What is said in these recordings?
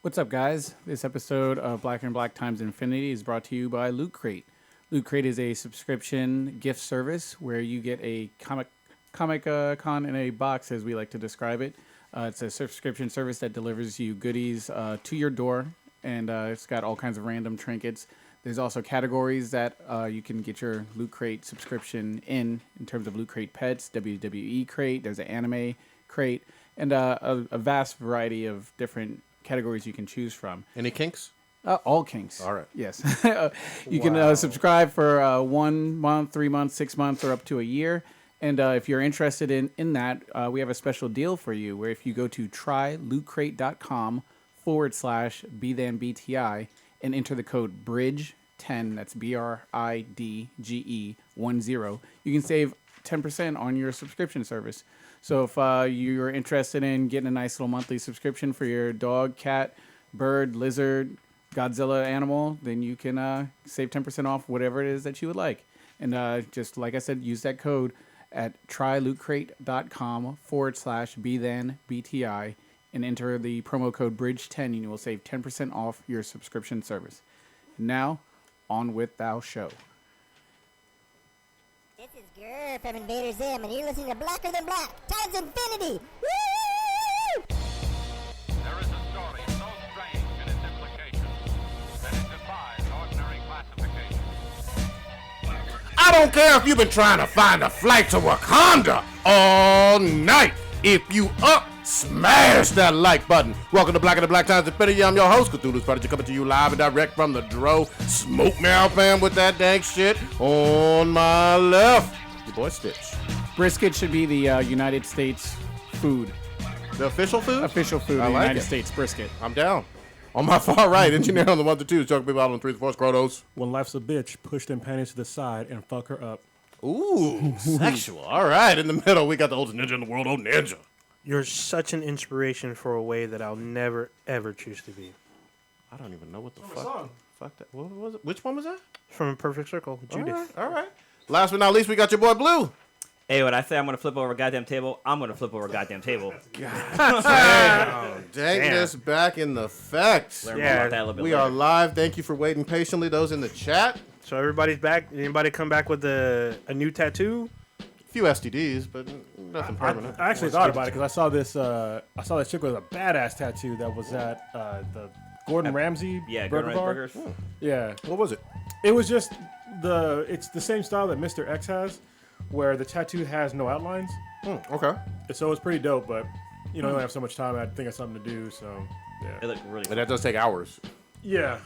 What's up, guys? This episode of Black and Black Times Infinity is brought to you by Loot Crate. Loot Crate is a subscription gift service where you get a comic con in a box, as we like to describe it. It's a subscription service that delivers you goodies to your door, and it's got all kinds of random trinkets. There's also categories that you can get your Loot Crate subscription in terms of Loot Crate Pets, WWE Crate, there's an anime crate, and a vast variety of different categories you can choose from. Any kinks? All kinks. All right. Yes. You can subscribe for 1 month, 3 months, 6 months, or up to a year. And if you're interested in that, we have a special deal for you where if you go to trylootcrate.com/BTHEN and enter the code BRIDGE10, that's BRIDGE 10, you can save 10% on your subscription service. So if you're interested in getting a nice little monthly subscription for your dog, cat, bird, lizard, Godzilla animal, then you can save 10% off whatever it is that you would like. And just like I said, use that code at trylootcrate.com/BTHEN and enter the promo code BRIDGE10 and you will save 10% off your subscription service. Now, on with thou show. This is Grr from Invader Zim, and you're listening to Blacker Than Black Times Infinity. Woo! There is a story so strange in its implications that it defies ordinary classification. I don't care if you've been trying to find a flight to Wakanda all night. If you up, smash that like button. Welcome to Black and the Black Times Infinity. I'm your host, Cthulhu's Prodigy, coming to you live and direct from the Dro. Smoke me out, fam, with that dang shit. On my left, your boy Stitch. Brisket should be the United States food. The official food? Official food I of the like United it. States, brisket. I'm down. On my far right, engineer on the 1 to 2, talking people out on 3 to 4, Scrotos. When life's a bitch, push them panties to the side and fuck her up. Ooh, sexual. All right, in the middle, we got the oldest ninja in the world, old ninja. You're such an inspiration for a way that I'll never, ever choose to be. I don't even know what the fuck. Fuck that. What was it? Which one was that? From A Perfect Circle, Judith. All right. Last but not least, we got your boy Blue. Hey, when I say I'm going to flip over a goddamn table, I'm going to flip over a goddamn table. Dang this back in effect. Learn more about that a little bit We later. are live. Thank you for waiting patiently. Those in the chat. So everybody's back. Anybody come back with a new tattoo? A few STDs, but nothing permanent. I actually thought about it because I saw this chick with a badass tattoo that was at the Gordon Ramsay Yeah, burger Gordon bar. Ramsay Burgers. Yeah, What was it? it was just it's the same style that Mr. X has, where the tattoo has no outlines. Okay. So it's pretty dope, but you only have so much time. I think it's something to do. So It yeah, looked really And cool. that does take hours. yeah.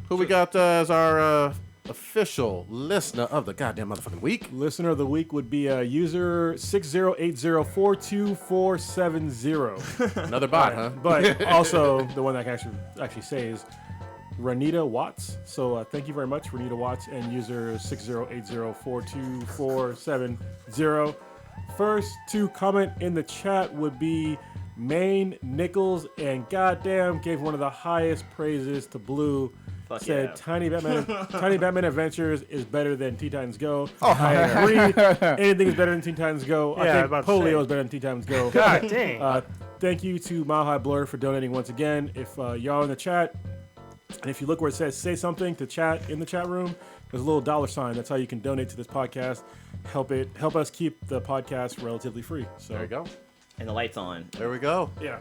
Who we got as our official listener of the goddamn motherfucking week? Listener of the week would be user 6080424770. Another bot, huh? But also the one that I can actually say is Renita Watts. So thank you very much, Renita Watts, and user 6080424770. First to comment in the chat would be Maine Nichols, and goddamn gave one of the highest praises to Blue. Fuck Said yeah. Tiny Batman Adventures is better than Teen Titans Go. I agree. Anything is better than Teen Titans Go. Yeah, I I was think about to say. polio is better than Teen Titans Go. God dang. Thank you to Mile High Blur for donating once again. If y'all in the chat, and if you look where it says say something to chat in the chat room, there's a little $sign. That's how you can donate to this podcast. Help us keep the podcast relatively free. So There you go. And the lights on. There we go. Yeah.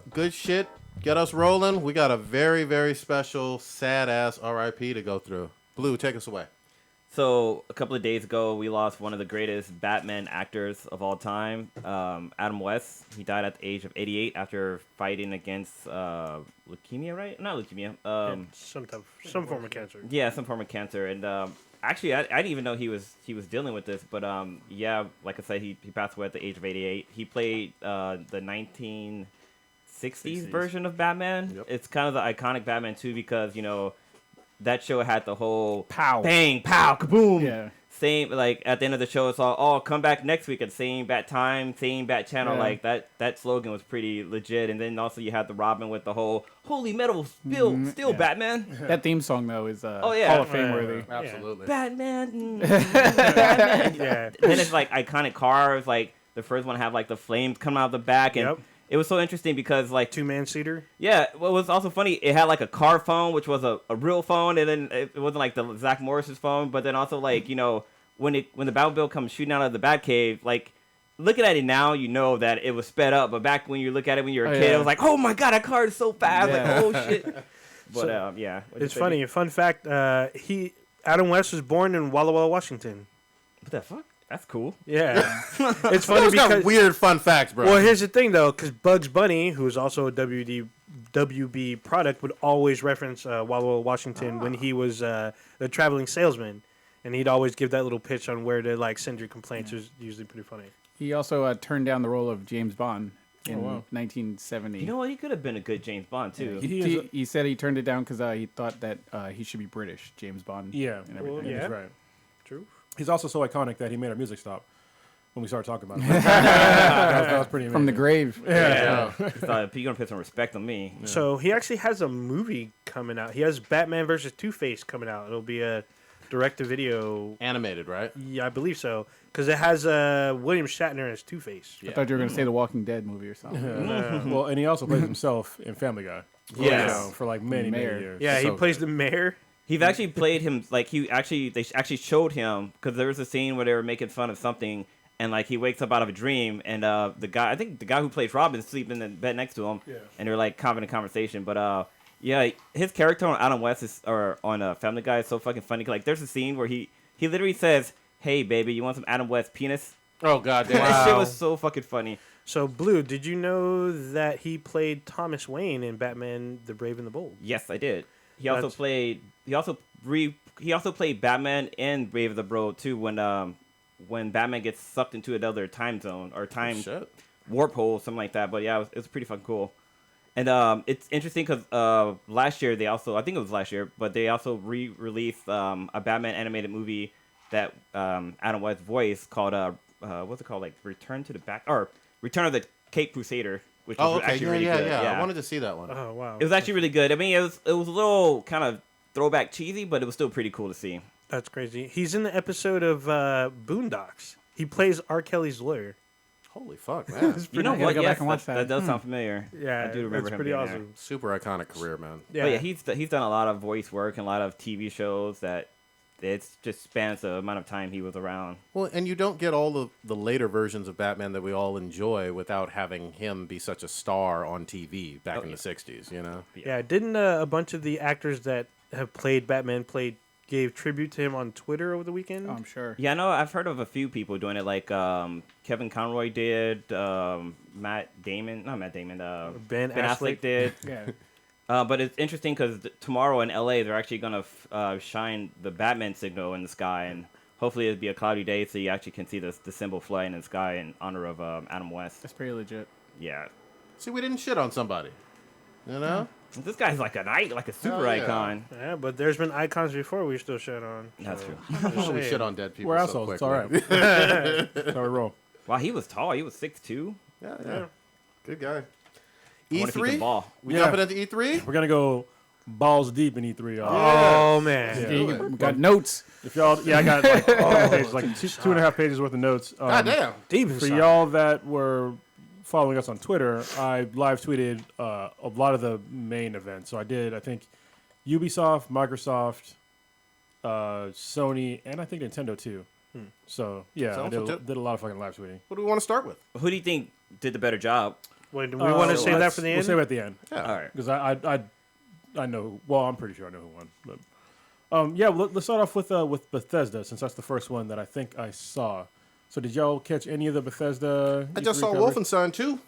Good shit. Get us rolling. We got a very, very special, sad-ass RIP to go through. Blue, take us away. So, a couple of days ago, we lost one of the greatest Batman actors of all time, Adam West. He died at the age of 88 after fighting against leukemia, right? Not leukemia. Some form of cancer. Yeah, some form of cancer. And actually, I didn't even know he was dealing with this. But yeah, like I said, he passed away at the age of 88. He played the 1960s version of Batman. Yep. It's kind of the iconic Batman too, because that show had the whole Pow. bang, pow, kaboom. Yeah. Same, like at the end of the show, it's all, oh, come back next week at same bat time, same bat channel. Yeah. Like that slogan was pretty legit. And then also you had the Robin with the whole holy metal still yeah. Batman. That theme song, though, is Oh, yeah. Hall of Fame worthy. Absolutely. Batman. Batman. Yeah. Then it's like iconic cars. Like the first one have like the flames coming out of the back, and Yep. it was so interesting because like 2-man seater. yeah, what was also funny, it had like a car phone, which was a real phone, and then it wasn't like the Zach Morris's phone, but then also like, you know, when the Batmobile comes shooting out of the Batcave, like looking at it now, you know that it was sped up, but back when you look at it when you were a kid, it was like, oh my god, that car is so fast, like oh shit. But yeah, what'd you It's say, funny. dude? A fun fact: Adam West was born in Walla Walla, Washington. What the fuck? That's cool. Yeah, it's funny Those got because weird fun facts, bro. well, here's the thing though, because Bugs Bunny, who's also a WB product, would always reference Walla Walla, Washington when he was the traveling salesman, and he'd always give that little pitch on where to like send your complaints. It was usually pretty funny. He also turned down the role of James Bond in 1970. You know what? He could have been a good James Bond too. He said he turned it down because he thought that he should be British, James Bond. Yeah, and everything. yeah. That's right. True. He's also so iconic that he made our music stop when we started talking about it. that was pretty amazing. From the grave. Yeah. You're gonna put some respect on me. So he actually has a movie coming out. He has Batman versus Two-Face coming out. It'll be a direct-to-video. Animated, right? Yeah, I believe so. Because it has William Shatner as Two-Face. I thought you were going to say the Walking Dead movie or something. Well, and he also plays himself in Family Guy. Yes. You know, for like many Mayor. years. Yeah, he So plays the mayor. He's actually played him like they actually showed him because there was a scene where they were making fun of something and like he wakes up out of a dream and the guy who plays Robin sleeping in the bed next to him and they're like having a conversation but yeah, his character on Adam West or on Family Guy is so fucking funny. Like there's a scene where he literally says, "Hey baby, you want some Adam West penis?" Oh god damn. That shit was so fucking funny. So, Blue, did you know that he played Thomas Wayne in Batman: The Brave and the Bold? Yes, I did. He also played Batman and Brave of the Bold too when Batman gets sucked into another time zone or time Shit. warp hole, something like that. But yeah, it was pretty fucking cool. And it's interesting because last year I think it was last year, but they also re-released a Batman animated movie that Adam West voiced called what's it called, like Return of the Cape Crusader, which was actually really good. I wanted to see that one. Oh, wow. It was actually really good. I mean, it was a little kind of throwback cheesy, but it was still pretty cool to see. That's crazy. He's in the episode of Boondocks. He plays R. Kelly's lawyer. Holy fuck, man. You know I gotta what? go Yes, back and watch that that. does sound familiar. Yeah, I do remember that's him pretty being awesome. Super iconic career, man. Yeah, But yeah, he's done a lot of voice work and a lot of TV shows that it just spans the amount of time he was around. Well, and you don't get all the later versions of Batman that we all enjoy without having him be such a star on TV back in the 60s, you know? Yeah, didn't a bunch of the actors that have played Batman gave tribute to him on Twitter over the weekend? Oh, I'm sure. Yeah, I know. I've heard of a few people doing it, like Kevin Conroy did, Ben Affleck did. Yeah. But it's interesting because tomorrow in LA, they're actually going to shine the Batman signal in the sky, and hopefully it'll be a cloudy day so you actually can see the symbol flying in the sky in honor of Adam West. That's pretty legit. Yeah. See, we didn't shit on somebody, you know? This guy's like a super Hell yeah. icon. Yeah, but there's been icons before we still shit on. That's true. Oh, we shit on dead people We're so assholes. It's quickly. all right. That's how we roll. Wow, he was tall. He was 6'2". Yeah. Good guy. I wonder if he can E3? ball. We Yeah. jumping into E3? We're gonna go balls deep in E3. Y'all. Oh, man. Yeah. You got notes. If y'all, I got like pages, like 2.5 pages worth of notes. God damn. Deep For inside. y'all that were following us on Twitter, I live tweeted a lot of the main events. So I think Ubisoft, Microsoft, Sony, and I think Nintendo too. So yeah, I Sounds did a lot of fucking live tweeting. What do we want to start with? Who do you think did the better job? Wait, do we want to save that for the end? We'll save it at the end. Yeah. All right. Because I know. Well, I'm pretty sure I know who won. But yeah, let's start off with Bethesda since that's the first one that I think I saw. So did y'all catch any of the Bethesda? I just E3 saw coverage? Wolfenstein 2.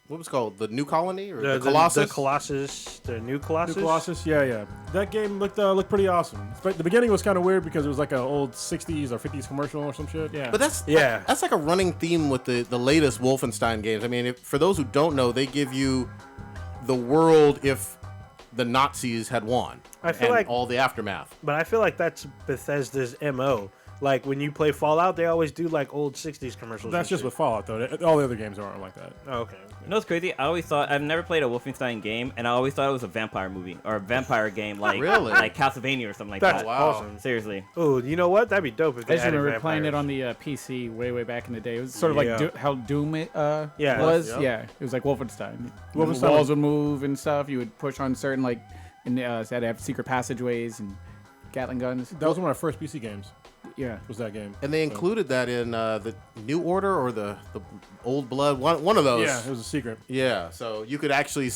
What was it called? The New Colony or The the Colossus? The Colossus. The new Colossus? New Colossus, yeah. That game looked pretty awesome. But the beginning was kind of weird because it was like an old 60s or 50s commercial or some shit. Yeah. But that's Yeah. that's like a running theme with the latest Wolfenstein games. I mean, for those who don't know, they give you the world if the Nazis had won. I feel and like- all the aftermath. But I feel like that's Bethesda's MO. Like when you play Fallout, they always do like old '60s commercials. That's and just shit. with Fallout though. All the other games aren't like that. Oh, okay. You know what's crazy? I always thought I've never played a Wolfenstein game, and I always thought it was a vampire movie or a vampire game, like Really? like Castlevania or something like That's that. wow. awesome. Seriously. Oh, you know what? That'd be dope if I they just added remember playing it vampires. on the PC way back in the day. It was sort of Yeah. like how Doom it Yeah. was. Yep. Yeah, it was like Wolfenstein. Wolfenstein The walls was- would move and stuff. You would push on certain like, and had to have secret passageways and Gatling guns. That was one of my first PC games. Yeah. Was that game? And they included that in the New Order or the Old Blood, one of those. Yeah, it was a secret. Yeah, so you could actually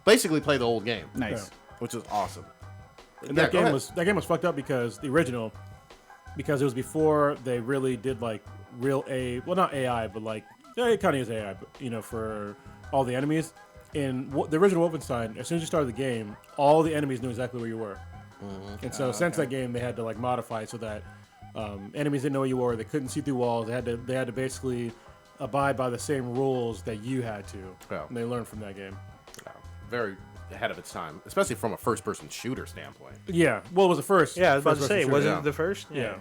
basically play the old game, Nice. which is awesome. And Yeah, that go game ahead. was fucked up because the original, because it was before they really did like real not AI, but like it kind of is AI, but for all the enemies. In the original Wolfenstein, as soon as you started the game, all the enemies knew exactly where you were. And so since that game, they had to like modify it so that enemies didn't know where you were. They couldn't see through walls. They had to basically abide by the same rules that you had to. Yeah. And they learned from that game. Very ahead of its time, especially from a first-person shooter standpoint. Yeah, well, it was the first. Yeah, I was about to first-person say, shooter. was yeah. it the first? Yeah.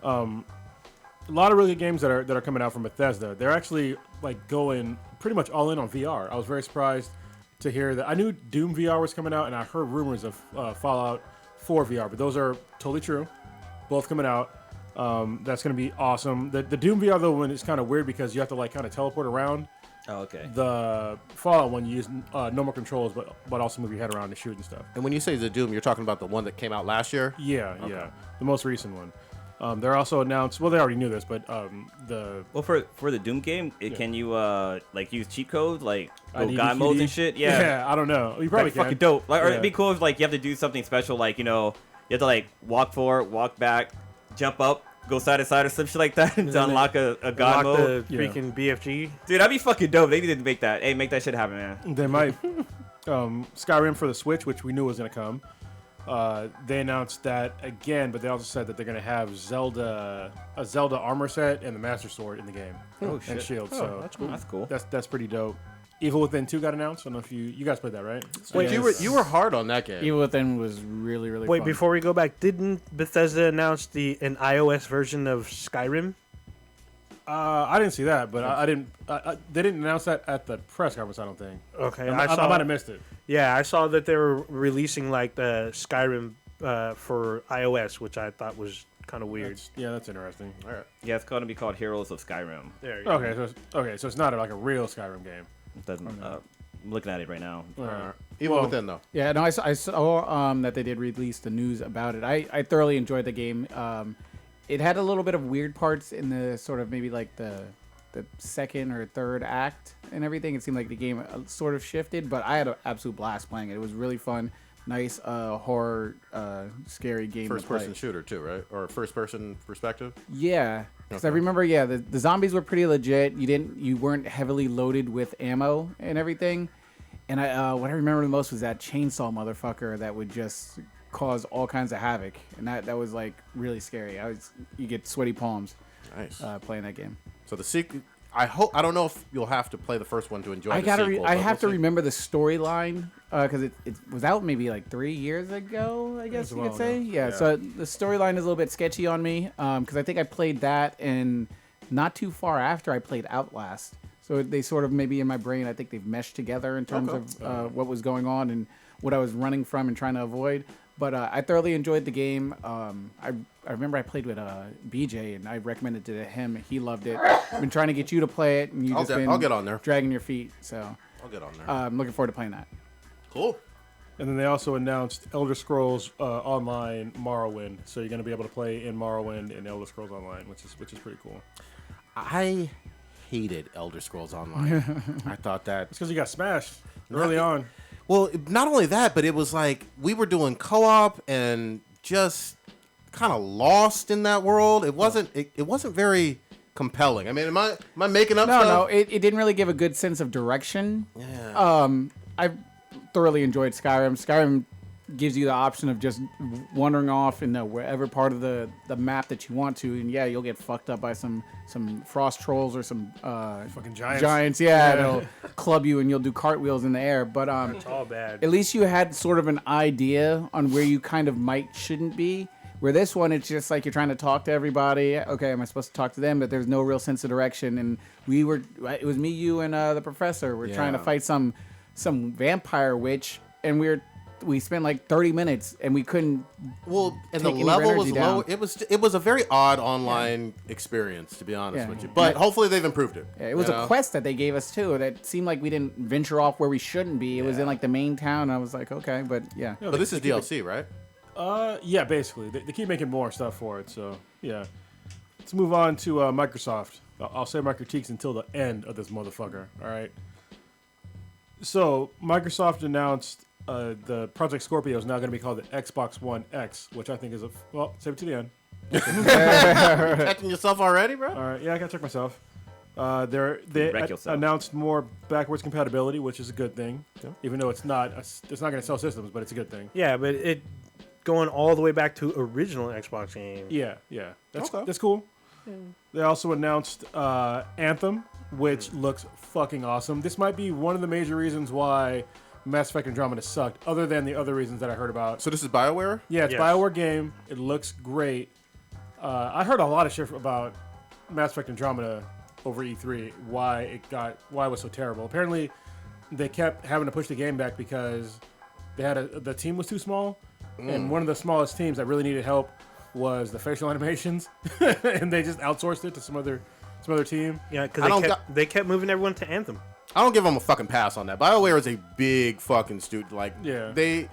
A lot of really good games that are coming out from Bethesda. They're actually like going pretty much all in on VR. I was very surprised to hear that. I knew Doom VR was coming out, and I heard rumors of Fallout 4 VR, but those are totally true. Both coming out. That's going to be awesome. The Doom VR though one is kind of weird because you have to like kind of teleport around. Oh, okay. The Fallout one you use normal controls, but also move your head around and shoot and stuff. And when you say the Doom, you're talking about the one that came out last year? Yeah, the most recent one. They're also announced. Well, they already knew this, but the Well, for the Doom game, can you like use cheat codes, like go IDDQD? god modes and shit? Yeah. I don't know. You probably That'd be can. fucking dope. Like, or Yeah. it'd be cool if like you have to do something special, like you have to like walk forward, walk back, jump up, go side to side or some shit like that to unlock a god Unlock mode. the Yeah. freaking BFG. Dude, that'd be fucking dope. They need to make that. Hey, make that shit happen, man. They might. Skyrim for the Switch, which we knew was going to come. They announced that again, but they also said that they're going to have a Zelda armor set and the Master Sword in the game. Oh, And shit. shield. Oh, So that's cool. That's cool. that's pretty dope. Evil Within 2 got announced. I don't know if you guys played that, right? Wait, Yes. you were hard on that game. Evil Within was really, really Wait, fun. before we go back, didn't Bethesda announce an iOS version of Skyrim? I didn't see that, but I didn't. They didn't announce that at the press conference. I don't think. Okay, I might have missed it. Yeah, I saw that they were releasing like the Skyrim for iOS, which I thought was kind of weird. That's interesting. All right. Yeah, it's going to be called Heroes of Skyrim. There you go. Okay, so it's not like a real Skyrim game. It doesn't. I'm looking at it right now. All right. Evil Well- Within, though. Yeah, no, I saw that they did release the news about it. I thoroughly enjoyed the game. It had a little bit of weird parts in the sort of maybe like the second or third act and everything. It seemed like the game sort of shifted, but I had an absolute blast playing it. It was really fun. Nice horror, scary game. to First-person play. shooter, too, right? Or first-person perspective? Yeah, because I Okay. remember, the zombies were pretty legit. You weren't heavily loaded with ammo and everything. And what I remember the most was that chainsaw motherfucker that would just cause all kinds of havoc, and that was like really scary. You get sweaty palms Nice. playing that game. So the sequel, I don't know if you'll have to play the first one to enjoy I the gotta, sequel. I but have to we'll see. remember the storyline because it was out maybe like 3 years ago. I guess a you while could say. ago. Yeah. So the storyline is a little bit sketchy on me because I think I played that and not too far after I played Outlast. So they sort of maybe in my brain I think they've meshed together in terms of what was going on and what I was running from and trying to avoid. But I thoroughly enjoyed the game. I remember I played with BJ and I recommended it to him. He loved it. I've been trying to get you to play it and you've just been I'll get on there. dragging your feet. So I'll get on there. I'm looking forward to playing that. Cool. And then they also announced Elder Scrolls Online Morrowind, so you're going to be able to play in Morrowind and Elder Scrolls Online, which is pretty cool. I hated Elder Scrolls Online. I thought that. It's because you got smashed early on. Well, not only that, but it was like we were doing co-op and just kind of lost in that world. It wasn't. It wasn't very compelling. I mean, am I making up No, stuff? it didn't really give a good sense of direction. Yeah. I thoroughly enjoyed Skyrim. Skyrim gives you the option of just wandering off in wherever part of the map that you want to, and yeah, you'll get fucked up by some frost trolls or some Fucking giants. Giants, yeah, they'll club you and you'll do cartwheels in the air. But It's all bad. at least you had sort of an idea on where you kind of shouldn't be. Where this one, it's just like you're trying to talk to everybody. Okay, am I supposed to talk to them? But there's no real sense of direction. And it was me, you, and the professor. We're trying to fight some vampire witch, and we spent like 30 minutes, and we couldn't. Well, and the take any level was energy low. down. It was a very odd online experience, to be honest with you. But hopefully they've improved it. Yeah, it was a quest that they gave us too. That seemed like we didn't venture off where we shouldn't be. It was in like the main town. I was like, okay, but yeah. But this is DLC, right? Yeah, basically. They keep making more stuff for it, so yeah. Let's move on to Microsoft. I'll say my critiques until the end of this motherfucker, all right? So, Microsoft announced the Project Scorpio is now going to be called the Xbox One X, which I think is well, save it to the end. Checking yourself already, bro? All right, yeah, I got to check myself. They Wreck yourself. announced more backwards compatibility, which is a good thing, even though it's not going to sell systems, but it's a good thing. Yeah, but it going all the way back to original Xbox games. Yeah. That's cool. They also announced Anthem, which looks fucking awesome. This might be one of the major reasons why Mass Effect Andromeda sucked, other than the other reasons that I heard about. So this is BioWare? Yeah, it's Yes. BioWare game. It looks great. I heard a lot of shit about Mass Effect Andromeda over E3, why it was so terrible. Apparently, they kept having to push the game back because they had the team was too small, and one of the smallest teams that really needed help was the facial animations, and they just outsourced it to some other team. Yeah, because they kept moving everyone to Anthem. I don't give them a fucking pass on that. BioWare is a big fucking student. Like, Yeah. they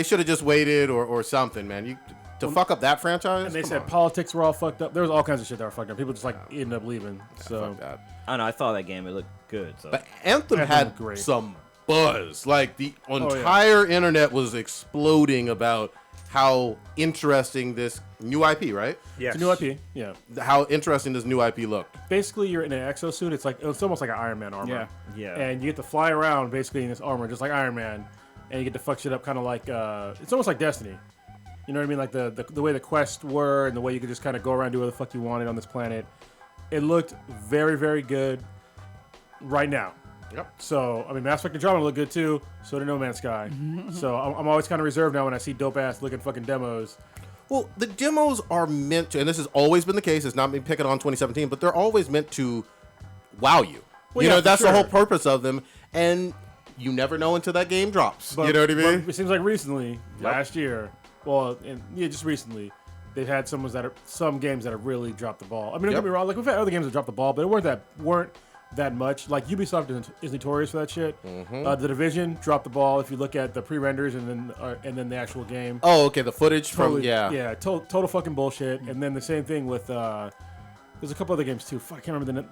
should have just waited or something, man. To fuck up that franchise? And they Come said on. politics were all fucked up. There was all kinds of shit that were fucked up. People just ended up leaving. So Fuck that. I don't know. I saw that game. It looked good. So But Anthem Anthem had looked great. some buzz. Like, the yeah. entire internet was exploding about how interesting this new IP, right? Yes. it's a new IP. Yeah. How interesting this new IP looked. Basically, you're in an exosuit. It's almost like an Iron Man armor. Yeah. And you get to fly around basically in this armor, just like Iron Man, and you get to fuck shit up, kind of like it's almost like Destiny. You know what I mean? Like the way the quests were, and the way you could just kind of go around and do whatever the fuck you wanted on this planet. It looked very, very good right now. Yep. So, I mean, Mass Effect Andromeda looked good too. So did No Man's Sky. So I'm always kind of reserved now when I see dope ass looking fucking demos. Well, the demos are meant to, and this has always been the case, it's not me picking on 2017, but they're always meant to wow you. Well, You yeah, know, for that's the sure. whole purpose of them, and you never know until that game drops. You know what I mean? But it seems like recently, last year, just recently, they've had some games that have really dropped the ball. I mean, don't get me wrong, like we've had other games that dropped the ball, but it weren't that much. Like Ubisoft is notorious for that shit. The Division dropped the ball. If you look at the pre-renders and then the actual game. Oh, okay, the footage Totally, from, total fucking bullshit. And then the same thing with there's a couple other games too. I can't remember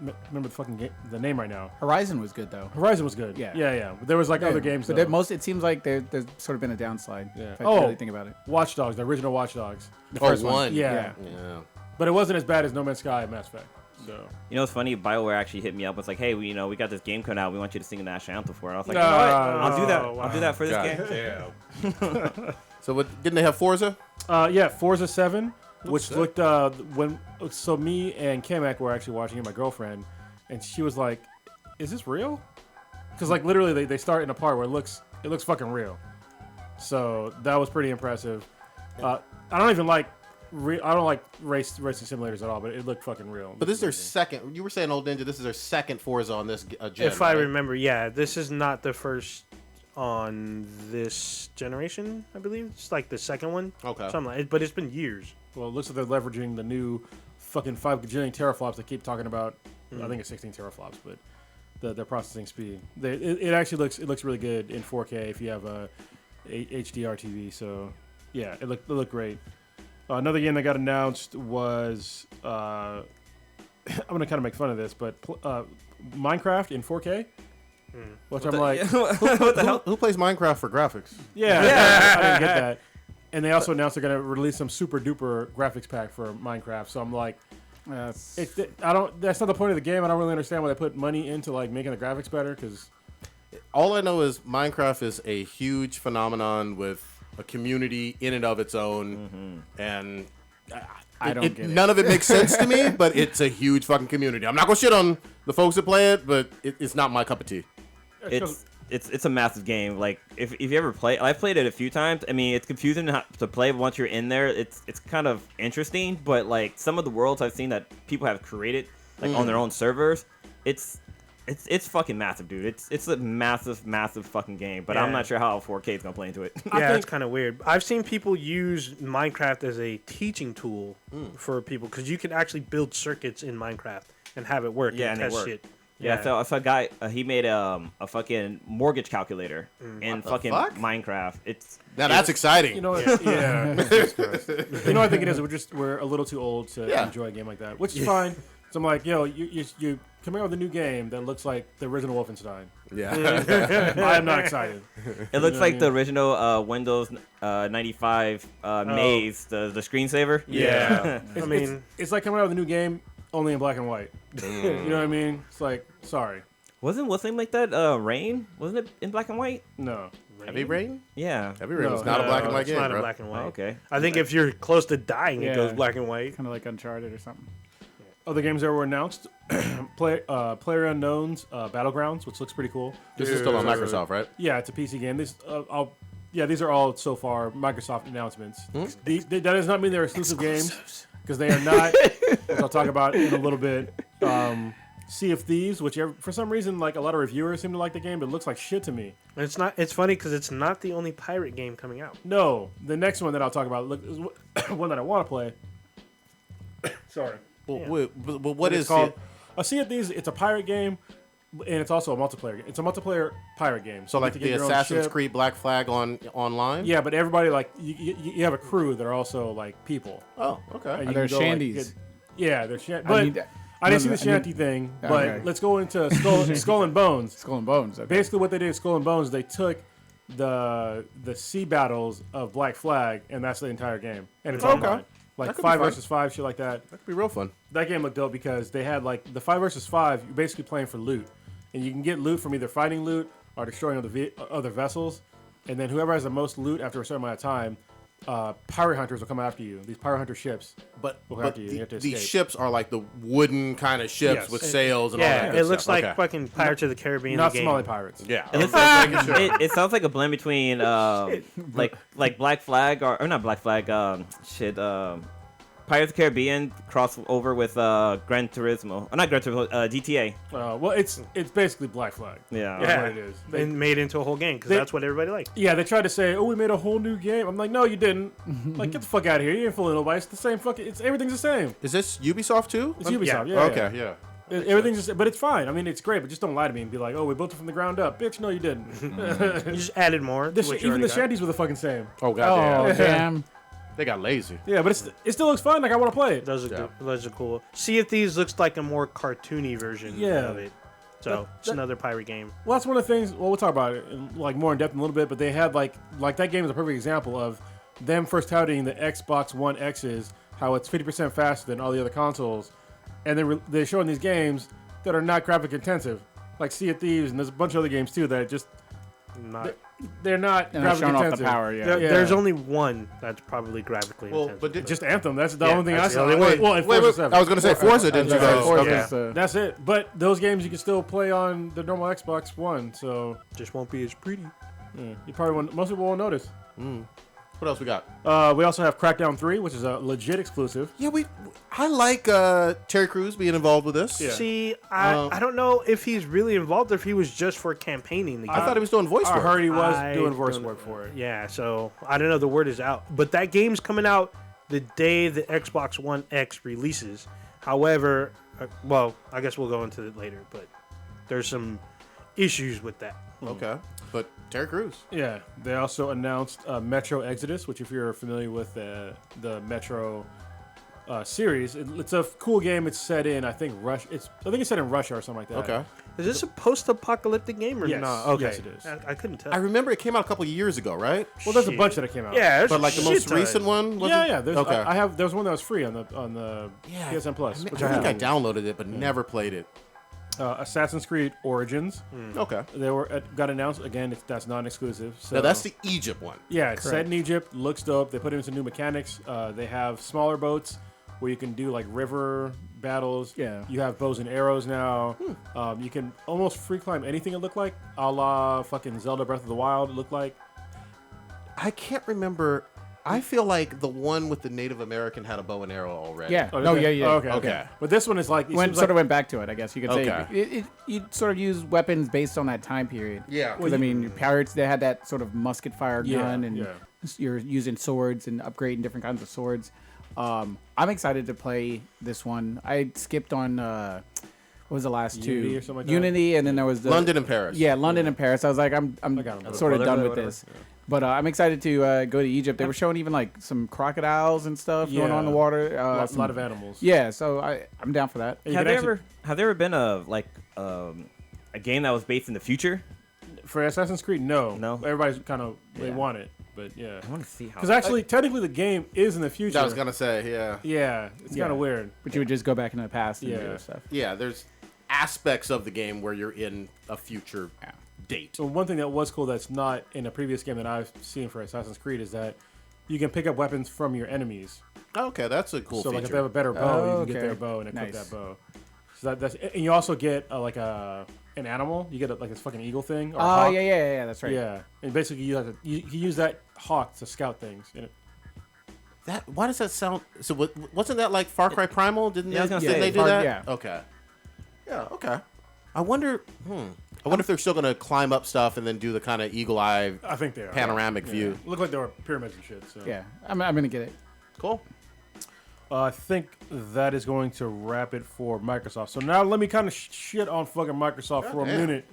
the name right now. Horizon was good though. Horizon was good. Yeah. But there was other games. But though. it seems like there's sort of been a downside. Yeah. If I really think about it. Watch Dogs, the original Watch Dogs. The Oh, first one. Yeah. Yeah. But it wasn't as bad as No Man's Sky and Mass Effect. So. You know, it's funny. BioWare actually hit me up. It's like, hey, we got this game coming out. We want you to sing the national anthem for it. I was like, No, you know what? I'll do that. wow. I'll do that for this God game. damn. So didn't they have Forza? Forza 7, which looked so me and Kamak were actually watching it, my girlfriend, and she was like, "Is this real?" Because like literally they start in a part where it looks fucking real. So that was pretty impressive. I don't like racing simulators at all, but it looked fucking real. But this is their second. You were saying, Old Ninja, this is their second Forza on this gen. If I right? remember, this is not the first on this generation, I believe. It's like the second one. Okay. Something like it, but it's been years. Well, it looks like they're leveraging the new fucking 5 gajillion teraflops they keep talking about. I think it's 16 teraflops, but their processing speed. It actually looks really good in 4K if you have a HDR TV. So yeah, it looked great. Another game that got announced was I'm gonna kind of make fun of this, but Minecraft in 4K. Which I'm like, What the hell? Who plays Minecraft for graphics? yeah, I didn't get that. And they also announced they're gonna release some super duper graphics pack for Minecraft. So I'm like, that's not the point of the game. I don't really understand why they put money into like making the graphics better. Because All I know is Minecraft is a huge phenomenon with a community in and of its own, and I don't get it. none of it makes sense to me. But it's a huge fucking community. I'm not gonna shit on the folks that play it, but it's not my cup of tea. It's it's a massive game. Like if you ever play, I've played it a few times. I mean, it's confusing to play, but once you're in there, it's kind of interesting. But like some of the worlds I've seen that people have created, like on their own servers, it's fucking massive, dude. It's a massive fucking game. But I'm Yeah. not sure how 4K is gonna play into it. Yeah, it's kind of weird. I've seen people use Minecraft as a teaching tool for people because you can actually build circuits in Minecraft and have it work. Yeah, and and it test worked. shit. Yeah, so I saw a guy. He made a fucking mortgage calculator in fucking fuck? Minecraft. Now that's exciting. You know what? Yeah. Jesus Christ. You know what I think it is? We're a little too old to Yeah. enjoy a game like that, which is fine. So I'm like, you coming out with a new game that looks like the original Wolfenstein. Yeah. I am not excited. It looks like the original Windows 95 maze, the screensaver. Yeah. I It's, mean, it's like coming out with a new game only in black and white. You know what I mean? It's like, sorry, Wasn't something like that? Rain? Wasn't it in black and white? no. Heavy Rain? Yeah. Heavy Rain No, was not a black and white it's game, not bro. a black and white. Oh, okay. I think if you're close to dying, Yeah. it goes black and white. Kind of like Uncharted or something. Other games that were announced: Player Unknown's Battlegrounds, which looks pretty cool. This is still on Microsoft, right? Yeah, it's a PC game. These are all so far Microsoft announcements. That does not mean they're exclusive games because they are not. Which I'll talk about in a little bit. Sea of Thieves, which for some reason, like a lot of reviewers seem to like the game, but it looks like shit to me. And it's not. It's funny because it's not the only pirate game coming out. No, the next one that I'll talk about is one that I want to play. Sorry. Well, wait, but what It's is called it? A Sea of Thieves. It's a pirate game, and it's also a multiplayer. It's a multiplayer pirate game. So you like get to the get your own Assassin's ship. Creed Black Flag online? Yeah, but everybody like you have a crew that are also like people. Oh, okay. And Are you there can go, like, shanties? yeah, they're but need that. I didn't see No, the I need- shanty thing. Okay. But let's go into Skull and Bones. Skull and Bones. Okay. Basically, what they did with Skull and Bones, they took the sea battles of Black Flag, and that's the entire game. And it's Okay. online. Like That could be 5 fun. versus 5, shit like that. That could be real fun. That game looked dope because they had like the 5 versus 5. You're basically playing for loot, and you can get loot from either fighting loot or destroying other vessels. And then whoever has the most loot after a certain amount of time, pirate hunters will come after you. These pirate hunter ships. But, Well, but after you have to these escape. ships are like the wooden kind of ships Yes. with sails and all that Yeah, good it looks stuff. like Okay. fucking Pirates of the Caribbean. Not the game. Somali pirates. Yeah. It, looks it sounds like a blend between like Black Flag or not Black Flag. Pirates of the Caribbean crossover with Gran Turismo. Not Gran Turismo. GTA. Well, it's basically Black Flag. Yeah. That's Yeah, what it is. and made into a whole game because They- that's what everybody likes. Yeah, they tried to say, "Oh, we made a whole new game." I'm like, "No, you didn't. Like, get the fuck out of here. You ain't fooling nobody. It's the same fucking. Everything's the same. Is this Ubisoft too? It's Ubisoft. yeah. Yeah. Okay, yeah. yeah. Everything's just, but it's fine. I mean, it's great, but just don't lie to me and be like, "Oh, we built it from the ground up." Bitch, no, you didn't. You just added more. to what you Even already the got. shanties were the fucking same. Oh Oh, goddamn. damn. They got lazy. Yeah, but it still looks fun. Like I want to play it. Those are Yeah. good. Those are cool. Sea of Thieves looks like a more cartoony version Yeah. of it. So it's another pirate game. Well, that's one of the things. Well, we'll talk about it like more in depth in a little bit. But they had like that game is a perfect example of them first touting the Xbox One X's, how it's 50% faster than all the other consoles, and then they're showing these games that are not graphic intensive, like Sea of Thieves, and there's a bunch of other games too that are just Not. they're not And they're graphic showing off the intensive. power, yeah. There- Yeah. There's only one that's probably graphically Well, intensive. but did, Just Anthem. That's the Yeah, only thing I that's the saw. only one. Well, and wait, Forza wait, 7. I was gonna say Forza, didn't you guys? Forza Okay. is the- That's it. But those games you can still play on the normal Xbox One, so just won't be as pretty. you probably won't, most people won't notice. What else we got? We also have Crackdown 3, which is a legit exclusive. Yeah, I like Terry Crews being involved with this. Yeah. See, I don't know if he's really involved or if he was just for campaigning the game. I thought he was doing voice I work. heard he was I doing voice don't- work for it. Yeah, so I don't know. The word is out, but that game's coming out the day the Xbox One X releases. However, well, I guess we'll go into it later, but there's some issues with that. Okay, but Terry Crews. Yeah, they also announced Metro Exodus, which if you're familiar with the Metro series, it's a cool game. It's set in, I think I think it's set in Russia or something like that. Okay, Is this a post-apocalyptic game or Yes. not? Okay, Yes, it is. I couldn't tell. I remember it came out a couple of years ago, right? Well, there's a Shit. bunch that came out. Yeah, But like the shit most ton. recent one. Was yeah. There's, okay. there was one that was free on the Yeah, PSN Plus, I which think I have. downloaded it, but never played it. Assassin's Creed Origins. Okay, They got announced again. That's non-exclusive. So now that's the Egypt one. yeah. It's set in Egypt. Looks dope. They put in some new mechanics. They have smaller boats where you can do like river battles. Yeah. You have bows and arrows now. You can almost free climb anything it looked like, a la fucking Zelda Breath of the Wild. It looked like. I can't remember. I feel like the one with the Native American had a bow and arrow already. Yeah. Oh, No. did Yeah. they? Yeah. Oh, okay. Okay. But this one is like Went back to it, I guess you could say. Okay. You sort of use weapons based on that time period. Yeah. Because I mean, your pirates, they had that sort of musket fire gun, and yeah. you're using swords and upgrading different kinds of swords. I'm excited to play this one. I skipped on what was the last Unity two? or something like that? Unity, and then there was the London and Paris. Yeah, London and Paris. I was like, I'm got 'em. sort of Brotherhood done or with whatever. this. But I'm excited to go to Egypt. They were showing even like some crocodiles and stuff going on in the Yeah. water. a Some- lot of animals. Yeah, so I'm down for that. And you Have can there actually- ever been a game that was based in the future? for Assassin's Creed? No. No? Everybody's kind of they Yeah. want it, but yeah. I want to see how. Because actually, technically, the game is in the future. I was gonna say, yeah. Yeah, it's Yeah. kind of weird. But you would just go back into the past and Yeah. do stuff. Yeah, there's aspects of the game where you're in a future date. So one thing that was cool that's not in a previous game that I've seen for Assassin's Creed is that you can pick up weapons from your enemies. Okay, that's a cool So like if feature. they have a better bow, Oh, you can get okay. their bow and equip Nice. that bow. So that's and you also get like an animal. You get like this fucking eagle thing. Or a Oh hawk. yeah, that's right. Yeah, and basically you use that hawk to scout things. Why does that sound? So wasn't that like Far Cry Primal? Didn't Yeah, I was gonna didn't say, they do Far- that? yeah. Okay. Yeah. Okay. I wonder. I wonder if they're still gonna climb up stuff and then do the kind of eagle eye I think they are panoramic Yeah. view. Look like they were pyramids and shit. So Yeah, I'm gonna get it. Cool. I think that is going to wrap it for Microsoft. So now let me kind of shit on fucking Microsoft for a Goddamn. minute.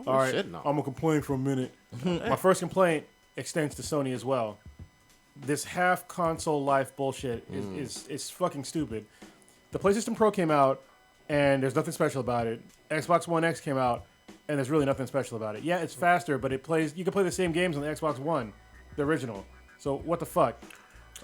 All right, shitting on I'm gonna complain for a minute. My first complaint extends to Sony as well. This half console life bullshit is fucking stupid. The PlayStation Pro came out, and there's nothing special about it. Xbox One X came out, and there's really nothing special about it. Yeah, it's faster, but you can play the same games on the Xbox One, the original. So what the fuck?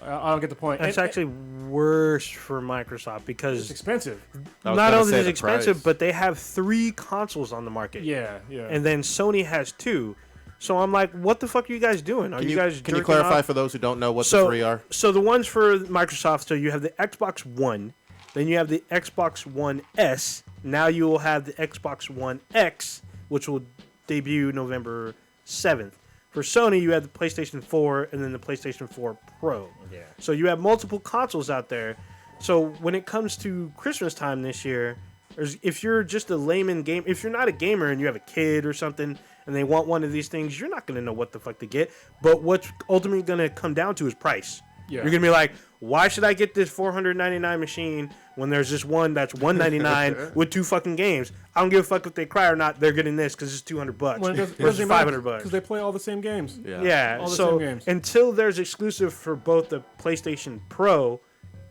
I don't get the point. It's And- actually worse for Microsoft it's because expensive. I was not gonna only say is it the expensive, price. but they have 3 consoles on the market. Yeah, yeah. And then Sony has 2. So I'm like, what the fuck are you guys doing? Are Can you guys can you jerking clarify off? for those who don't know what So, the three are? So the ones for Microsoft, so you have the Xbox One, then you have the Xbox One S. Now you will have the Xbox One X, which will debut November 7th. For Sony, you have the PlayStation 4 and then the PlayStation 4 Pro. Yeah. So you have multiple consoles out there. So when it comes to Christmas time this year, if you're just a layman game, if you're not a gamer and you have a kid or something and they want one of these things, you're not going to know what the fuck to get. But what's ultimately going to come down to is price. Yeah. You're going to be like, why should I get this $499 machine when there's this one that's $199 with 2 fucking games? I don't give a fuck if they cry or not. They're getting this because it's $200 Well, it versus doesn't matter $500. because they play all the same games. Yeah, All the so same games. until there's exclusive for both the PlayStation Pro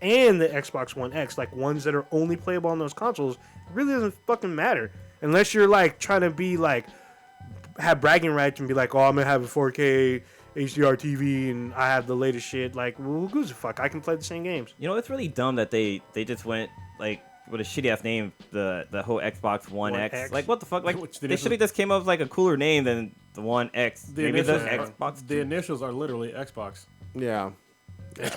and the Xbox One X, like ones that are only playable on those consoles, it really doesn't fucking matter. Unless you're like trying to be like, have bragging rights and be like, oh, I'm gonna have a 4K HDR TV and I have the latest shit. Like, well, who gives a fuck? I can play the same games. You know, it's really dumb that they just went like with a shitty ass name, the whole Xbox One One X. X. Like, what the fuck? Like, Which the they should have just came up with like a cooler name than the One X. The Maybe the initials, Xbox. the initials are literally Xbox. Yeah.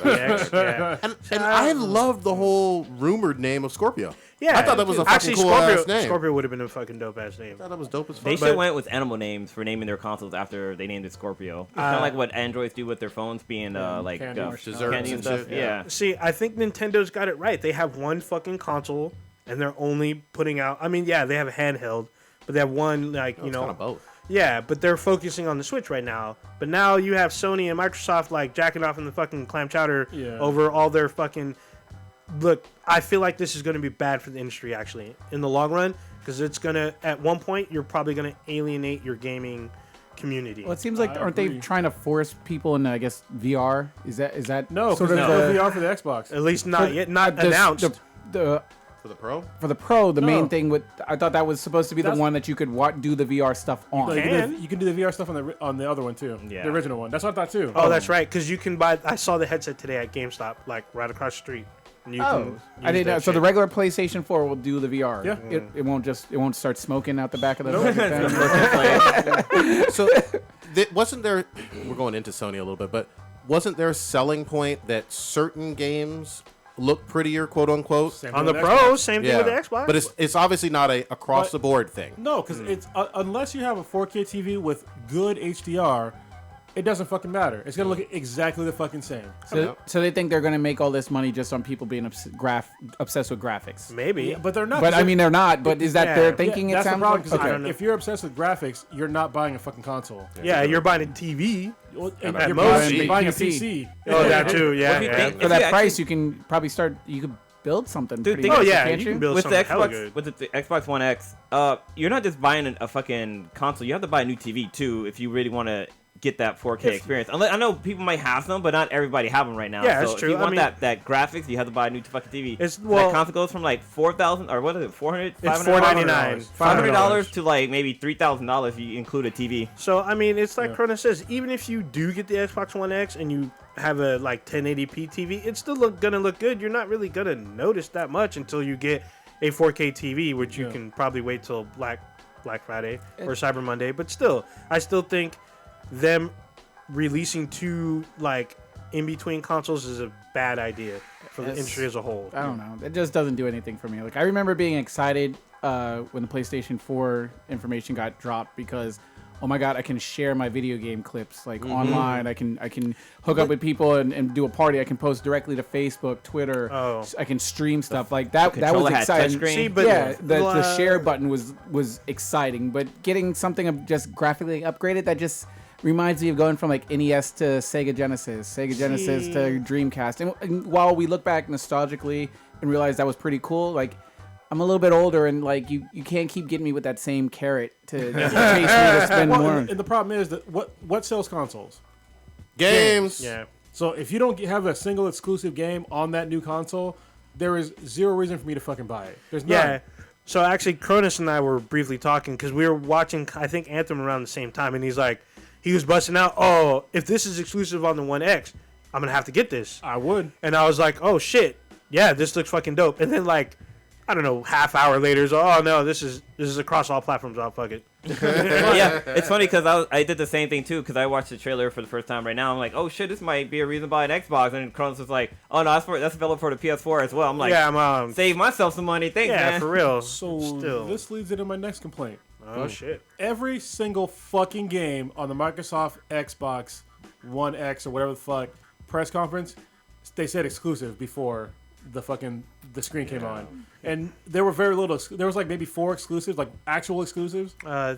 Yeah. And I love the whole rumored name of Scorpio. Yeah, I thought that was a actually fucking cool Scorpio, ass name. Scorpio would have been a fucking dope ass name. I thought that was dope as fuck. They But- should went with animal names for naming their consoles after they named it Scorpio. It's kind of like what Androids do with their phones being like candy or desserts candy and and stuff. shit, yeah. Yeah. See, I think Nintendo's got it right. They have one fucking console, and they're only putting out. I mean, yeah, they have a handheld, but they have one like you know. kind of both. Yeah, but they're focusing on the Switch right now. But now you have Sony and Microsoft like jacking off in the fucking clam chowder Yeah. over all their fucking. Look, I feel like this is going to be bad for the industry actually in the long run because it's gonna at one point you're probably gonna alienate your gaming community. Well, it seems like I aren't they agree. trying to force people into, I guess, VR? Is that No, sort because of there's the, no VR for the Xbox. At least not yet, not the- announced. the For the Pro? for the Pro, the No. main thing with I thought that was supposed to be the That's- one that you could do the VR stuff on. Like, can. you can do the VR stuff on the other one too. Yeah. The original one. That's what I thought too. Oh, that's right. Because you can buy. I saw the headset today at GameStop, like right across the street. And you Oh, can I use didn't know. that So the shit. regular PlayStation 4 will do the VR. Yeah. It won't start smoking out the back of the thing. So, wasn't there... We're going into Sony a little bit, but wasn't there a selling point that certain games look prettier, quote unquote. Same On thing the with Pro, Xbox. same thing with the Xbox. But it's obviously not a across the board thing. No, because it's unless you have a 4K TV with good HDR, it doesn't fucking matter. It's gonna look exactly the fucking same. So they think they're going to make all this money just on people being obsessed with graphics. maybe. But they're not. But I mean, they're not. But is that Yeah. their thinking? that's it the sounds problem. like. 'Cause Okay. if you're obsessed with graphics, you're not buying a fucking console. yeah, you're buying a TV. Well, At you're most, buying a PC. PC. Oh, that too. Yeah. What do you yeah. think? For If that you price, you can probably start. You could build something. Dude, pretty think- Oh good, yeah, can't you can build with the something hella Xbox, good. with the Xbox One X, you're not just buying a fucking console. You have to buy a new TV too if you really want to get that 4K experience. I know people might have some, but not everybody have them right now. Yeah, so that's if true. you I want mean- that graphics, you have to buy a new fucking TV. It's- So well- that console goes from like 4,000 or what is it, 400, It's $499. $500 to like maybe $3,000 if you include a TV. So I mean, it's like Cronus says. Even if you do get the Xbox One X and you have a like 1080p TV, it's still gonna look good. You're not really gonna notice that much until you get a 4K TV, which you Yeah. can probably wait till Black Friday or Cyber Monday. But still, I still think them releasing two like in between consoles is a bad idea for the It's- industry as a whole. I don't know. It just doesn't do anything for me. Like I remember being excited when the PlayStation 4 information got dropped because, oh my god, I can share my video game clips like online. I can hook up with people and do a party. I can post directly to Facebook, Twitter. Oh. I can stream stuff like that. That was controller had exciting. touchscreen. See, but yeah, the uh, share button was exciting, but getting something just graphically upgraded that just reminds me of going from like NES to Sega Genesis to Dreamcast. And while we look back nostalgically and realize that was pretty cool, like I'm a little bit older and like you can't keep getting me with that same carrot to chase me to spend Well, more. and the problem is that what sells consoles? Games. Yeah. So if you don't have a single exclusive game on that new console, there is zero reason for me to fucking buy it. There's none. Yeah. So actually, Cronus and I were briefly talking because we were watching, I think, Anthem around the same time, and he was busting out, oh, if this is exclusive on the One X, I'm gonna have to get this. I would. And I was like, oh shit, yeah, this looks fucking dope. And then like, I don't know, half hour later, it's, oh no, this is across all platforms. Oh fuck it. Yeah, it's funny because I did the same thing too because I watched the trailer for the first time right now. I'm like, oh shit, this might be a reason to buy an Xbox. And Cronus was like, oh no, that's available for the PS4 as well. I'm like, Yeah, I'm save myself some money. Thanks, yeah, man. for real. So Still. this leads into my next complaint. Oh shit. Every single fucking game on the Microsoft Xbox One X or whatever the fuck press conference, they said exclusive before the screen came on, and there were very little. There was like maybe 4 exclusives, like actual exclusives.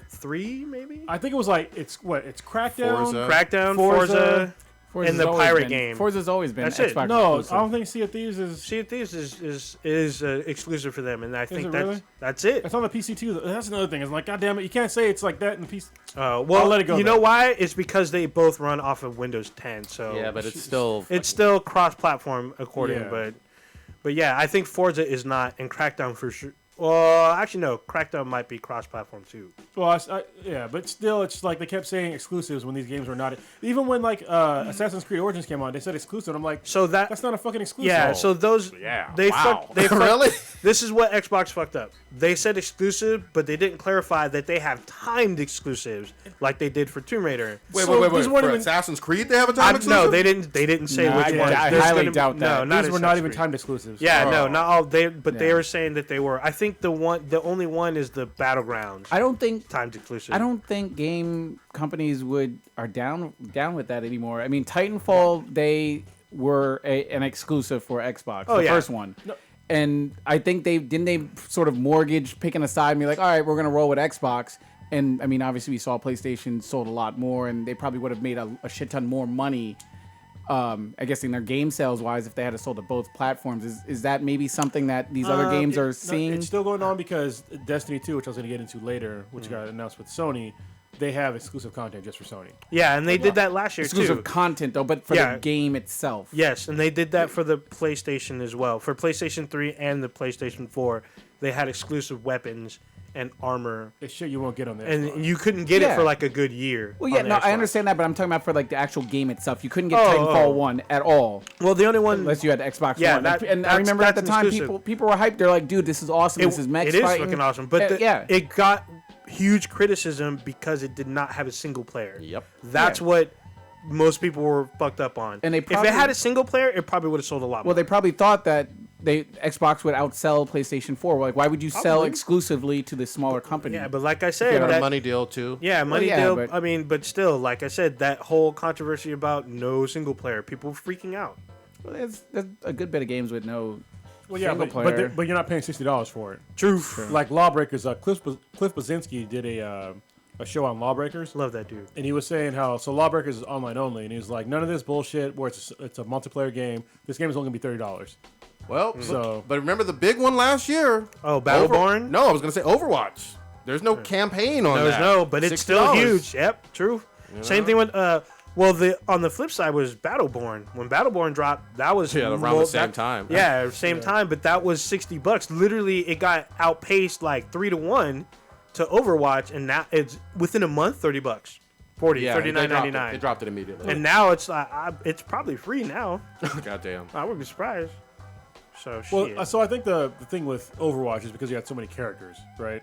3 maybe. I think it was like it's Crackdown, Forza. Crackdown, Forza. Forza, and Forza's the always pirate been- game. Forza's always been That's it. Xbox No, exclusive. I don't think Sea of Thieves is. Sea of Thieves is exclusive for them, and I think it that's really? that's it. It's on the PC too. That's another thing. It's like, God damn it, you can't say it's like that in the PC. Well, I'll let it go you then. know why? It's because they both run off of Windows 10, so Yeah, but it's still. it's still cross-platform according. Yeah. But yeah, I think Forza is not, and Crackdown for sure. Well, actually no, Crackdown might be cross-platform too. Well, yeah, but still, it's like they kept saying exclusives when these games were not. Even when like Assassin's Creed Origins came on, they said exclusive. I'm like, So that's not a fucking exclusive. yeah, so those Yeah, they wow. fucked. They fucked, Really? This is what Xbox fucked up. They said exclusive, but they didn't clarify that they have timed exclusives like they did for Tomb Raider. Wait. So For these weren't even- Assassin's Creed, they have a time exclusive? No, they didn't. They didn't say No, which I- ones. I There's highly gonna- doubt that. No, not These were not even Assassin's Creed. timed exclusives. Yeah, no, Oh. not all. But they Yeah. were saying that they were. I think the only one is the Battlegrounds. I don't think timed exclusive. I don't think game companies are down with that anymore. I mean, Titanfall, they were an exclusive for Xbox, Oh, the yeah. first one. And I think they sort of mortgage picking a side and be like, all right, we're gonna roll with Xbox. And I mean, obviously, we saw PlayStation sold a lot more, and they probably would have made a shit ton more money. I guess in their game sales wise, if they had sold to both platforms, is that maybe something that these other games are seeing? It's still going on because Destiny 2, which I was going to get into later, which got announced with Sony, they have exclusive content just for Sony. Yeah, and they did that last year Exclusive too. content though, but for Yeah. the game itself. Yes, and they did that for the PlayStation as well. For PlayStation 3 and the PlayStation 4, they had exclusive weapons and armor, It's shit you won't get on there. and you couldn't get it Yeah. for like a good year. Well, yeah, on the no, I Xbox. understand that, but I'm talking about for like the actual game itself. You couldn't get Oh, Titanfall oh. 1 at all Well, the only one. unless you had Xbox Yeah, One. that- And I that's- remember at the that's time, exclusive. people were hyped. They're like, dude, this is awesome. This is mech It is fighting. fucking awesome, but yeah, it got huge criticism because it did not have a single player. Yep. That's Yeah. what most people were fucked up on. And they if probably- it had a single player, it probably would have sold a lot more. Well, they probably thought that Xbox would outsell PlayStation 4. Like, why would you sell Probably. exclusively to this smaller company? yeah, but like I They said, got a that, money deal too. yeah, money yeah, deal. but- I mean, but still, like I said, that whole controversy about no single player, people were freaking out. Well, there's a good bit of games with no Well, yeah, single but player. but you're not paying $60 for it. True. Like Lawbreakers, Cliff Blazinski did a show on Lawbreakers, Love that dude. and he was saying how Lawbreakers is online only, and he was like, none of this bullshit where it's a multiplayer game. This game is only gonna be $30. Well, So- but remember the big one last year? Oh, Battleborn? No, I was gonna say Overwatch. There's no campaign on There's that. no, but it's still $60. huge. Yep, true. Same thing with well, on the flip side was Battleborn. When Battleborn dropped, that was around the same time. Yeah, same time, but that was $60. Literally, it got outpaced like 3-1 to Overwatch, and now it's within a month $30, 40, Yeah, they $39.99. dropped it immediately. And now it's it's probably free now. Goddamn. I wouldn't be surprised. So Well, shit. so I think the thing with Overwatch is because you had so many characters, right?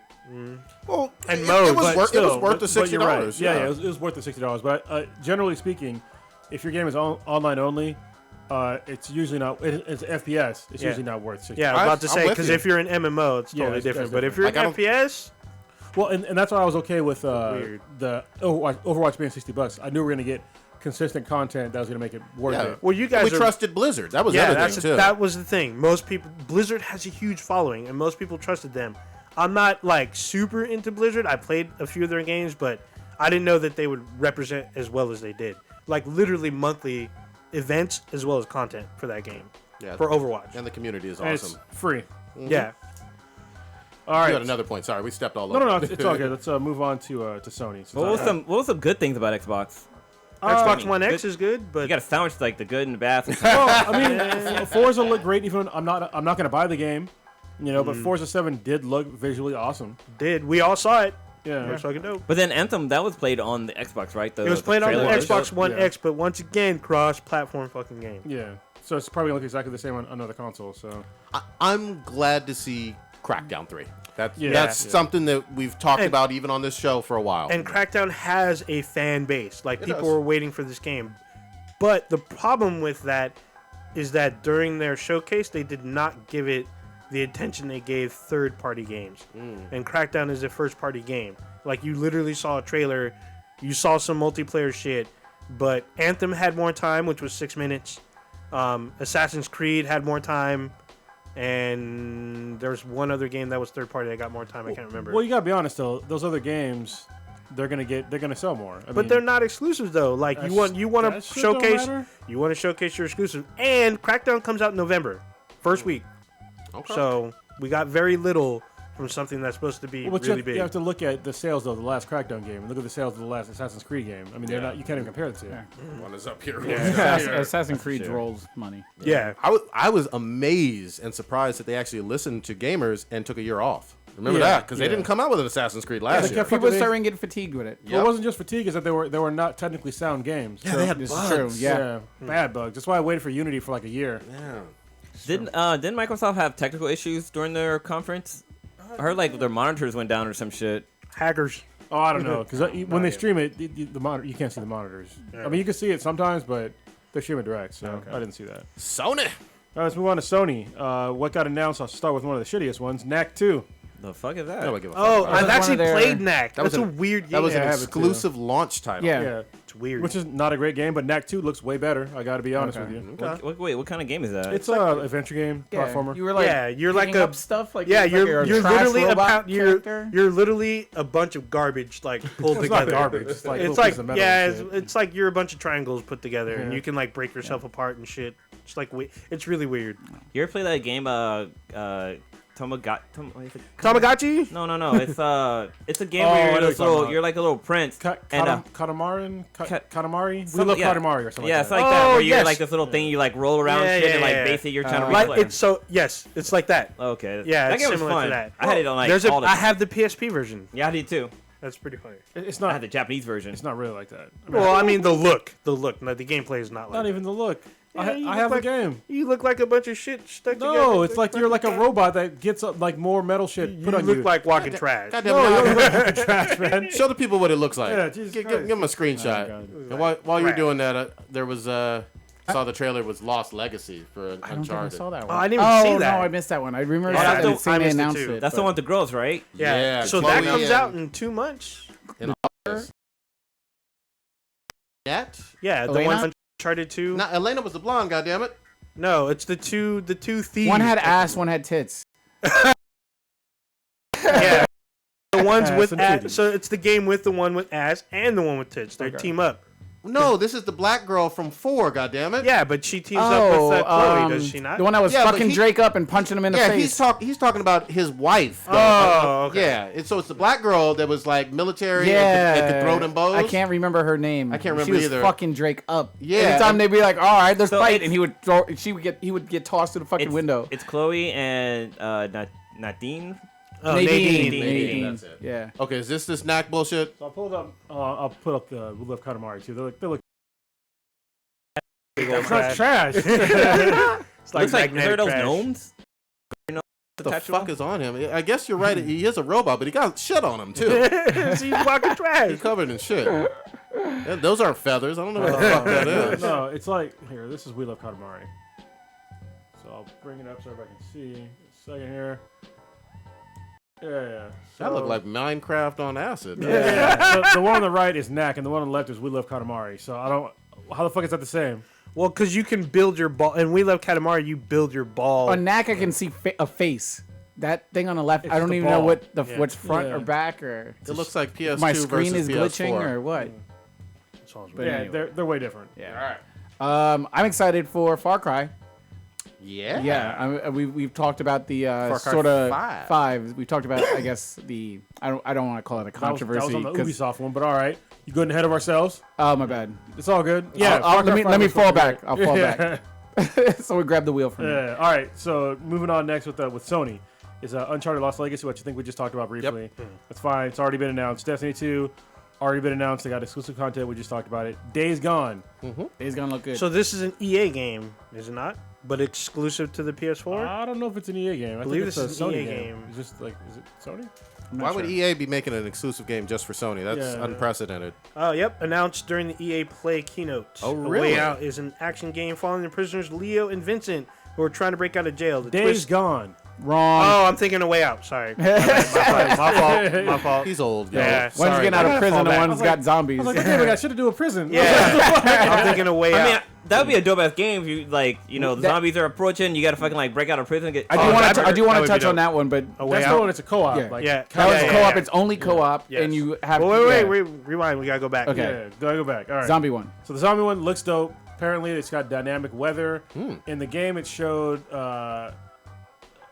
Well, And it mode, was but worth, it was Still, worth the but you're right. $60. Yeah, it was worth the $60. But generally speaking, if your game is online only, it's usually not. It's FPS. It's Yeah. usually not worth $60. yeah, I was about to I'm say with because you. if you're an MMO, it's Yeah, totally that's different. But different. if you're Like, I an don't- FPS, Well, and that's why I was okay with Weird. the Overwatch being $60. I knew we were gonna get consistent content that was gonna make it worth Yeah. it. well, you guys we are trusted Blizzard. That was yeah, everything too. that was the thing. Most people, Blizzard has a huge following, and most people trusted them. I'm not like super into Blizzard. I played a few of their games, but I didn't know that they would represent as well as they did. Like literally monthly events as well as content for that game. Yeah. For Overwatch. And the community is And awesome. it's free. Yeah. All You right. had another point. Sorry, we stepped all No, over. no, it's all good. Let's move on to Sony. What was some good things about Xbox? Xbox mean, One X good- is good, but You got to sandwich like the good and the bad. Well, I mean, Forza looked great. Even I'm not gonna buy the game, but Forza 7 did look visually awesome. we all saw it. Yeah. It was fucking dope. But then Anthem, that was played on the Xbox, right? It was played on the trailer. Xbox One Yeah. X, but once again, cross-platform fucking game. Yeah. So it's probably gonna look exactly the same on another console. So I'm glad to see Crackdown 3. That's Yeah. something that we've talked And- about even on this show for a while. And Crackdown has a fan base. Like, people does. were waiting for this game. But the problem with that is that during their showcase, they did not give it the attention they gave third-party games. And Crackdown is a first-party game. Like, you literally saw a trailer, you saw some multiplayer shit, but Anthem had more time, which was 6 minutes. Assassin's Creed had more time. And there was one other game that was third-party that got more time. I can't remember. well, you gotta be honest though. Those other games, they're gonna sell more. I But mean, they're not exclusives though. Like you want to that shit don't showcase matter. your exclusive. And Crackdown comes out in November, first week. Okay. So we got very little from something that's supposed to be Well, but really big. you have to look at the sales of the last Crackdown game and look at the sales of the last Assassin's Creed game. I mean, they're not. You can't even compare the two. One is up here. Assassin's Creed rolls money. yeah. I was amazed and surprised that they actually listened to gamers and took a year off. Remember Yeah, that? Because they yeah. didn't come out with an Assassin's Creed last they year. kept- People are They- starting to get fatigued with it. Well, it wasn't just fatigue; is that they were not technically sound games. Yeah, So- they had This bugs. is true. Yeah. bad bugs. That's why I waited for Unity for like a year. Yeah. Didn't Microsoft have technical issues during their conference? I heard like their monitors went down or some shit. Hackers. Oh, I don't know, because when they yet. stream it, the monitor you can't see the monitors. I mean, you can see it sometimes, but they stream it direct, so I didn't see that. Sony. All right, let's move on to Sony. What got announced? I'll start with one of the shittiest ones, Knack 2. The fuck is that? Nobody give a fuck. Oh, was I've one actually of their- played Knack. That was That's a an- weird game. That was an I have it too. exclusive launch title. Yeah. Yeah, It's weird. which is not a great game, but Knack 2 looks way better. I got to be honest Okay. with you. Wait, what kind of game is that? It's a adventure game, Yeah, platformer. You were like, Yeah, you're like picking a- up stuff like yeah, like you're a trash literally robot character. you're literally a bunch of garbage like pulled It's not together. garbage. It's like It's little like pieces of metal yeah, and it's, shit. it's like you're a bunch of triangles put together, and Yeah. you can like break yourself apart and shit. It's like it's really weird. You ever play that game? Tamagotchi? No. It's a game Oh, I where know you're, what this you're little, talking you're like a little prince. and Katamari? Katamari? We Some- love yeah. Katamari or something yeah, like it's that. like that Oh, where you're yes. like this little thing you like roll around Yeah, shit yeah, and like yeah. basically you're trying to Like replay. it's so yes, it's like that. Okay. Yeah, that it's game was similar to fun. that. I had it on like There's all the. I have the PSP version. Yeah, I did too. That's pretty funny. It's I had not. the Japanese version. It's not really like that. I mean, Well, I mean the look. No, the gameplay is not like not that. even the look. I you have look the game. You look like a bunch of shit stuck together. No, it's like you're like a robot that gets like more metal shit put You on look you. like walking trash. God damn No, you it. don't look like trash, man. Show the people what it looks like. Yeah, Jesus give Christ. them a screenshot. God. And while you're Crap. doing that, there was saw the trailer was Lost Legacy for I don't think I Uncharted. saw that Oh, one. I didn't even see that. No, I missed that one. I remember Yeah, that's the- seeing I they missed it announced too. it. That's the but- one with the girls, right? Yeah. So Chloe that comes out and- in 2 months. Yet? Yeah, the Elena? one Uncharted 2. Not Elena was the blonde. Goddammit. No, it's the two thieves. One had ass, one had tits. Yeah. The ones Ass with and ass. titties. So it's the game with the one with ass and the one with tits. They team up. No, this is the black girl from 4. Goddammit. Yeah, but she teams up with Chloe, does she not? The one that was Yeah, but fucking he- Drake up and punching him in the Yeah, face. he's talking about his wife. though. Oh, okay. Yeah. So it's the black girl that was like military yeah, and could throw them bows. I can't remember her name. I can't She remember was either. fucking Drake up. Yeah, Anytime and- they'd be like, "All right, let's So fight," it's- and he would get tossed to the fucking It's, window. It's Chloe and Nadine. Oh, Nadine. That's it. Yeah. Okay, is this knack bullshit? So I'll put up the We Love Katamari too. They look. Big old It's not trash. trash. It's Looks like, is magnetic there those trash. gnomes? What the Attached to fuck him? is on him? I guess you're right. He is a robot, but he got shit on him too. She's walking trash. He's covered in shit. Those aren't feathers. I don't know what the fuck that is. No, it's like here. This is We Love Katamari. So I'll bring it up so everybody can see. A second here. Yeah. That looked like Minecraft on acid. Yeah. the one on the right is Knack, and the one on the left is We Love Katamari. So I don't. How the fuck is that the same? Well, because you can build your ball. And We Love Katamari, you build your ball. On Knack, I can see a face. That thing on the left, It's I don't the even know ball. what Yeah. what's front Yeah. or back or. It looks like PS2 My screen versus is glitching PS4. or what? But Yeah, anyway. they're way different. Yeah. I'm excited for Far Cry. Yeah. Yeah, we've talked about the Far Cry sort of 5. 5. We talked about, I guess, the I don't want to call it a That was controversy. on the 'cause- Ubisoft one, but all right. You getting ahead of ourselves? Oh my bad. It's all good. Yeah. I'll- Far Cry let me 5 was fall fucking back. great. I'll fall Yeah. back. So we grab the wheel from me. Yeah. All right. So moving on next with Sony is Uncharted Lost Legacy, which I think we just talked about briefly. That's fine. It's already been announced. Destiny 2 already been announced. They got exclusive content. We just talked about it. Days Gone. He's gonna look good. So this is an EA game, is it not? But exclusive to the PS4? I don't know if it's an EA game. I believe think it's this is a an Sony EA game. game. It's just like, is it Sony? I'm not Why sure. would EA be making an exclusive game just for Sony? That's Yeah. unprecedented. Oh, yep. Announced during the EA Play keynote. Oh, A really? Way Out is an action game following the prisoners Leo and Vincent who are trying to break out of jail. The Days twist. Gone. Wrong. Oh, I'm thinking A Way Out. Sorry. my fault. My fault. He's old. Yeah. Yeah. One's sorry. getting out I of gotta prison, fall and back. one's got zombies. I was like, damn, I got shit to do with prison. Yeah. I'm thinking A Way I Out. mean, that would be a dope ass game if you the zombies are approaching. You gotta fucking like break out of prison. And get, I do Oh, want that to. I do want that to would be touch on dope. that one, but A Way That's the Out. one. It's a co-op. Yeah. Like, Yeah. that was Yeah, a yeah, co-op. yeah. It's only co-op, Yes. and you have. Wait, yeah. rewind. We gotta go back. Okay. Yeah. Do I go back? All right. Zombie one. So the zombie one looks dope. Apparently, it's got dynamic weather. In the game, it showed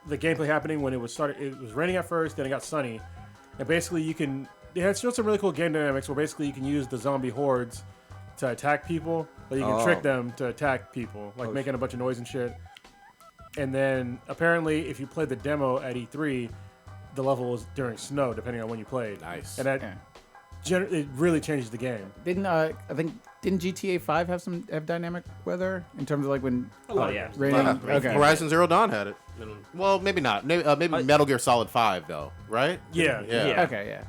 the gameplay happening when it was started. It was raining at first, then it got sunny, and basically you can. They had showed some really cool game dynamics where basically you can use the zombie hordes to attack people, but you can trick them to attack people, like making a bunch of noise and shit. And then apparently, if you played the demo at E3, the level was during snow, depending on when you played. Nice. And that Yeah. it really changes the game. Didn't didn't GTA 5 have dynamic weather in terms of like when oh yeah. raining? Yeah. Okay. Horizon Zero Dawn had it. Well, maybe not. Maybe Metal Gear Solid 5 though, right? Yeah. Yeah. Okay, yeah.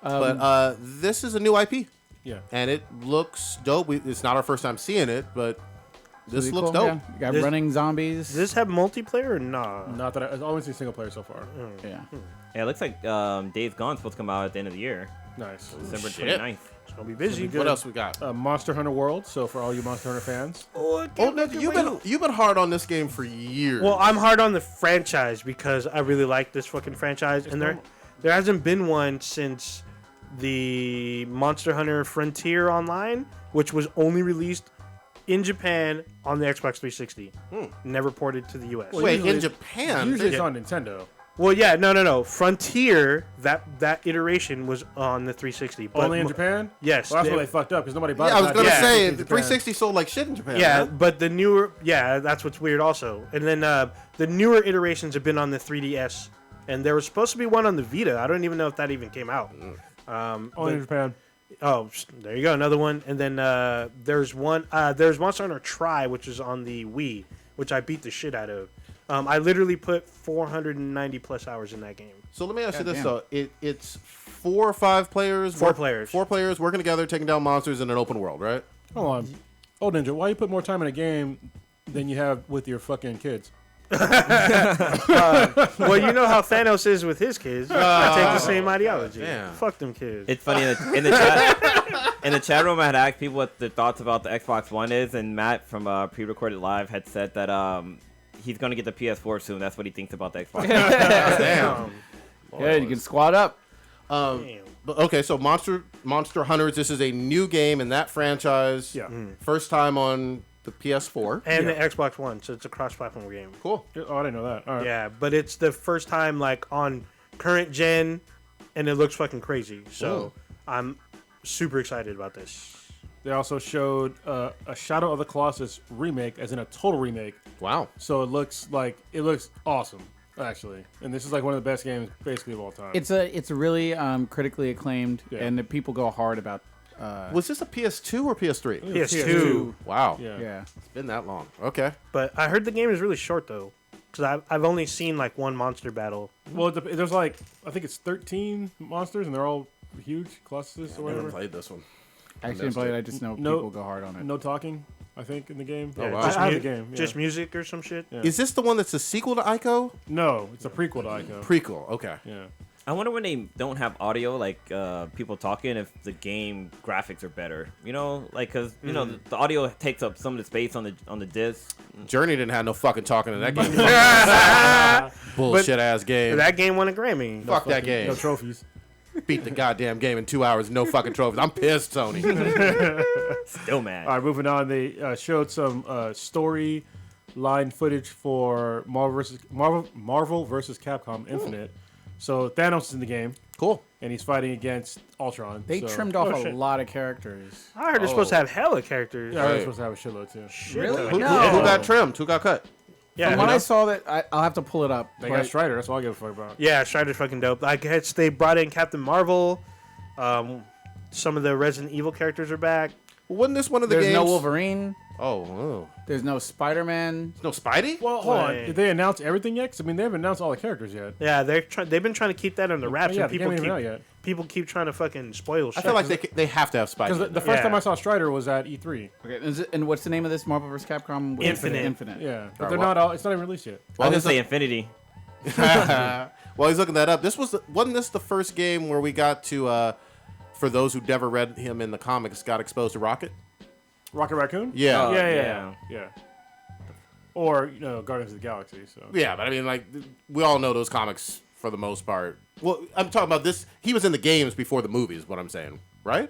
But this is a new IP, Yeah. and it looks dope. It's not our first time seeing it, but this Pretty looks cool, dope. yeah. You got This- running zombies. Does this have multiplayer or nah? Not that I've only seen single player so far. yeah. Yeah, it looks like Days Gone supposed to come out at the end of the year, Nice. December shit. 29th. It's gonna be busy. What else we got? Monster Hunter World. So for all you Monster Hunter fans, Oh, Nick, you've been hard on this game for years. Well, I'm hard on the franchise because I really like this fucking franchise, and there hasn't been one since the Monster Hunter Frontier Online, which was only released in Japan on the Xbox 360, never ported to the US. Well, Wait, usually in it's- Japan, usually they- it's on Nintendo. Well, yeah, no. Frontier, that iteration was on the 360. But Only in Japan. Yes. Well, that's they- where they fucked up because nobody bought. yeah, I was it gonna back say in the Japan. 360 sold like shit in Japan. Yeah, man. but the newer, that's what's weird also. And then the newer iterations have been on the 3DS, and there was supposed to be one on the Vita. I don't even know if that even came out. Only in but- Japan. Oh, there you go, another one. And then there's one. There's Monster Hunter Tri, which is on the Wii, which I beat the shit out of. I literally put 490 plus hours in that game. So let me ask you this damn. though: it's 4 or 5 players. 4 players. 4 players working together, taking down monsters in an open world, right? Hold on. Oh, Ninja, why you put more time in a game than you have with your fucking kids? Well, you know how Thanos is with his kids. I take the same ideology. damn. Fuck them kids. It's funny in the chat. In the chat room, I had asked people what their thoughts about the Xbox One is, and Matt from pre-recorded live had said that he's gonna get the PS4 soon. That's what he thinks about the Xbox. Damn. Yeah, you can squat up. Damn. But okay, so Monster Hunters. This is a new game in that franchise. Yeah. First time on the PS4. And the Xbox One, so it's a cross-platform game. Cool. Oh, I didn't know that. All right. Yeah, but it's the first time like on current gen, and it looks fucking crazy. So I'm super excited about this. They also showed a Shadow of the Colossus remake, as in a total remake. Wow. So it looks awesome, actually. And this is like one of the best games, basically, of all time. It's a really critically acclaimed, Yeah. and the people go hard about. Was this a PS2 or PS3? PS2. Wow. Yeah. Yeah. It's been that long. Okay. But I heard the game is really short though, because I've only seen like one monster battle. Well, there's like, I think it's 13 monsters, and they're all huge, Colossus or I haven't whatever. played this one. Actually, in play it, I just know No- people go hard on it. No talking, I think, in the game. Oh, wow. I have the mu- game. Yeah. Just music or some shit. Yeah. Is this the one that's a sequel to Ico? No, it's a prequel to Ico. Prequel. Okay. Yeah. I wonder when they don't have audio, like people talking, if the game graphics are better. You know, like because you know the audio takes up some of the space on the disc. Journey didn't have no fucking talking in that game. Bullshit ass game. That game won a Grammy. Fuck that game. No trophies. Beat the goddamn game in 2 hours. No fucking trophies. I'm pissed, Sony. Still mad. All right, moving on. They showed some story line footage for Marvel versus Capcom Infinite. So Thanos is in the game, Cool. and he's fighting against Ultron. They so, trimmed off a shit. lot of characters. I heard they're supposed to have hella characters. Yeah, they're Right. supposed to have a shitload too. Really? Who, No. who got trimmed? Who got cut? Yeah, From when I saw that, I'll have to pull it up. They but- got Strider. That's all I give a fuck about. yeah, Strider's fucking dope. I guess they brought in Captain Marvel. Some of the Resident Evil characters are back. Wasn't this one of the There's games? no Wolverine. Oh. There's no Spider-Man. No Spidey? Well, hold on. Wait. Did they announce everything yet? 'Cause, I mean, they haven't announced all the characters yet. Yeah, they've been trying to keep that under wraps, Yeah, and the game ain't even out people yet. people keep trying to fucking spoil shit. I feel like they have to have Spidey. Because in the there. first time Yeah. I saw Strider was at E3. Okay, and what's the name of this Marvel vs. Capcom? Infinite. Infinite. Yeah, but Alright, they're well- not all. It's not even released yet. I was gonna this say is- Infinity. While he's looking that up, wasn't this the first game where we got to, for those who never read him in the comics, got exposed to Rocket? Rocket Raccoon. Yeah. Oh, Yeah. Or Guardians of the Galaxy. So Yeah, but I mean, like, we all know those comics for the most part. Well, I'm talking about this. He was in the games before the movies, what I'm saying, right?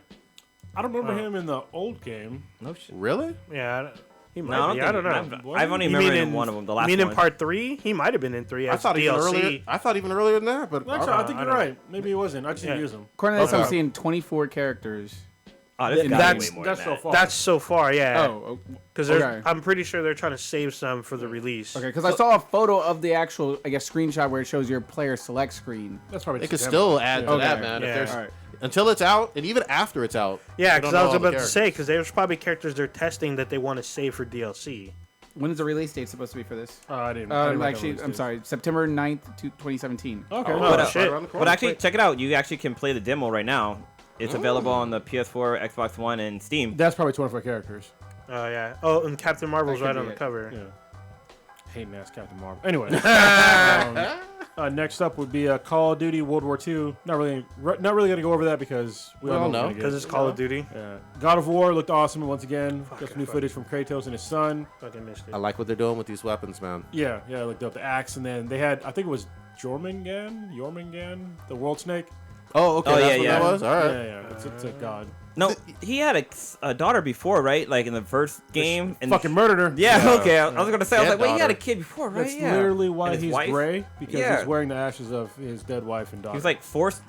I don't remember him in the old game. No shit. Really? yeah, he might No, be. I don't know. I've only You remembered mean in one of them. The last You mean one. in part 3? He might have been in 3 as I thought DLC. even earlier than that, but Actually, I think I you're don't right. Maybe he wasn't. I just didn't Yeah. use him. According to this, I'm Okay. seeing 24 characters. Oh, this Th- gotta be that's- way more That's than so that. far. That's so far, yeah. Oh, Because okay. I'm pretty sure they're trying to save some for the release. okay. Because I saw a photo of the actual, I guess, screenshot where it shows your player select screen. That's probably. they could September. still add to Okay. that, man. Yeah. If there's, All right. until it's out, and even after it's out. Yeah, we don't because know I was all the about to characters. say, because there's probably characters they're testing that they want to save for DLC. When is the release date supposed to be for this? I didn't write down Actually, those I'm dates. sorry, September 9th, 2017. Okay. Oh, But, shit. around the corner. But actually, check it out. You actually can play the demo right now. It's available on the PS4, Xbox One, and Steam. That's probably 24 characters. Oh, yeah. Oh, and Captain Marvel's That could right on be the it. cover. Yeah. Hating ass Captain Marvel. Anyway. Next up would be Call of Duty World War II. Not really gonna go over that because we all know. Because it's Call of Duty. Yeah. God of War looked awesome once again. Got some new fuck. footage from Kratos and his son. Fucking missed it. I like what they're doing with these weapons, man. Yeah, I looked up the axe, and then they had, I think it was Jormungand, the World Snake. Oh, okay. Oh, That's yeah, what yeah. that was? All right. Yeah. It's a god. No, he had a daughter before, right? Like in the first game. And Fucking murdered her. yeah, okay. I was gonna say, I was Dead like, wait, he had a daughter. kid before, right? That's yeah. literally why And his he's wife? gray, because Yeah. he's wearing the ashes of his dead wife and daughter. He was like forced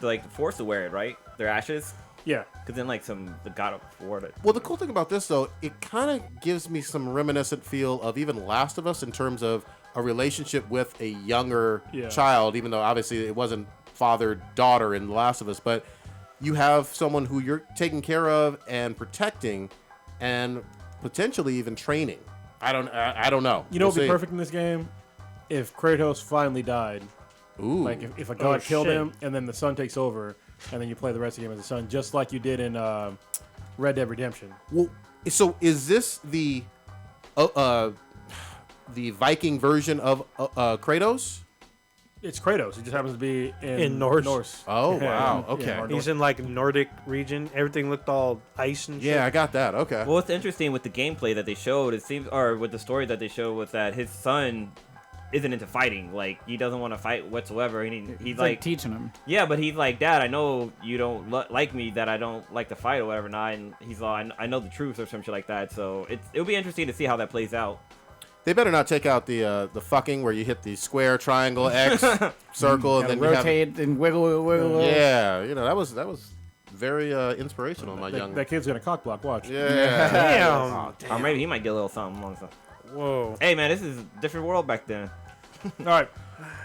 to wear it, right? Their ashes. yeah. Because then like the God of War. Well, the cool thing about this, though, it kind of gives me some reminiscent feel of even Last of Us in terms of a relationship with a younger Yeah. child, even though obviously it wasn't father-daughter in Last of Us. But you have someone who you're taking care of and protecting, and potentially even training. I don't know. You know, We'll it'd be see. perfect in this game if Kratos finally died. Ooh. Like if a god killed shit. him, and then the son takes over, and then you play the rest of the game as the son, just like you did in Red Dead Redemption. Well, so is this the Viking version of Kratos? It's Kratos. It just happens to be In Norse. Oh, Yeah, wow. yeah, Okay. or He's in like Nordic region. Everything looked all ice and shit. Yeah, I got that. Okay. Well, what's interesting with the gameplay that they showed, it seems, or with the story that they showed, was that his son isn't into fighting. Like, he doesn't want to fight whatsoever. He's It's like, like teaching him. yeah, but he's like, Dad, I know you don't like me, that I don't like to fight or whatever. Now, and he's like, I know the truth or some shit like that. So it'll be interesting to see how that plays out. They better not take out the fucking where you hit the square, triangle, X, circle, and then you have. Rotate and wiggle. Yeah, that was very inspirational. My young. That kid's gonna cock block. Watch. Yeah. Damn. Or maybe he might get a little something. Whoa. Hey, man, this is a different world back then. All right.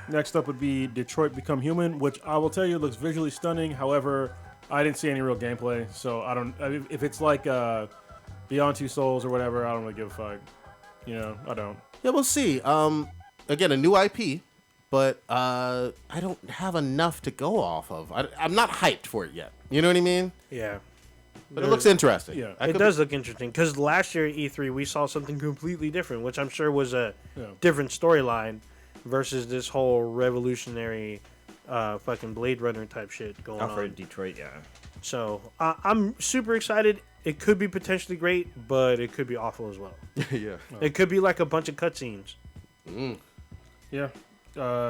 Next up would be Detroit Become Human, which I will tell you looks visually stunning. However, I didn't see any real gameplay, so I don't. If it's like Beyond Two Souls or whatever, I don't really give a fuck. I don't. Yeah, we'll see. Again, a new IP, but I don't have enough to go off of. I'm not hyped for it yet. You know what I mean? Yeah. But it looks interesting. Yeah. I It could does look interesting because last year at E3 we saw something completely different, which I'm sure was a Yeah. different storyline versus this whole revolutionary fucking Blade Runner type shit going Out for on. Detroit, yeah. So I'm super excited. It could be potentially great, but it could be awful as well. be. Yeah. It could be like a bunch of cutscenes. Yeah.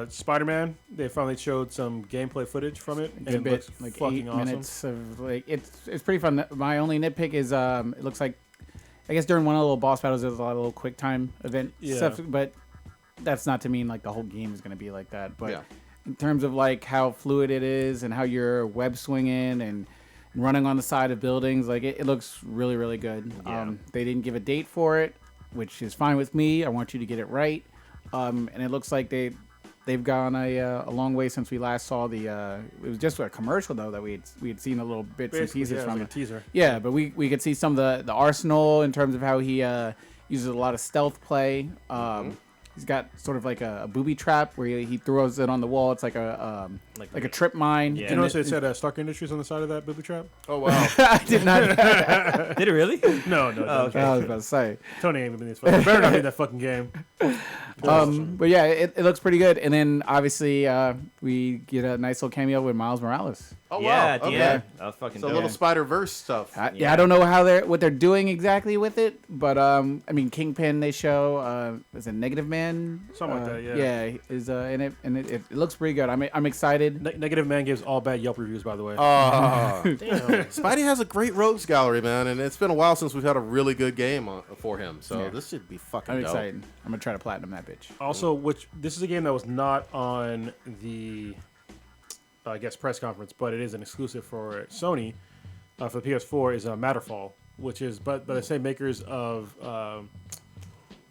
Spider-Man. They finally showed some gameplay footage from it, and Good it bit, looks like fucking 8 awesome. minutes of it's pretty fun. My only nitpick is it looks like I guess during one of the little boss battles there's a lot of little quick time event stuff, but that's not to mean like the whole game is going to be like that. But Yeah. in terms of like how fluid it is and how you're web swinging and running on the side of buildings, like it looks really really good. Yeah. They didn't give a date for it, which is fine with me. I want you to get it right, and it looks like they've gone a long way since we last saw the. It was just a commercial though that we had seen a little bits and Basically, pieces yeah, it was from like a teaser. Yeah, but we could see some of the arsenal in terms of how he uses a lot of stealth play. He's got sort of like a booby trap where he throws it on the wall. It's like a like a trip mine. Yeah. Did you notice it said Stark Industries on the side of that booby trap? Oh wow. I did not. Did it really? No. okay. I was about to say. Tony ain't been this fucking. Better not be that fucking game. But yeah, it looks pretty good. And then obviously we get a nice little cameo with Miles Morales. Oh Yeah, wow. at the Okay. end. That was fucking So a dope. little Spider-Verse stuff. Yeah, I don't know what they're doing exactly with it, but I mean, Kingpin they show is a Negative Man, Something like that, yeah. Yeah, is in it, and it looks pretty good. I'm excited. Negative Man gives all bad Yelp reviews, by the way. Spidey has a great rogues gallery, man, and it's been a while since we've had a really good game for him. So Yeah. this should be fucking I'm dope. excited. I'm gonna try to platinum that bitch. Also, this is a game that was not on the, I guess, press conference, but it is an exclusive for Sony for the PS4. Is Matterfall, which is by the same makers of,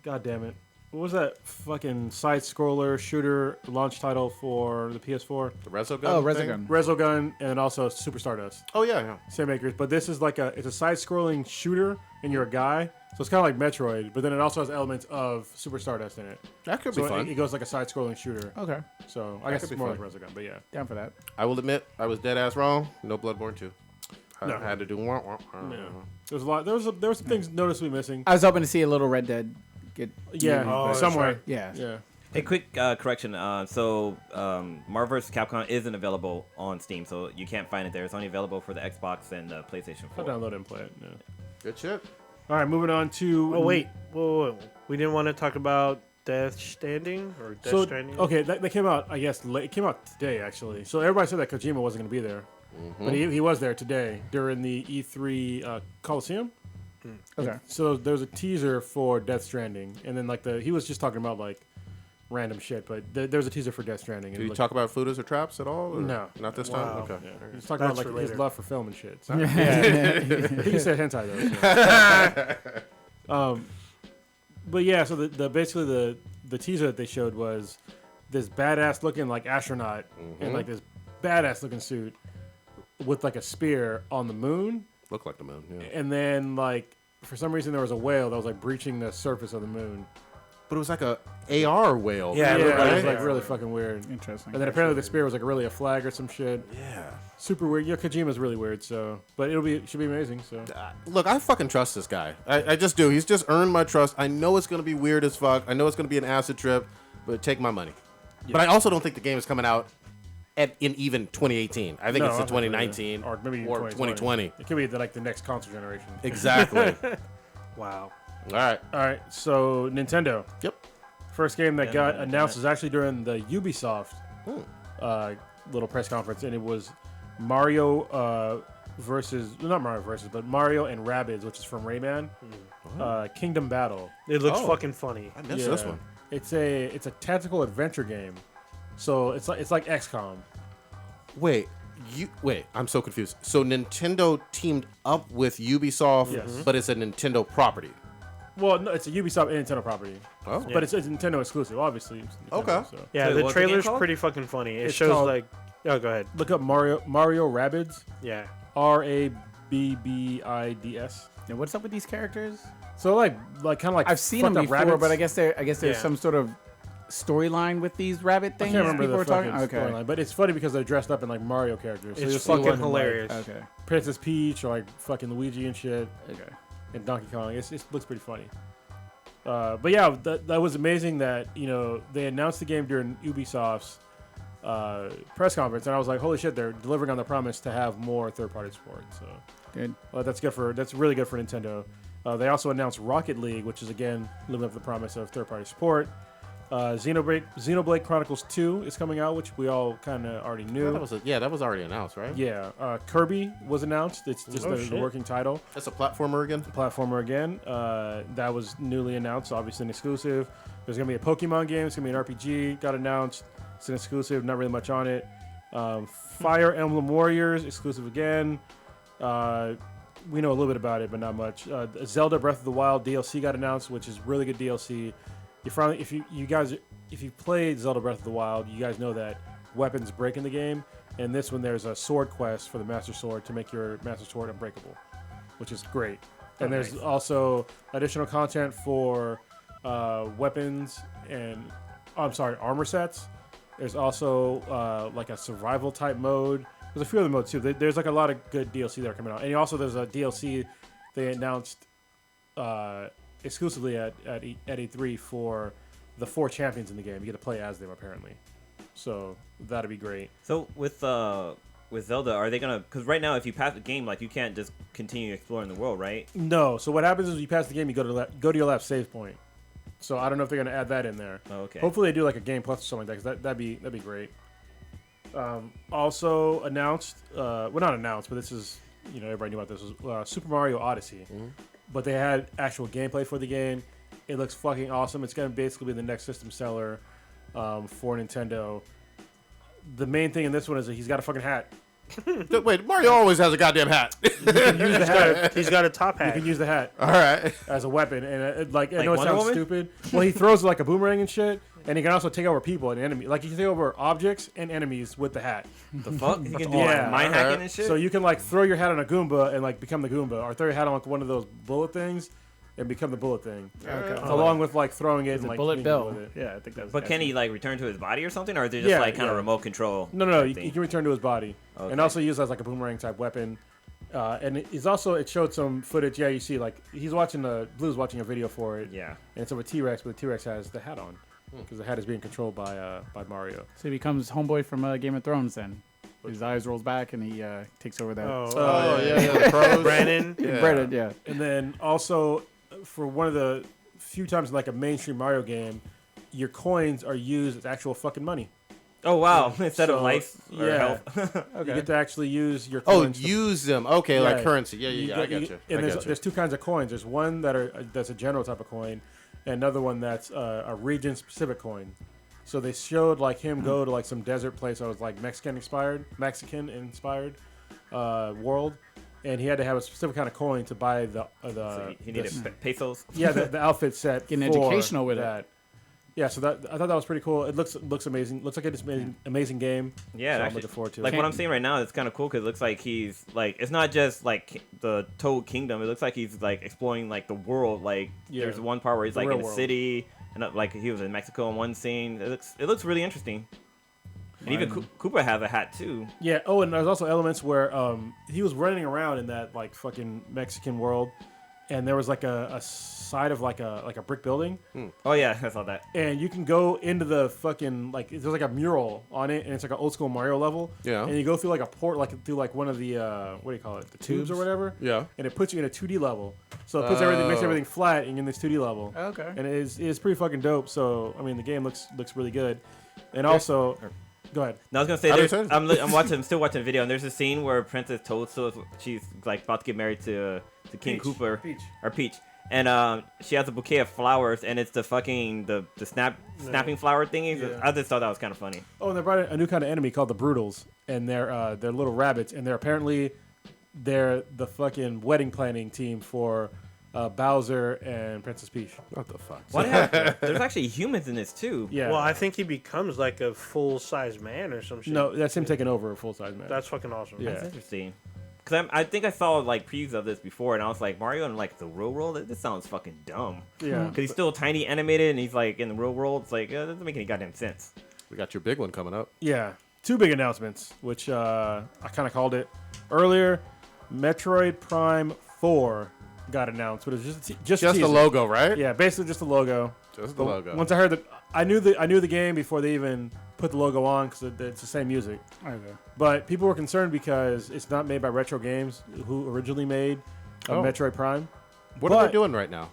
God damn it, what was that fucking side scroller shooter launch title for the PS4? The Resogun. Oh, thing? Resogun. Resogun and also Super Stardust. Oh yeah. Same makers, but this is like it's a side-scrolling shooter, and you're a guy, so it's kind of like Metroid, but then it also has elements of Super Stardust in it. That could So be fun. it goes like a side-scrolling shooter. Okay, So I That guess could it's be more fun. like Resogun, but yeah. down for that. I will admit, I was dead ass wrong. No Bloodborne 2. I No. had to do wah, wah, wah. Yeah. There's a lot. There was some things noticeably missing. I was hoping to see a little Red Dead get. Yeah, Oh, that's somewhere. right. Yeah. Yeah. A quick correction. So Marvel vs. Capcom isn't available on Steam, so you can't find it there. It's only available for the Xbox and PlayStation I'll 4. download and play it. Yeah. Good shit. All right, moving on to. Oh wait, whoa. We didn't want to talk about Death Stranding or Death So Stranding. okay, that came out. I guess it came out today actually. So everybody said that Kojima wasn't going to be there, but he was there today during the E3 Coliseum. Okay. So there was a teaser for Death Stranding, and then he was just talking about like random shit, but there was a teaser for Death Stranding. Do and you looked- talk about Fludas or Traps at all? Or No. Not this Wow. time? Okay. Yeah. He was talking about That's like for his later. love for film and shit. So, I think he said hentai though. So. But yeah, so the basically the teaser that they showed was this badass looking like astronaut in like this badass looking suit with like a spear on the moon, Look like the moon. Yeah. and then like for some reason there was a whale that was like breaching the surface of the moon. But it was like a AR whale. Yeah, Yeah, right? it was like really fucking weird. Interesting. And then apparently the spear was like really a flag or some shit. Yeah. Super weird. Yeah, Kojima's really weird. So, but it should be amazing. So. Look, I fucking trust this guy. I just do. He's just earned my trust. I know it's gonna be weird as fuck. I know it's gonna be an acid trip, but take my money. But I also don't think the game is coming out in even 2018. I think No, it's the I don't think so, 2019 or maybe even 2020. It could be like the next console generation. Exactly. Wow. All right. All right, so Nintendo. Yep. First game that Yeah, got yeah, announced yeah. was actually during the Ubisoft little press conference, and it was Mario versus not Mario versus, but Mario and Rabbids, which is from Rayman. Kingdom Battle. It looks Oh. fucking funny. I missed this one. It's a tactical adventure game, so it's like XCOM. Wait. I'm so confused. So Nintendo teamed up with Ubisoft, Yes. but it's a Nintendo property. Well, no, it's a Ubisoft and Nintendo property, Oh. but it's Nintendo exclusive, obviously. It's Nintendo, Okay. So. Yeah, Wait, the what's the game trailer's called? pretty fucking funny. It It's shows called- like. Oh, go ahead. Look up Mario Rabbids. Yeah. Rabbids. Yeah, what's up with these characters? So like kind of like I've seen fucked them up before, rabbits. but I guess there's Yeah. some sort of storyline with these rabbit I things. can't remember people the were talking. fucking Okay. storyline, but it's funny because they're dressed up in like Mario characters. So It's you'll see fucking one, hilarious. Like, Okay. Princess Peach or like fucking Luigi and shit, Okay. and Donkey Kong. It looks pretty funny. But yeah, that was amazing that they announced the game during Ubisoft's press conference, and I was like, holy shit, they're delivering on the promise to have more third-party support. So Good. that's really good for Nintendo. They also announced Rocket League, which is again living up to the promise of third-party support. Xenoblade Chronicles 2 is coming out, which we all kind of already knew. That was already announced, right? Yeah, Kirby was announced. It's just the shit. working title. That's a platformer again. Platformer again. That was newly announced, obviously an exclusive. There's going to be a Pokemon game. It's going to be an RPG. Got announced. It's an exclusive. Not really much on it. Fire Emblem Warriors, exclusive again. We know a little bit about it, but not much. Zelda Breath of the Wild DLC got announced, which is really good DLC. If you played Zelda Breath of the Wild, you guys know that weapons break in the game. In this one, there's a sword quest for the Master Sword to make your Master Sword unbreakable, which is great. And there's also additional content for weapons and armor sets. There's also like a survival type mode. There's a few other modes too. There's like a lot of good DLC that are coming out. And also there's a DLC they announced exclusively at E3 for the 4 champions in the game. You get to play as them apparently. So that'd be great. So with Zelda, are they gonna? Because right now, if you pass the game, like you can't just continue exploring the world, right? No. So what happens is you pass the game, you go to your left save point. So I don't know if they're gonna add that in there. Oh, okay. Hopefully they do like a game plus or something like that. 'Cause that'd be great. Also announced, well not announced, but this is everybody knew about this was Super Mario Odyssey. But they had actual gameplay for the game. It looks fucking awesome. It's gonna basically be the next system seller for Nintendo. The main thing in this one is that he's got a fucking hat. Wait, Mario always has a goddamn hat. You can use the hat. He's got a top You hat. can use the hat All right. as a weapon, and I know it Wonder sounds Woman? stupid. Well, he throws it like a boomerang and shit, and he can also take over people and enemies. Like he can take over objects and enemies with the hat. The fuck? You can do Yeah. like mind hacking and shit. So you can like throw your hat on a Goomba and like become the Goomba, or throw your hat on like one of those bullet things and become the bullet thing. Okay. Along with like throwing it and The like bullet hitting bill. people with it. Yeah, I think that's. But can he like return to his body or something, or is it just Yeah, like kind of yeah. remote control? No. type He thing? can return to his body, Okay. and also use as like a boomerang type weapon. And it showed some footage. Yeah, you see like Blue's watching a video for it. Yeah. And it's of a T-Rex, but the T-Rex has the hat on because the hat is being controlled by Mario. So he becomes homeboy from Game of Thrones then. His eyes rolls back and he takes over that. Oh yeah, the pros. Brandon. Yeah. Brandon, yeah. And then also, for one of the few times in like a mainstream Mario game, your coins are used as actual fucking money. Oh wow! Instead So, of life or yeah. health. You get to actually use your Oh, coins. to- use them. Okay, like Yeah. currency. Yeah, I get you. And I there's get you. there's 2 kinds of coins. There's one that's a general type of coin, and another one that's a region specific coin. So they showed like him go to like some desert place that was like Mexican inspired world, and he had to have a specific kind of coin to buy the So he needed pesos. yeah the outfit set. Getting for educational with it. that. Yeah, so I thought that was pretty cool. It looks amazing. Looks like it's an amazing game. Yeah, so I'm actually, looking forward to like it. what I'm seeing right now, it's kind of cool because it looks like he's like it's not just like the Toad Kingdom. It looks like he's like exploring like the world. Like Yeah. there's one part where he's The like real in a world. city, and like he was in Mexico in one scene. It looks really interesting. And even Cooper has a hat too. Yeah. Oh, and there's also elements where he was running around in that like fucking Mexican world, and there was like a side of like a brick building, Oh yeah, I saw that. and you can go into the fucking like there's like a mural on it, and it's like an old school Mario level. Yeah. And you go through like a port, like through like one of the what do you call it, the tubes or whatever. Yeah. And it puts you in a 2D level, so it puts everything, makes everything flat, and you're in this 2D level. Okay. And it is pretty fucking dope. So I mean, the game looks really good, and also, go ahead. No, I was gonna say I there's, understand. I'm still watching the video, and there's a scene where Princess Toadstool, she's like about to get married to King Peach. Cooper Peach. or Peach, and she has a bouquet of flowers, and it's the fucking the snapping flower thingies. Yeah. I just thought that was kind of funny. Oh, and they brought a new kind of enemy called the Brutals, and they're little rabbits, and they're the fucking wedding planning team for Bowser and Princess Peach. What the fuck? What happened? There's actually humans in this too. Yeah. Well, I think he becomes like a full size man or some shit. no, that's him taking over a full size man. That's fucking awesome. Yeah. That's interesting. Cause I think I saw like previews of this before, and I was like, Mario in like the real world. This sounds fucking dumb. Yeah. Cause he's still tiny animated, and he's like in the real world. It's like that doesn't make any goddamn sense. We got your big one coming up. Yeah. Two big announcements, which I kind of called it earlier. Metroid Prime 4 got announced, but it's just Just the teaser. logo, right? Yeah, basically just the logo. Just the But logo. Once I heard I knew the game before they even put the logo on because it's the same music. Okay. But people were concerned because it's not made by Retro Games, who originally made Metroid Prime. What are but- they doing right now?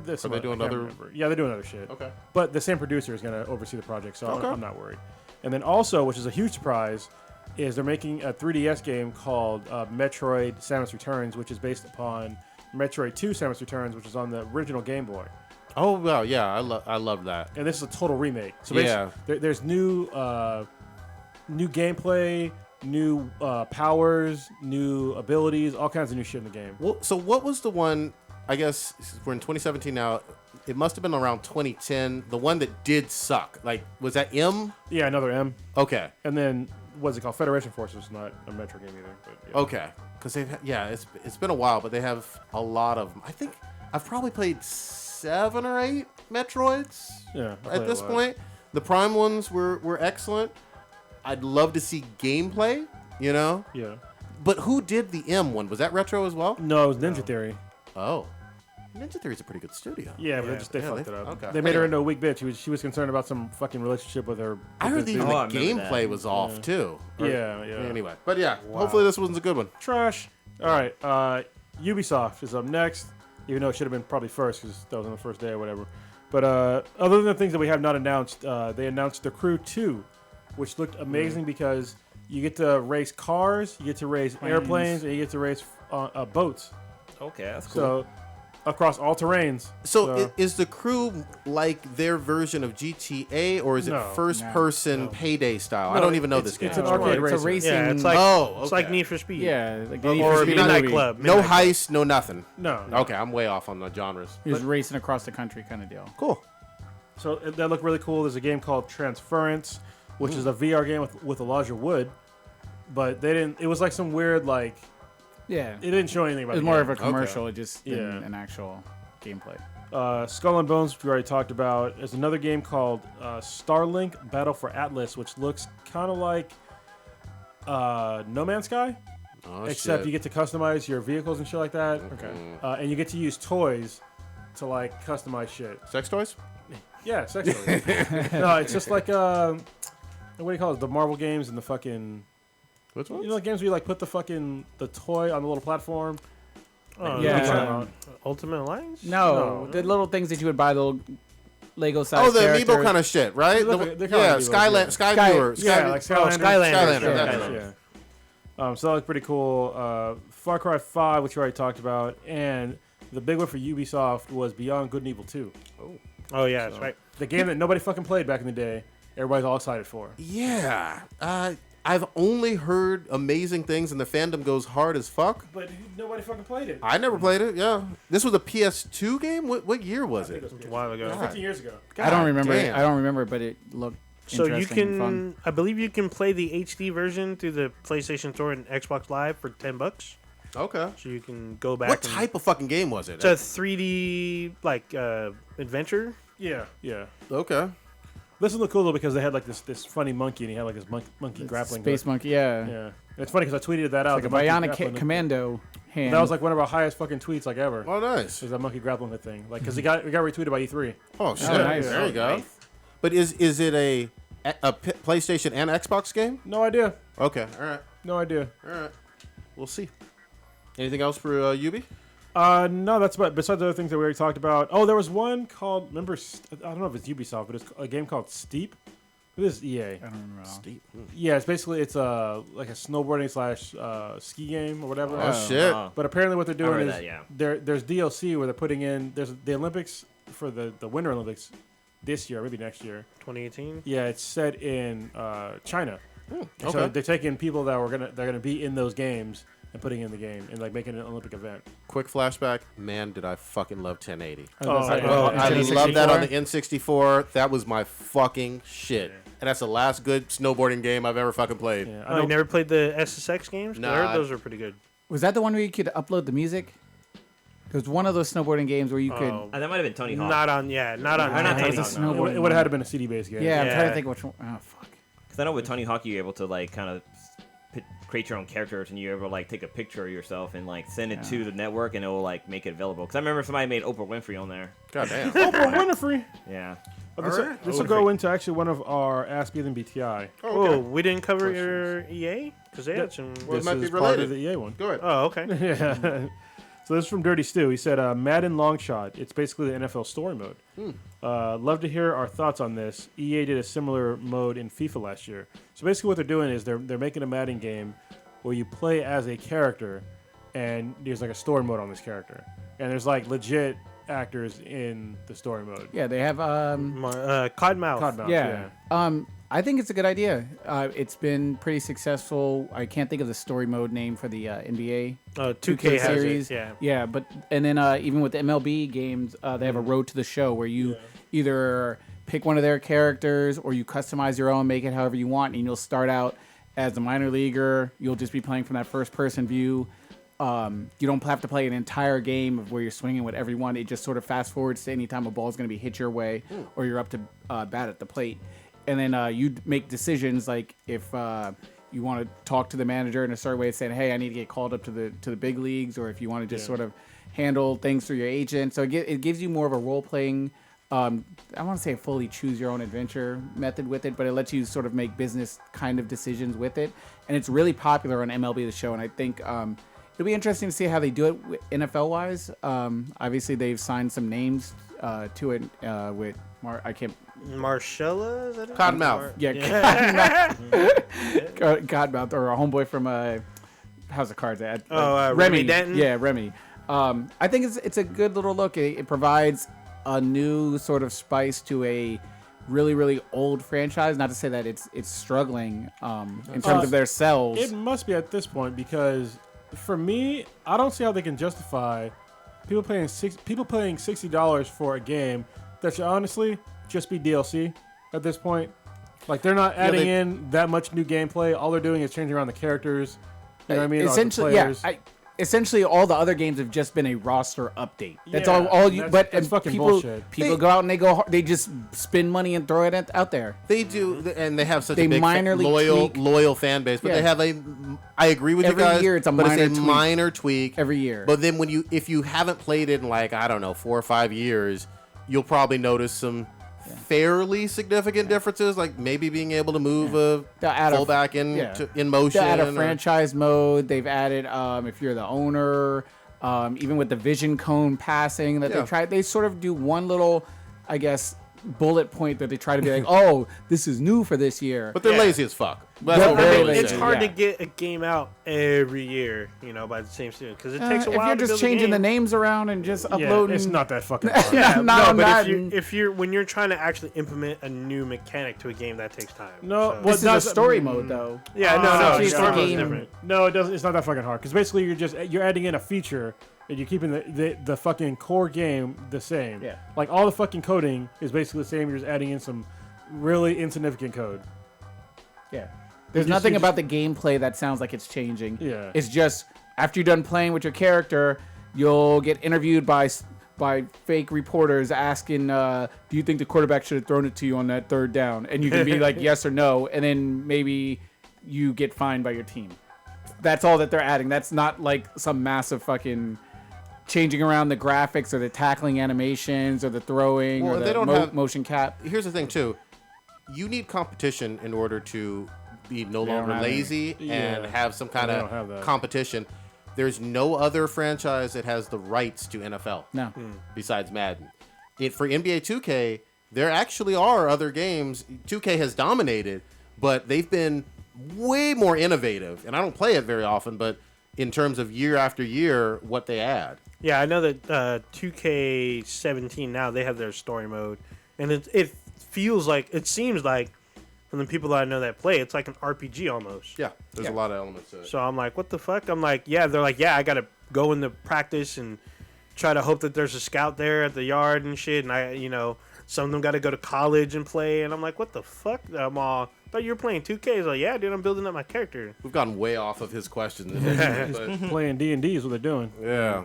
This Are they one, doing I can't other- remember. Yeah, they're doing other shit. Okay. But the same producer is going to oversee the project, so Okay. I'm not worried. And then also, which is a huge surprise, is they're making a 3DS game called Metroid Samus Returns, which is based upon Metroid 2 Samus Returns, which is on the original Game Boy. Oh well, yeah, I love that. And this is a total remake. So Yeah. there's new gameplay, new powers, new abilities, all kinds of new shit in the game. Well, so what was the one? I guess we're in 2017 now. It must have been around 2010. The one that did suck. Like, was that M? Yeah, another M. Okay. And then what's it called? Federation Force was not a Metro game either. But yeah. Okay. Because it's been a while, but they have a lot of. I think I've probably played 7 or 8 Metroids. Yeah, I played At a this lot. point, the Prime ones were excellent. I'd love to see gameplay. You know. Yeah. But who did the M one? Was that Retro as well? No, it was Ninja Theory. Oh. Ninja Theory's a pretty good studio. Yeah, but Yeah. they Yeah, fucked they- it up. okay. They made her Anyway. into a weak bitch. She was concerned about some fucking relationship with her. I heard with even this the Oh, I remember gameplay that. was off too. Or- Yeah, yeah. Anyway, but yeah, hopefully this one's a good one. Trash. All right, Ubisoft is up next, even though it should have been probably first because that was on the first day or whatever. But other than the things that we have not announced, they announced The Crew 2, which looked amazing because you get to race cars, you get to race airplanes, and you get to race boats. Okay, that's cool. So across all terrains. So is the Crew like their version of GTA, or is it No. first-person payday style? I No, don't even know it's- this game. it's an arcade It's a racer. racing. Yeah, it's like Oh, it's like okay. Need for Speed. Yeah, like Or Need for Speed Midnight movie. Club. no Midnight Club. heist, no nothing. No. Okay, I'm way off on the genres. He was racing across the country kind of deal. Cool. So that looked really cool. There's a game called Transference, which is a VR game with Elijah Wood, but they didn't. It was like some weird like. Yeah. It didn't show anything about It was the more game. of a commercial. It just didn't Yeah. an actual gameplay. Skull and Bones, which we already talked about. There's another game called Starlink Battle for Atlas, which looks kind of like No Man's Sky, Oh, except shit. you get to customize your vehicles and shit like that. Okay. And you get to use toys to like customize shit. Sex toys? Yeah, sex toys. No, it's just like what do you call it? The Marvel games and the fucking. Which ones? You know, the games where you like put the toy on the little platform. Oh, Yeah. yeah. Ultimate Alliance? No, the little things that you would buy, the little Lego size. Oh, the characters. amiibo kind of shit, right? They look The- like- they're kinda yeah, amiibos, Skyland, yeah. Skyviewer, Yeah, like Skylanders. Skylander, Yeah, that's yeah, right. yeah. So that was pretty cool. Far Cry 5, which we already talked about, and the big one for Ubisoft was Beyond Good and Evil 2. Oh yeah, that's right. The game that nobody fucking played back in the day. Everybody's all excited for. Yeah. I've only heard amazing things, and the fandom goes hard as fuck. But nobody fucking played it. I never played it. Yeah, this was a PS2 game. What year was it? A while ago. 15 years ago. I don't remember. damn. I don't remember, but it looked So you interesting and fun. can, I believe you can play the HD version through the PlayStation Store and Xbox Live for $10. Okay. So you can go back. What and, type of fucking game was it? It's a 3D like adventure. Yeah. Okay. This one looked cool though because they had like this funny monkey and he had like this monkey grappling Space hook. Monkey, yeah. Yeah. And it's funny because I tweeted that out. Like a the monkey bionic grappling hook. commando hand. That was like one of our highest fucking tweets like ever. Oh, nice. Is that monkey grappling hook thing? Like because we got retweeted by E3. Oh shit. nice. There you go. Nice. But is it a PlayStation and Xbox game? No idea. Okay. All right. No idea. All right. We'll see. Anything else for Yubi? No, that's about. Besides the other things that we already talked about. Oh, there was one called. Remember? I don't know if it's Ubisoft, but it's a game called Steep. This is EA. I don't remember. Steep. Yeah, it's basically like a snowboarding / ski game or whatever. Oh shit. But apparently, what they're doing heard is that, yeah. there's DLC where they're putting in. There's the Olympics for the Winter Olympics this year, maybe next year. 2018. Yeah, it's set in China. And So okay. they're taking people they're gonna be in those games and putting in the game and like making an Olympic event. Quick flashback. Man, did I fucking love 1080. Oh, like- yeah. I N64? love that on the N64. That was my fucking shit. And that's the last good snowboarding game I've ever fucking played. Yeah, I Oh, you know. never played the SSX games? 'Cause I Nah. heard those are pretty good. Was that the one where you could upload the music? There was one of those snowboarding games where you could. Oh, That might have been Tony Hawk. not on. Yeah, not on. Or not 1080. Tony It was a Hawk, snow- no. It would have had to been a CD based game. Yeah, I'm trying Yeah. to think which one. Oh fuck. Because I know with Tony Hawk, you're able to like kind of create your own characters, and you're able to like take a picture of yourself and like send it to the network, and it will like make it available. Because I remember somebody made Oprah Winfrey on there. God damn. Oprah Winfrey. Yeah. This will go into actually one of our Ask Me Than BTI. Oh, we didn't cover your EA because they had some. Well, it This might be is part of related. the EA one. Go ahead. Oh, okay. Yeah. So this is from Dirty Stu. He said, Madden Long Shot. It's basically the NFL story mode. Love to hear our thoughts on this. EA did a similar mode in FIFA last year. So basically what they're doing is they're making a Madden game where you play as a character and there's like a story mode on this character. And there's like legit actors in the story mode. Yeah, they have. Codmouth. Codmouth, Yeah. I think it's a good idea. It's been pretty successful. I can't think of the story mode name for the NBA 2K has series. it. Yeah. Yeah, but and then even with the MLB games, they have a road to the show where you either pick one of their characters or you customize your own, make it however you want, and you'll start out as a minor leaguer. You'll just be playing from that first person view. You don't have to play an entire game of where you're swinging with everyone. It just sort of fast forwards to any time a ball is going to be hit your way or you're up to bat at the plate. And then you make decisions like if you want to talk to the manager in a certain way, saying, "Hey, I need to get called up to the big leagues," or if you want to just sort of handle things through your agent. So it gives you more of a role playing. I want to say a fully choose your own adventure method with it, but it lets you sort of make business kind of decisions with it. And it's really popular on MLB The Show, and I think it'll be interesting to see how they do it NFL wise. Obviously, they've signed some names to it with Marcella? Is that it? Cottonmouth. Godmouth, or a homeboy from how's the cards at? Remy Denton? Yeah, Remy. I think it's a good little look. It provides a new sort of spice to a really old franchise. Not to say that it's struggling in terms of their sales. It must be at this point because for me, I don't see how they can justify people paying $60 for a game that should honestly just be DLC at this point. Like they're not adding in that much new gameplay. All they're doing is changing around the characters. You know what I mean? Or the Essentially, players. essentially, all the other games have just been a roster update. That's Yeah, all you. that's- But that's fucking people, bullshit. people go out and they just spend money and throw it out there. They do, and they have such They a big minorly tweak. loyal fan base. But Yeah. they have I agree with Every you guys. year it's a but minor it's a tweak. minor tweak Every year. But then if you haven't played it in like I don't know 4 or 5 years, you'll probably notice some fairly significant differences, like maybe being able to move a They'll add a- fullback in They motion. add a or- franchise mode. They've added if you're the owner, even with the vision cone passing that they tried. They sort of do one little, I guess, bullet point that they try to be like, oh, this is new for this year. But they're Yeah. lazy as fuck. That's Well, what we're very really lazy. It's saying. hard Yeah. to get a game out every year, by the same studio, because it takes a while. If you're to just build changing a the game. names around and just Yeah, uploading, it's not that fucking hard. Yeah, No, no, but not- if you're when you're trying to actually implement a new mechanic to a game, that takes time. No, So- well, this is a story mode though. yeah, no, it's story a mode's game. different. No, it doesn't. It's not that fucking hard because basically you're adding in a feature and you're keeping the fucking core game the same. Yeah. Like all the fucking coding is basically the same. You're just adding in some really insignificant code. Yeah. There's You just- nothing you about the gameplay that sounds like it's changing. Yeah. It's just after you're done playing with your character, you'll get interviewed by fake reporters asking, do you think the quarterback should have thrown it to you on that third down? And you can be like yes or no, and then maybe you get fined by your team. That's all that they're adding. That's not like some massive fucking changing around the graphics or the tackling animations or the throwing Well, or they the don't have- motion cap. Here's the thing too. You need competition in order to be no They don't longer have any. lazy and Yeah. have some kind They don't have of that. competition. There's no other franchise that has the rights to NFL No. besides Madden. For NBA 2K, there actually are other games. 2K has dominated, but they've been way more innovative. And I don't play it very often, but in terms of year after year, what they add. Yeah, I know that 2K17 now they have their story mode, and it seems like from the people that I know that play, it's like an RPG almost. Yeah, there's a lot of elements to it. So I'm like, what the fuck? I'm like, yeah. They're like, yeah, I gotta go into practice and try to hope that there's a scout there at the yard and shit. And some of them got to go to college and play. And I'm like, what the fuck? I'm all, thought you were playing 2K. He's like, yeah, dude, I'm building up my character. We've gone way off of his question. but, Playing D&D is what they're doing. yeah.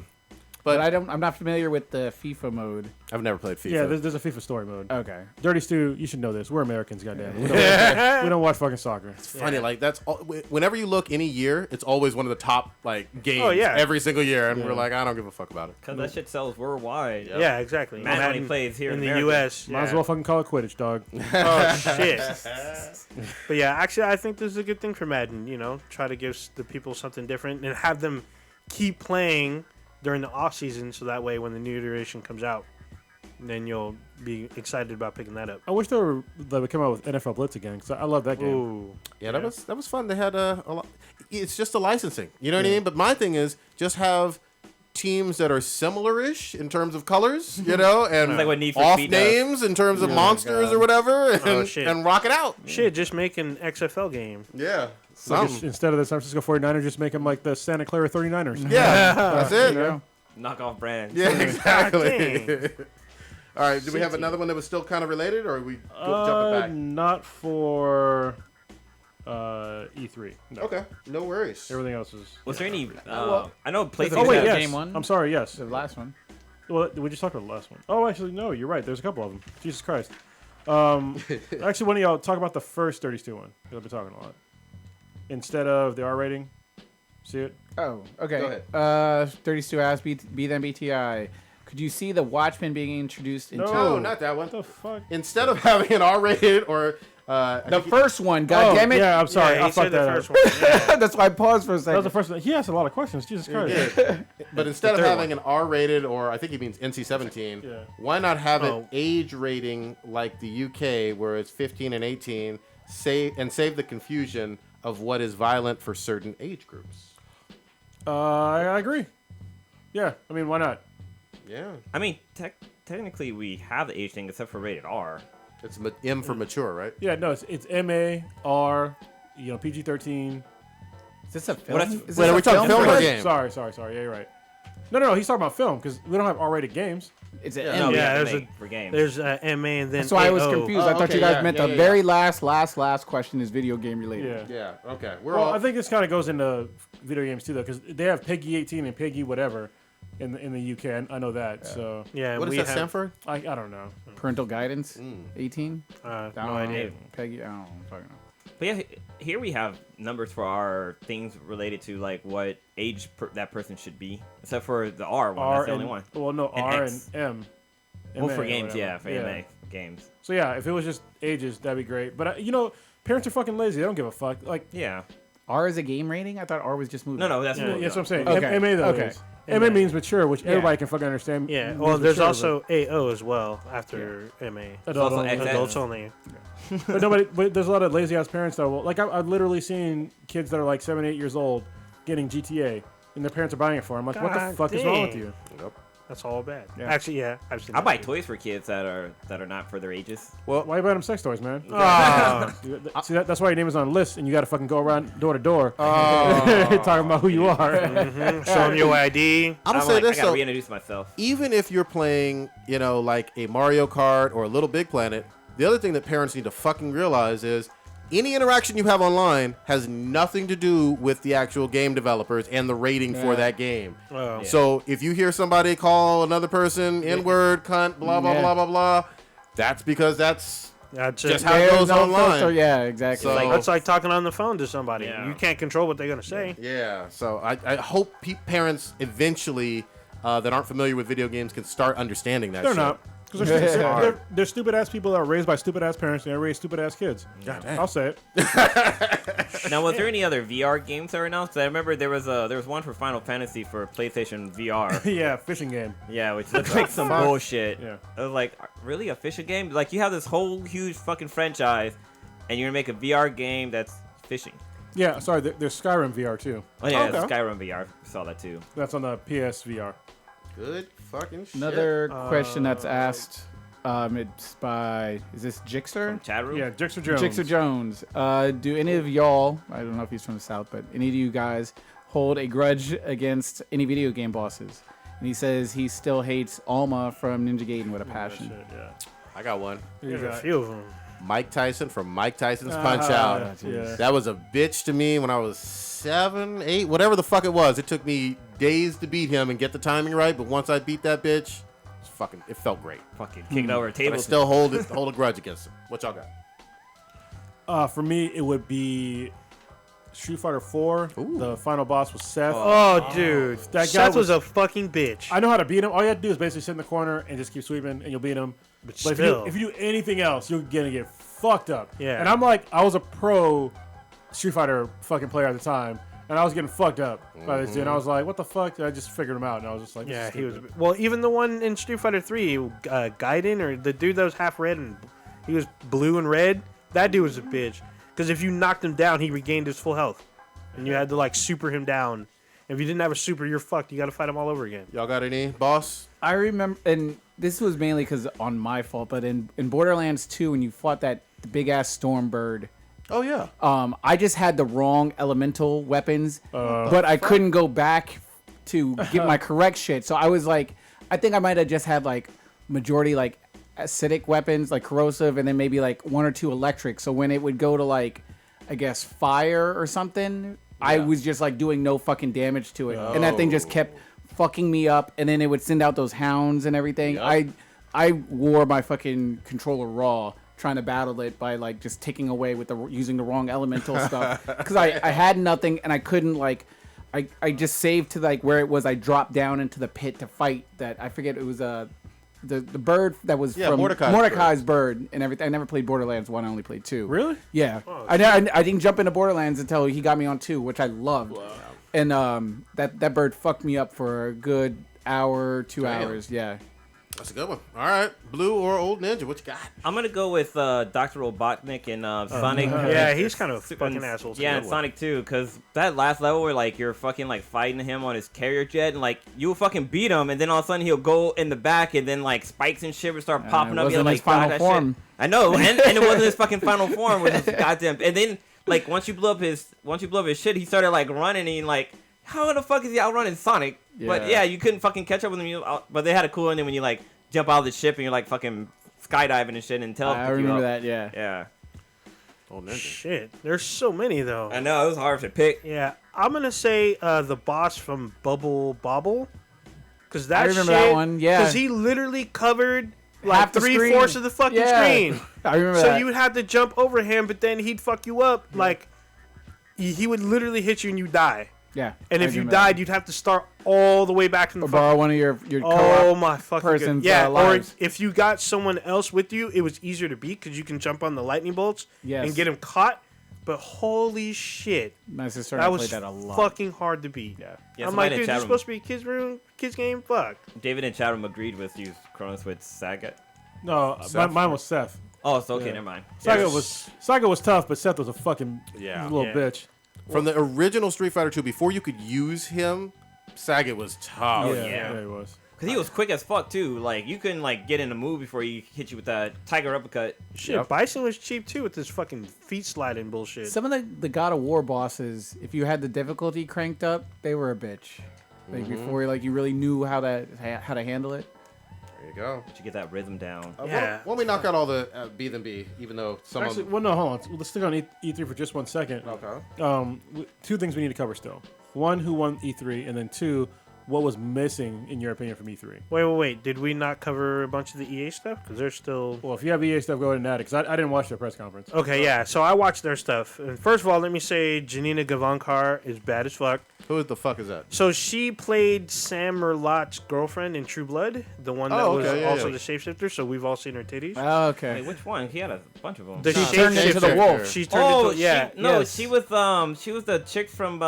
But I'm not familiar with the FIFA mode. I've never played FIFA. Yeah, there's a FIFA story mode. Okay. Dirty Stu, you should know this. We're Americans, goddamn. We don't watch fucking soccer. It's funny, like that's all, whenever you look any year, it's always one of the top games. Oh, yeah. Every single year, and we're like, I don't give a fuck about it. Because that shit sells worldwide. Yeah, exactly. Madden only plays here in the America. U.S. Might as well fucking call it Quidditch, dog. Oh shit. But yeah, actually, I think this is a good thing for Madden. Try to give the people something different and have them keep playing during the off season, so that way when the new iteration comes out, then you'll be excited about picking that up. I wish they would come out with NFL Blitz again because I love that game. Ooh. Yeah, that was fun. They had a lot. It's just the licensing, you know what I mean? But my thing is just have teams that are similar-ish in terms of colors, and like what Need for off Speed does. names in terms of monsters or whatever, and, shit. and rock it out. Shit, just make an XFL game. Yeah, Like something. instead of the San Francisco 49ers, just make them like the Santa Clara 39ers. Yeah, that's it. Knockoff brands. Yeah, exactly. Dang. All right, do we have another one that was still kind of related, or are we jumping back? Not for E3. No. Okay, no worries. Everything else is. Was there any? I know PlayStation. Oh wait, that yes. game one? I'm sorry. Yes. The last one. Well, we just talked about the last one. Oh, actually, no. You're right. There's a couple of them. Jesus Christ. Actually, one of y'all talk about the first 32 one. 'Cause I've been talking a lot. Instead of the R rating. See it? Oh, okay. Go ahead. 32 asks, B then BTI. Could you see the Watchmen being introduced into No, not that one. What the fuck? Instead of having an R-rated or the first one? God damn it! Yeah, I'm sorry. Yeah, I he said fucked the that first up. one. Yeah. That's why I paused for a That was second. the first one. He asked a lot of questions. Jesus Christ. but instead of third having an R-rated or I think he means NC-17, Yeah. why not have Oh. an age rating like the UK where it's 15 and 18, save the confusion of what is violent for certain age groups? I agree. Yeah. I mean, why not? Yeah, I mean, technically we have the age thing except for rated R. it's M for mature, right? Yeah. No, it's MA, R, PG-13. Is this a film? Well, that's- Is Wait, this are a we talking film or for- game? Sorry. Yeah, you're right. No. He's talking about film because we don't have R-rated games. It's an No, M. we Yeah, have to there's make for games. There's MA and then That's why I was AO. confused. Oh, I thought okay, you guys yeah, meant yeah, the yeah. very last question is video game related. Yeah. Yeah. Okay. Well, I think this kind of goes into video games too, though, because they have PEGI 18 and PEGI whatever in the UK. I know that. So Yeah, What does we that have, stand for? I don't know. Parental guidance, 18. no idea. Peggy, I don't know. Fucking know. But yeah, here we have numbers for our things related to like what age that person should be, except for the R one. That's the only one. Well, no, And R X. and M. Well, MA for or games, whatever. yeah, for AMA games. So yeah, if it was just ages, that'd be great. But parents are fucking lazy. They don't give a fuck. Like, Yeah. R is a game rating? I thought R was just movie. No, that's Yeah, movie, that's what I'm saying. Okay. MA though Okay. is. MA means mature, which everybody can fucking understand. Yeah. means Well, there's mature, also AO as well after MA. Adult also only. XX. Adults only. But there's a lot of lazy ass parents that will, like, I've literally seen kids that are like 7, 8 years old getting GTA, and their parents are buying it for them. Like, what the God fuck is wrong with dang. you? That's all bad. Yeah. Actually, yeah, I've seen. I that buy too. toys for kids that are not for their ages. Why you buy them sex toys, man? Ah. See, that's why your name is on a list, and you got to fucking go around door to door talking about who you are. Show them your ID. I'm I'm gonna say like, this I gotta though. reintroduce myself. Even if you're playing, like a Mario Kart or a Little Big Planet, the other thing that parents need to fucking realize is any interaction you have online has nothing to do with the actual game developers and the rating for that game. Oh. So if you hear somebody call another person N-word, cunt, blah, blah, blah, blah, blah, that's because that's That's just it. how it There's goes no online. filter. Yeah, exactly. So- That's like talking on the phone to somebody. Yeah. You can't control what they're gonna say. Yeah, so I hope parents eventually that aren't familiar with video games can start understanding that They're shit. not. Because they're stupid ass people that are raised by stupid ass parents and they raise stupid ass kids. God damn. I'll say it. Now, was there any other VR games that were announced? I remember there was one for Final Fantasy for PlayStation VR. Yeah, fishing game. Yeah, which looks like some bullshit. Yeah. I was like, really, a fishing game? Like, you have this whole huge fucking franchise, and you're gonna make a VR game that's fishing. Yeah, sorry, there's Skyrim VR too. Oh yeah, Okay. Skyrim VR. Saw that too. That's on the PS VR. Good fucking shit. Another question that's asked. It's by, is this Jixer? Chat room. Yeah, Jixer Jones. Jixer Jones. Do any of y'all, I don't know if he's from the South, but any of you guys hold a grudge against any video game bosses? And he says he still hates Alma from Ninja Gaiden with a passion. Shit, yeah. I got one. There's a few of them. Mike Tyson from Mike Tyson's Punch Out. yeah. That was a bitch to me when I was 7, 8, whatever the fuck it was. It took me days to beat him and get the timing right, but once I beat that bitch, it felt great. Fucking kicking over a But table. I still hold a grudge against him. What y'all got? For me, it would be Street Fighter 4. Ooh. The final boss was Seth. Oh, dude, That guy Seth was was- a fucking bitch. I know how to beat him. All you have to do is basically sit in the corner and just keep sweeping, and you'll beat him. But still. if you do anything else, you're gonna get fucked up. Yeah. And I was a pro Street Fighter fucking player at the time, and I was getting fucked up by this dude. And I was like, "What the fuck?" And I just figured him out, and I was just like, Yeah, "This is he was. stupid." Well, even the one in Street Fighter 3, Gaiden, or the dude that was half red and he was blue and red, that dude was a bitch. Because if you knocked him down, he regained his full health. And you had to, like, super him down. If you didn't have a super, you're fucked. You got to fight him all over again. Y'all got any, boss? I remember, and this was mainly because on my fault, but in Borderlands 2, when you fought that big ass storm bird, Oh, yeah. I just had the wrong elemental weapons, but I couldn't go back to get my correct shit. So I was like, I think I might have just had like majority like acidic weapons, like corrosive, and then maybe like 1 or 2 electric. So when it would go to like, I guess fire or something, I was just like doing no fucking damage to it, and that thing just kept fucking me up. And then it would send out those hounds and everything. I wore my fucking controller raw, trying to battle it by like just taking away with using the wrong elemental stuff, because I had nothing and I couldn't like I just saved to like where it was. I dropped down into the pit to fight that. I forget, it was the bird that was from Mordecai's bird and everything. I never played Borderlands 1. I only played 2. Really? Yeah. I didn't jump into Borderlands until he got me on 2, which I loved. Wow. And that bird fucked me up for a good hour, 2 hours. Yeah. That's a good one. All right. Blue or Old Ninja, what you got? I'm gonna go with Dr. Robotnik and Sonic. Yeah, he's kind of a fucking asshole. Yeah, and Sonic too, because that last level where like you're fucking like fighting him on his carrier jet, and like you fucking beat him, and then all of a sudden he'll go in the back, and then like spikes and shit will start popping up. wasn't You're his like, final "God, that form." shit." I know, and it wasn't his fucking final form. With his goddamn, and then like once you blow up his shit, he started like running, and he, like, how the fuck is he outrunning Sonic? But yeah, you couldn't fucking catch up with him. But they had a cool ending when you like jump out of the ship and you're like fucking skydiving and shit and I remember that. Yeah. Yeah. Old Ninja. Shit, there's so many though. I know, it was hard to pick. Yeah, I'm gonna say the boss from Bubble Bobble, because that I remember that one, yeah. because he literally covered like Half the screen. 3/4 of the fucking Yeah. screen. I remember So that. you would have to jump over him, but then he'd fuck you up. Like he would literally hit you and you die. Yeah. And I if you remember died, you'd have to start all the way back from the that. Or borrow one of your Oh co-op my fucking person's god! Yeah, or lives. if you got someone else with you, it was easier to beat because you can jump on the lightning bolts Yes. and get him caught. but holy shit, My sister and that I was played that a lot. fucking hard to beat. Yeah. Yeah, I'm somebody like, in dude, chat this is room- supposed to be kids game. Fuck. David in chat room agreed with you, Cronus, with Saga. No, mine was Seth. Oh, so okay, Yeah. never mind. Saga was tough, but Seth was a fucking little Yeah. bitch. From the original Street Fighter 2, before you could use him, Sagat was tough. yeah. he was. Because he was quick as fuck, too. Like, you couldn't, like, get in a move before he hit you with that Tiger Uppercut. Shit, Yep. Bison was cheap too with this fucking feet sliding bullshit. Some of the God of War bosses, if you had the difficulty cranked up, they were a bitch. Like before, like you really knew how to handle it. There you go. But you get that rhythm down. Yeah. Why don't we knock out all the B than B, even though some Actually, of them... well, no, hold on. Let's stick on E3 for just 1 second. Okay. Two things we need to cover still. One, who won E3, and then two, what was missing in your opinion from E3? Wait. Did we not cover a bunch of the EA stuff? Because they're still. Well, if you have EA stuff, go ahead and add it, because I didn't watch their press conference. Okay, yeah. So I watched their stuff. And first of all, let me say Janina Gavankar is bad as fuck. Who the fuck is that? So she played Sam Merlotte's girlfriend in True Blood, the one that Oh, was okay, yeah, also yeah. the shapeshifter. So we've all seen her titties. Oh, Wait, okay. which one? He had a bunch of them. The She turned into the shapeshifter. wolf. She turned Oh, into yeah. Yes. she was the chick from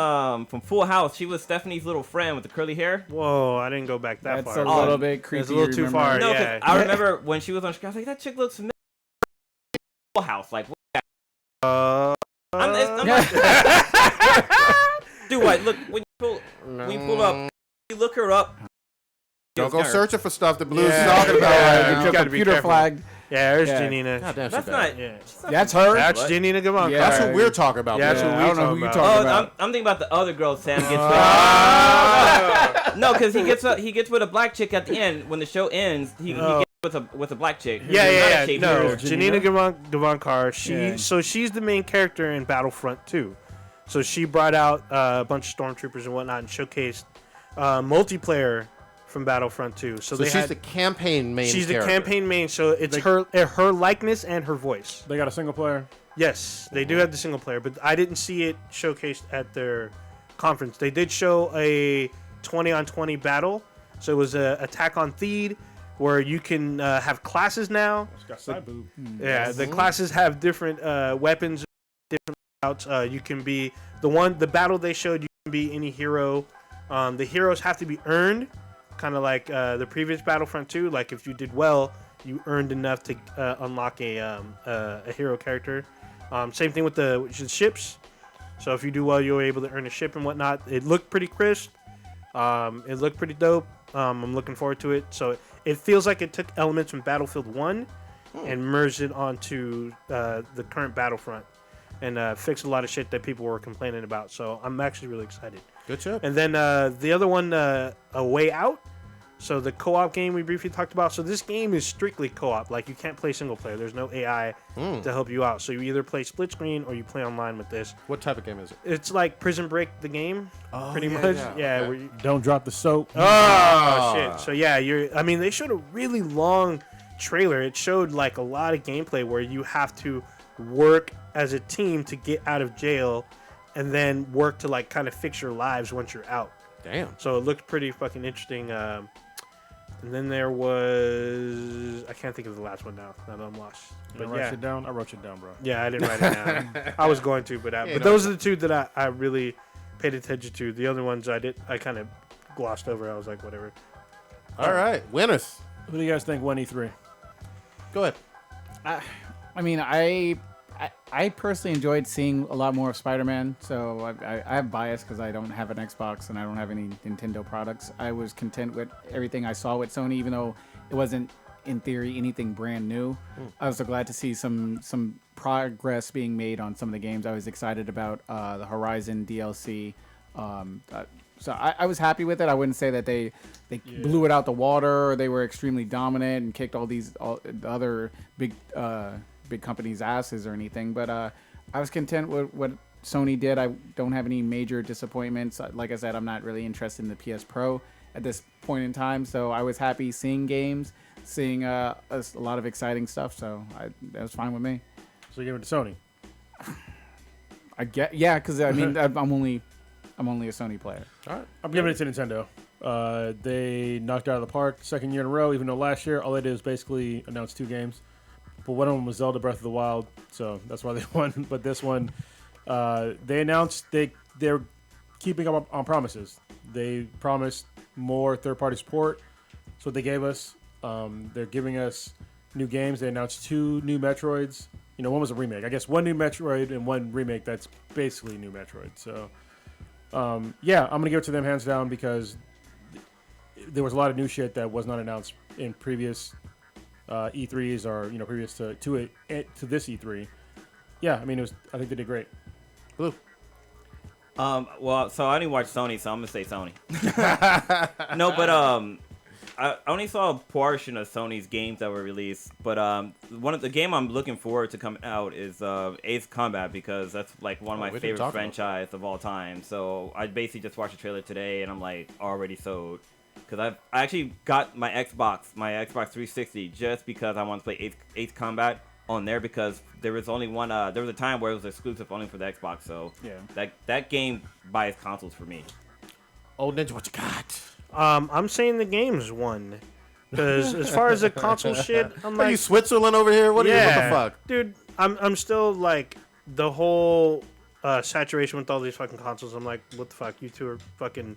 Full House. She was Stephanie's little friend with the curly hair. Whoa, I didn't go back that That's far. a little bit creepy. That's a little too remember? far. No, 'cause yeah. I remember when she was on screen, I was like, that chick looks familiar. Full House, like. I'm like, dude, what? Look when you pull up, you look her up. Don't go It's her. searching for stuff that Blue's Yeah. talking about. Yeah. right You now. Your gotta be computer careful. flagged. Yeah, there's Yeah. Janina. God damn, That's she's not. bad. Yeah. That's her. That's What? Janina Gavankar. Yeah. That's what we're talking about. Yeah, that's Blue. what I we don't know talking who you about. talking Oh, about. I'm thinking about the other girl Sam gets with. Ah. No, because he gets with a black chick at the end. When the show ends, he gets with a black chick. Yeah, Who's not a yeah. shape No, hero. Janina Gavankar. Yeah. So she's the main character in Battlefront 2. So she brought out a bunch of stormtroopers and whatnot and showcased multiplayer from Battlefront 2. So So they she's had, the campaign main she's character. the campaign main. So it's her likeness and her voice. They got a single player. Yes, they do have the single player, but I didn't see it showcased at their conference. They did show a 20-on-20 battle. So it was a attack on Theed, where you can have classes now. It's got side boob. Yeah, the classes have different weapons, different routes. You can be the battle they showed. You can be any hero. The heroes have to be earned, kind of like the previous Battlefront 2. Like if you did well, you earned enough to unlock a hero character. Same thing with the ships. So if you do well, you're able to earn a ship and whatnot. It looked pretty crisp. It looked pretty dope. I'm looking forward to it. So it feels like it took elements from Battlefield 1 and merged it onto the current Battlefront and fixed a lot of shit that people were complaining about. So I'm actually really excited. Good shit. And then the other one, A Way Out. So the co-op game we briefly talked about. So this game is strictly co-op. Like you can't play single player. There's no AI to help you out. So you either play split screen or you play online with this. What type of game is it? It's like Prison Break the game, pretty yeah, much. yeah. Yeah. Okay. Where you, Don't drop the soap. oh shit. So yeah, I mean, they showed a really long trailer. It showed like a lot of gameplay where you have to work as a team to get out of jail, and then work to like kind of fix your lives once you're out. Damn. So it looked pretty fucking interesting. And then there was, I can't think of the last one now. Now that I'm lost. But But yeah, it down. I wrote it down, bro. yeah, I didn't write it down. I was going to, but no. those are the two that I really paid attention to. The other ones I kind of glossed over. I was like, whatever. All right. Winners. Who do you guys think won E3? Go ahead. I mean, I personally enjoyed seeing a lot more of Spider-Man, so I have bias because I don't have an Xbox and I don't have any Nintendo products. I was content with everything I saw with Sony, even though it wasn't, in theory, anything brand new. I was so glad to see some progress being made on some of the games. I was excited about the Horizon DLC. So I was happy with it. I wouldn't say that they blew it out the water or they were extremely dominant and kicked all the other big companies' asses or anything. But I was content with what Sony did. I don't have any major disappointments. Like I said, I'm not really interested in the PS Pro at this point in time. So I was happy seeing games, seeing a lot of exciting stuff. So that was fine with me. So you give it to Sony. Yeah, because I mean I'm only a Sony player. All right. I'm giving it to Nintendo. They knocked it out of the park, second year in a row, even though last year all they did was basically announce 2 games. But one of them was Zelda Breath of the Wild, so that's why they won. But this one, They announced they're keeping up on promises. They promised more third-party support. That's what they gave us. They're giving us new games. They announced 2 new Metroids. One was a remake. I guess 1 new Metroid and 1 remake that's basically new Metroid. So, yeah, I'm going to give it to them hands down because there was a lot of new shit that was not announced in previous E3s or, previous to this E3. Yeah, I think they did great. Blue. Well, so I didn't watch Sony, so I'm gonna say Sony. No, but I only saw a portion of Sony's games that were released. But one of the game I'm looking forward to coming out is Ace Combat because that's like one of my favorite franchise of all time. So I basically just watched the trailer today, and I'm like already sold. Because I actually got my Xbox 360 just because I wanted to play Ace Combat on there because there was only one. There was a time where it was exclusive only for the Xbox. So yeah, that game buys consoles for me. Old Ninja, what you got? I'm saying the game's won. Because as far as the console shit, I'm like, Are you Switzerland over here? What the fuck? Dude, I'm still like the whole saturation with all these fucking consoles. I'm like, what the fuck? You two are fucking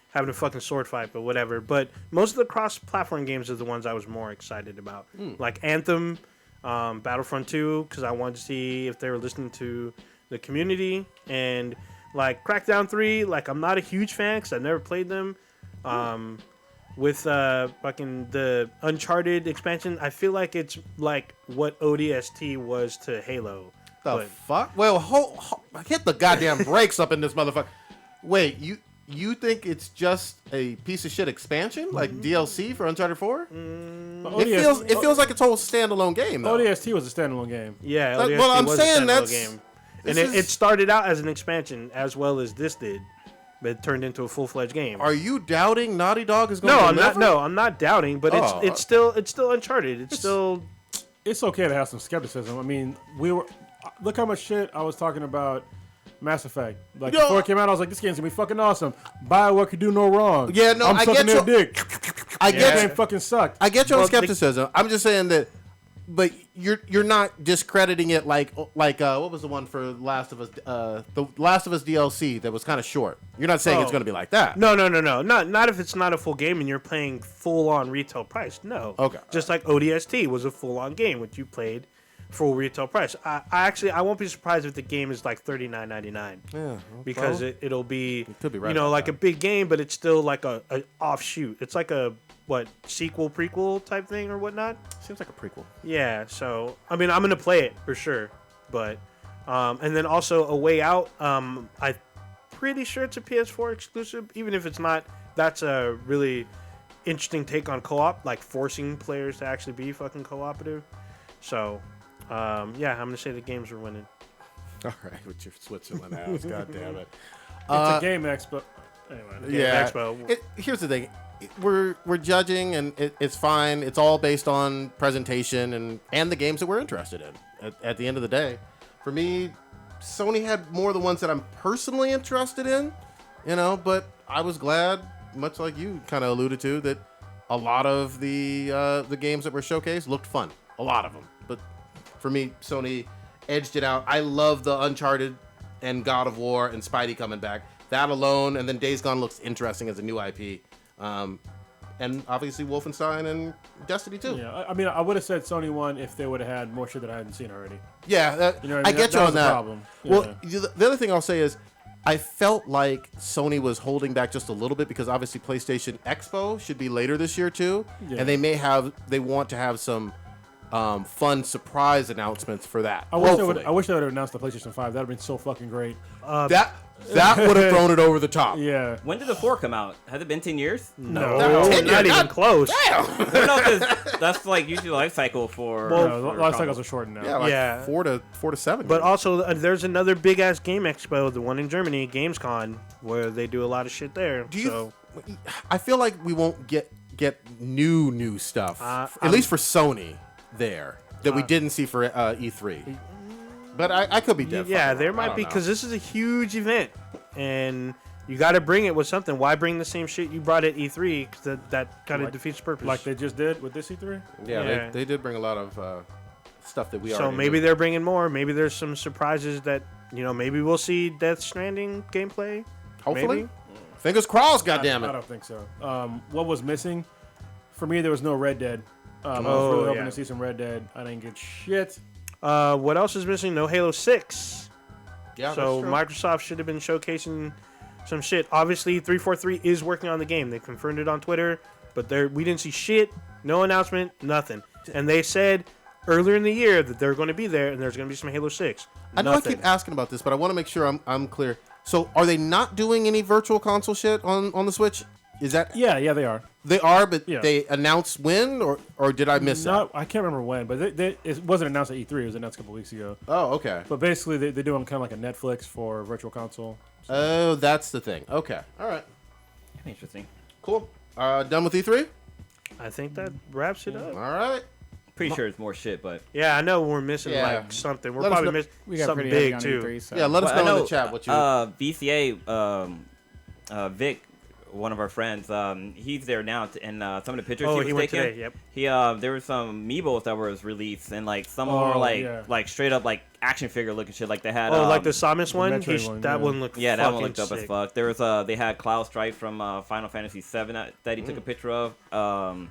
having a fucking sword fight, but whatever. But most of the cross-platform games are the ones I was more excited about. Like Anthem, Battlefront 2, because I wanted to see if they were listening to the community. And like Crackdown 3, like I'm not a huge fan because I've never played them. With fucking the Uncharted expansion, I feel like it's like what ODST was to Halo. The fuck? Well, hit the goddamn brakes up in this motherfucker. Wait, you think it's just a piece of shit expansion like DLC for Uncharted 4? It feels like it's a whole standalone game though. ODST was a standalone game. Yeah, ODST well, I'm was saying a standalone that's game. And it started out as an expansion as well as this did. But it turned into a full-fledged game. Are you doubting Naughty Dog is going to deliver? I'm not doubting, but it's still Uncharted. It's still okay to have some skepticism. I mean, look how much shit I was talking about Mass Effect. Like before it came out, I was like, this game's gonna be fucking awesome. BioWare could do no wrong. Yeah, no, I'm sucking their dick. I get That game fucking sucked. I get your skepticism. I'm just saying that, but you're not discrediting it like what was the one for Last of Us? The Last of Us DLC that was kind of short. You're not saying it's going to be like that. No. Not if it's not a full game and you're playing full on retail price. No. Okay. Just like ODST was a full on game, which you played full retail price. I won't be surprised if the game is like $39.99. Yeah. Because it'll be could be right like that. a big game, but it's still like a offshoot. It's like a sequel prequel type thing or whatnot. Seems like a prequel. Yeah, so I mean, I'm gonna play it for sure, but and then also A Way Out. I'm pretty sure it's a PS4 exclusive, even if it's not. That's a really interesting take on co-op, like forcing players to actually be fucking cooperative. So, yeah, I'm gonna say the games are winning. All right, with your Switzerland ass, god damn it. It's a game expo. Anyway, Game Expo. Here's the thing. We're judging, and it's fine. It's all based on presentation and the games that we're interested in. At the end of the day, for me, Sony had more of the ones that I'm personally interested in, But I was glad, much like you kind of alluded to, that a lot of the games that were showcased looked fun. A lot of them, but for me, Sony edged it out. I love the Uncharted and God of War and Spidey coming back. That alone, and then Days Gone looks interesting as a new IP. And obviously Wolfenstein and Destiny 2. Yeah, I mean, I would have said Sony won if they would have had more shit that I hadn't seen already. Yeah, I get you on that. Problem. Well, the other thing I'll say is I felt like Sony was holding back just a little bit because obviously PlayStation Expo should be later this year too, and they want to have some fun surprise announcements for that. I wish they would have announced the PlayStation 5. That would have been so fucking great. That would have thrown it over the top. Yeah. When did the 4 come out? Has it been 10 years? No, not even close. Damn. Well, no, because that's like usually the life cycle for. Life cycles are shortened now. Yeah, 4 to 7. But also, there's another big ass game expo, the one in Germany, Gamescom, where they do a lot of shit there. I feel like we won't get new stuff, at least for Sony there, that we didn't see for E3. But I could be dead. Yeah, there might be, because this is a huge event, and you got to bring it with something. Why bring the same shit you brought at E3? Because that kind of defeats the purpose. Like they just did with this E3? Yeah. They did bring a lot of stuff that we already So maybe they're bringing more. Maybe there's some surprises that maybe we'll see Death Stranding gameplay. Hopefully. Maybe? Fingers crossed, I goddammit. don't think so. What was missing? For me, there was no Red Dead. I was Oh, really hoping yeah. to see some Red Dead. I didn't get shit. What else is missing? No Halo 6. Yeah, So that's true. Microsoft should have been showcasing some shit. Obviously, 343 is working on the game. They confirmed it on Twitter, but we didn't see shit. No announcement, nothing. And they said earlier in the year that they're going to be there and there's going to be some Halo 6. I know I keep asking about this, but I want to make sure I'm clear. So, are they not doing any virtual console shit on the Switch? Is that Yeah, they are. they are, but Yeah. they announced when, or did I miss that? I can't remember when, but it wasn't announced at E3. It was announced a couple weeks ago. Oh, okay. But basically, they're doing kind of like a Netflix for Virtual Console. Oh, that's the thing. Okay, all right, Interesting. cool. Done with E3. I think that wraps it up. All right. Pretty sure it's more shit, but Yeah, I know we're missing Yeah. like something. We're Let us probably know- missing We got something pretty heavy big on too. E3, so. Yeah, let us Well, I know in the chat what you. VCA, Vic, one of our friends, he's there now, and some of the pictures Oh, he he was went taking, today, yep. he there were some amiibos that was released, and like some Oh, were like yeah. like straight up like action figure looking shit. Like they had Oh, like the Samus one? Metroid one, That yeah. one looked yeah, that one fucking looked up as sick. fuck. There was they had Cloud Strife from Final Fantasy VII that he took a picture of.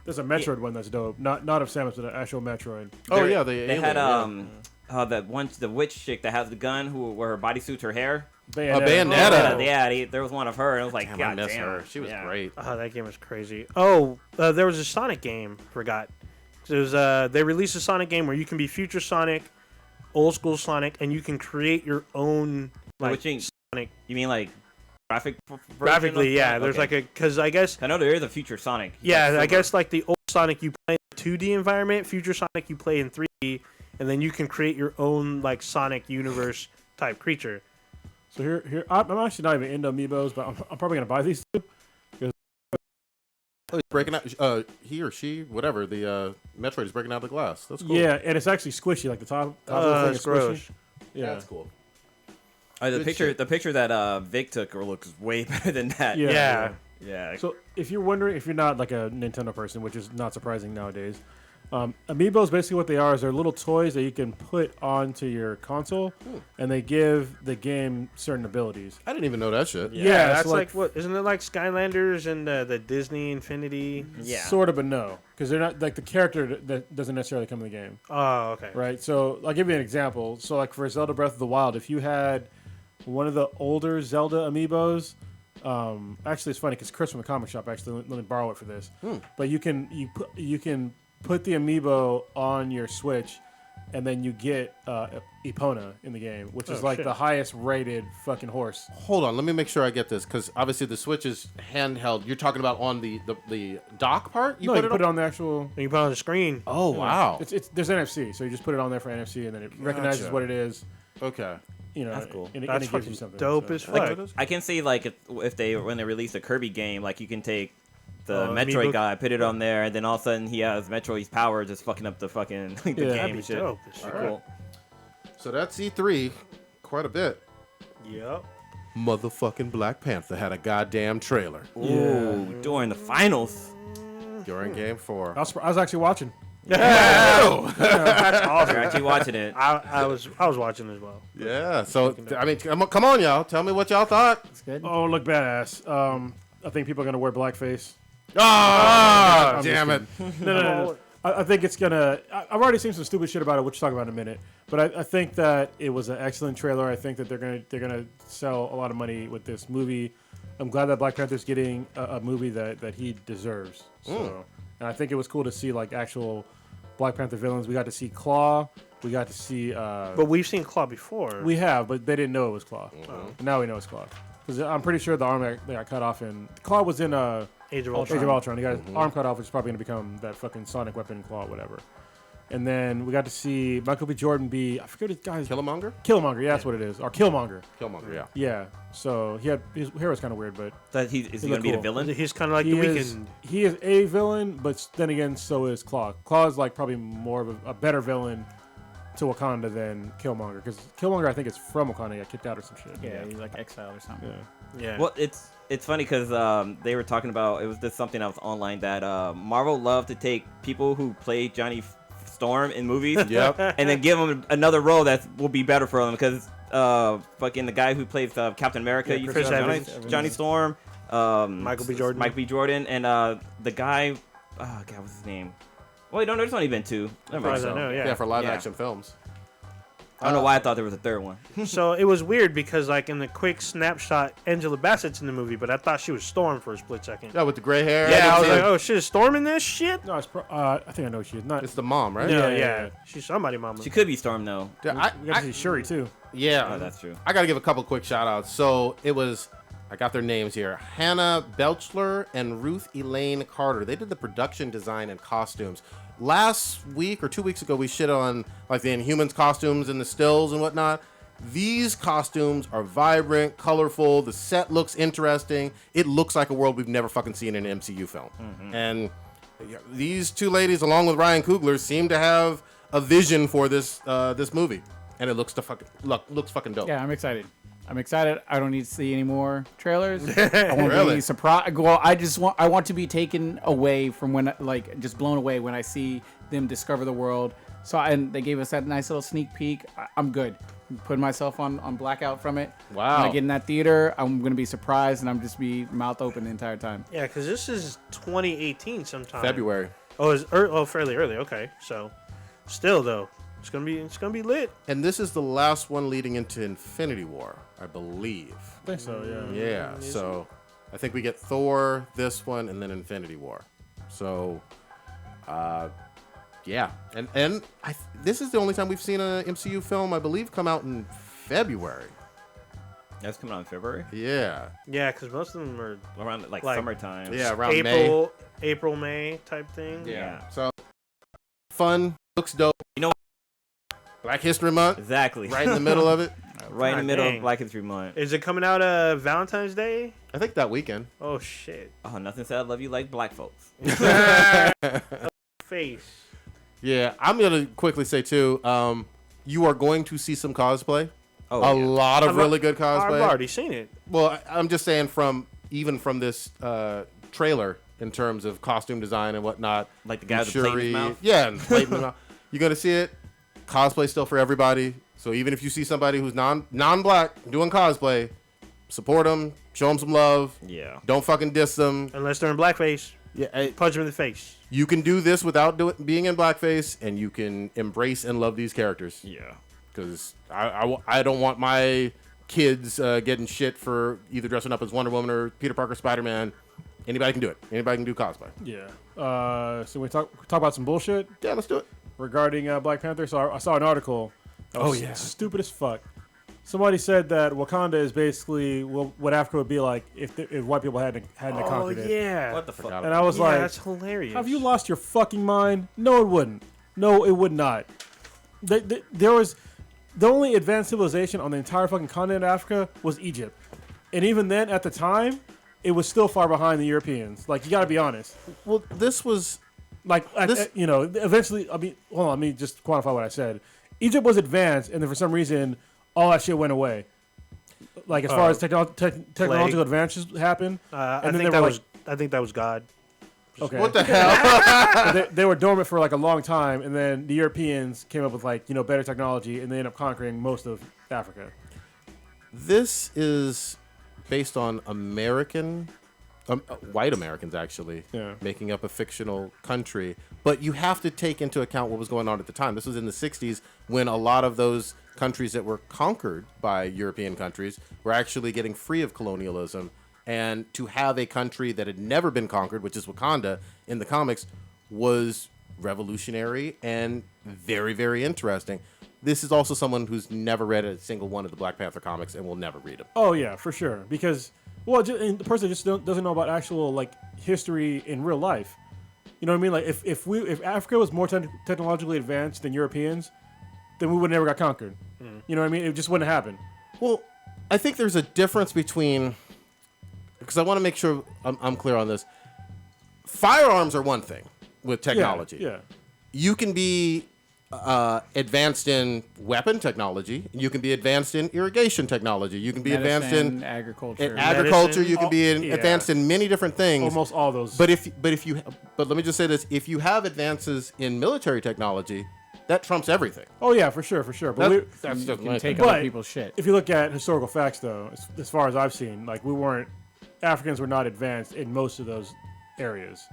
There's a Metroid one that's dope. Not of Samus, but an actual Metroid. Oh There- yeah, they had that one, the witch chick that has the gun, where her bodysuit's her hair. Bayonetta. Yeah, there was one of her, and it was like, Damn, God I miss damn, her. She was yeah. great. Oh, that game was crazy. Oh, there was a Sonic game. Forgot. There was, they released a Sonic game where you can be future Sonic, old school Sonic, and you can create your own like Which means- Sonic. You mean like graphic? Graphically, yeah. There's like a because I guess I know there is a future Sonic. He's yeah, like I silver. guess like the old Sonic you play in 2D environment, future Sonic you play in 3D, and then you can create your own like Sonic universe type creature. So here, I'm actually not even into amiibos, but I'm probably gonna buy these two. Oh, he's breaking out. He or she, whatever. The Metroid is breaking out the glass. That's cool. Yeah, and it's actually squishy. Like the top of the thing That's is gross. squishy. Yeah, That's cool. The Good picture, shit. the picture that Vic took looks way better than that. Yeah. Yeah. Yeah. So if you're wondering, if you're not like a Nintendo person, which is not surprising nowadays, amiibos basically what they are is they're little toys that you can put onto your console, and they give the game certain abilities. I didn't even know that shit. Yeah, that's so like what? Isn't it like Skylanders and the Disney Infinity? Yeah. Sort of, but no, because they're not like the character that doesn't necessarily come in the game, Oh, okay. right? So I'll give you an example. So like for Zelda Breath of the Wild, if you had one of the older Zelda amiibos. Actually, it's funny because Chris from the comic shop actually let me borrow it for this. But you can put the amiibo on your Switch, and then you get Epona in the game, which is like shit. the highest rated fucking horse. Hold on, let me make sure I get this because obviously the Switch is handheld. You're talking about on the dock part. You put it on the actual. And you put it on the screen. Oh wow. It's there's NFC, so you just put it on there for NFC, and then it recognizes Gotcha. what it is. Okay. You know, That's cool. And it That's gives you fucking something. dope so. as fuck. I can see like if they when they release a Kirby game, like you can take the Oh, Metroid amiibo? guy, put it on there, and then all of a sudden he has Metroid's power just fucking up the fucking the Yeah, game that'd and be shit. dope as Pretty fuck. cool. So that's E3, quite a bit. Yep. Motherfucking Black Panther had a goddamn trailer Ooh, during the finals. during Game 4. I was actually watching. That's You're awesome. actually watching it. I was watching as well. Yeah. So I mean, come on, y'all. Tell me what y'all thought. It's good. Oh, look badass. I think people are gonna wear blackface. Ah, I'm just damn it. No. I think it's gonna. I've already seen some stupid shit about it, which we'll talk about in a minute. But I think that it was an excellent trailer. I think that they're gonna sell a lot of money with this movie. I'm glad that Black Panther's getting a movie that he deserves. So, and I think it was cool to see like actual Black Panther villains. We got to see Claw. We got to see. But we've seen Claw before. We have, but they didn't know it was Claw. Now we know it's Claw. Because I'm pretty sure the arm that got cut off in Claw was in Age of Ultron. Age of Ultron. He got his arm cut off, which is probably going to become that fucking sonic weapon claw, whatever. And then we got to see Michael B. Jordan be, I forget his guy's Killmonger? Killmonger, yeah, that's what it is. Or Killmonger. Killmonger, yeah. Yeah. So his hair was kind of weird, but That is he He gonna looked be the cool. villain? He's kind of like he the is, Weeknd. he is a villain, but then again, so is Claw. Claw is like probably more of a better villain to Wakanda than Killmonger. Because Killmonger, I think, is from Wakanda. He got kicked out or some shit. Yeah, he's like exiled or something. Yeah. Yeah. Well, it's funny because they were talking about it was just something that was online that Marvel loved to take people who play Johnny Storm in movies, Yep. and then give them another role that will be better for them because fucking the guy who plays Captain America. You Chris see Evans. Johnny Storm. Michael B. Jordan. Mike B. Jordan, and the guy. Oh God, what's his name? Wait, no, there's only been 2. As far as I know, yeah. for live Yeah. action films. I don't know why I thought there was a third one. So it was weird because, like, in the quick snapshot, Angela Bassett's in the movie, but I thought she was Storm for a split second. Yeah, with the gray hair. Yeah, I was like, oh, oh shit, is Storm in this shit? No, I think I know she is not. it's the mom, right? Yeah. She's somebody, mama. She could be Storm though. Yeah, We got to see Shuri too. yeah. Oh, that's true. I got to give a couple quick shout outs. So it was, I got their names here, Hannah Belchler and Ruth Elaine Carter. They did the production design and costumes. Last week or 2 weeks ago, we shit on like the Inhumans costumes and the stills and whatnot. These costumes are vibrant, colorful. The set looks interesting. It looks like a world we've never fucking seen in an MCU film. And these two ladies, along with Ryan Coogler, seem to have a vision for this this movie, and it looks fucking dope. Yeah, I'm excited. I don't need to see any more trailers. I won't Really? be surprised. Well, I want to be taken away from when, like, just blown away when I see them discover the world. So, and they gave us that nice little sneak peek. I'm good. I'm putting myself on blackout from it. Wow. When I get in that theater, I'm gonna be surprised and I'm just be mouth open the entire time. Yeah, because this is 2018 sometime. February. Oh, fairly early. Okay, so still though, it's gonna be lit. And this is the last one leading into Infinity War, I believe. I think so. Yeah. Yeah, so I think we get Thor, this one, and then Infinity War. So, yeah. And this is the only time we've seen an MCU film, I believe, come out in February. That's coming out in February, Yeah, because most of them are around like Like- summertime. Yeah, around May. April, May type thing. Yeah. So, fun, looks dope. You know- Black History Month, Exactly. right in the middle of it. Right in the God middle dang. of Black History Month. Is it coming out Valentine's Day? I think that weekend. Oh shit. Oh, nothing said I love you like black folks. Face. Yeah, I'm going to quickly say, too, you are going to see some cosplay. Oh, A yeah. lot of really good I've cosplay. already seen it. Well, I'm just saying from this trailer in terms of costume design and whatnot. Like the guy with the plate in his mouth? Yeah, and plate in the mouth. You're going to see it. Cosplay still for everybody. So even if you see somebody who's non-black doing cosplay, support them, show them some love. Yeah. Don't fucking diss them. Unless they're in blackface. Yeah, Punch them in the face. you can do this without being in blackface, and you can embrace and love these characters. Yeah. Because I don't want my kids getting shit for either dressing up as Wonder Woman or Peter Parker, Spider-Man. Anybody can do it. Anybody can do cosplay. Yeah. So we talk about some bullshit Yeah, let's do it. regarding Black Panther. So I saw an article. That was stupid as fuck. Somebody said that Wakanda is basically what Africa would be like if white people hadn't Oh conquered it. yeah. What the fuck? And I was like, that's hilarious. have you lost your fucking mind? No, it wouldn't. No, it would not. There was the only advanced civilization on the entire fucking continent of Africa was Egypt, and even then, at the time, it was still far behind the Europeans. Like, you got to be honest. Well, this was Like, eventually. I mean, hold on. Let me just quantify what I said. Egypt was advanced, and then for some reason, all that shit went away. Like, as far as technological advances happened, I think that was God. okay. what the hell? They were dormant for like a long time, and then the Europeans came up with better technology, and they ended up conquering most of Africa. This is based on white Americans actually making up a fictional country, but you have to take into account what was going on at the time. This was in the 60s when a lot of those countries that were conquered by European countries were actually getting free of colonialism, and to have a country that had never been conquered, which is Wakanda in the comics, was revolutionary and very, very interesting. This is also someone who's never read a single one of the Black Panther comics and will never read them. Oh yeah, for sure. Because and the person just doesn't know about actual history in real life. You know what I mean? Like if Africa was more technologically advanced than Europeans, then we would never got conquered. You know what I mean? It just wouldn't happen. Well, I think there's a difference between, because I want to make sure I'm clear on this. Firearms are one thing with technology. Yeah. You can be advanced in weapon technology. You can be advancnced in irrigation technology. You can be advanced in agriculture. agriculture. You can be Yeah. advanced in many different things. Almost all those. But let me just say this: if you have advances in military technology, that trumps everything. Oh yeah, for sure. But That's just You my can take opinion. other people's shit. if you look at historical facts, though, as far as I've seen, like Africans were not advanced in most of those areas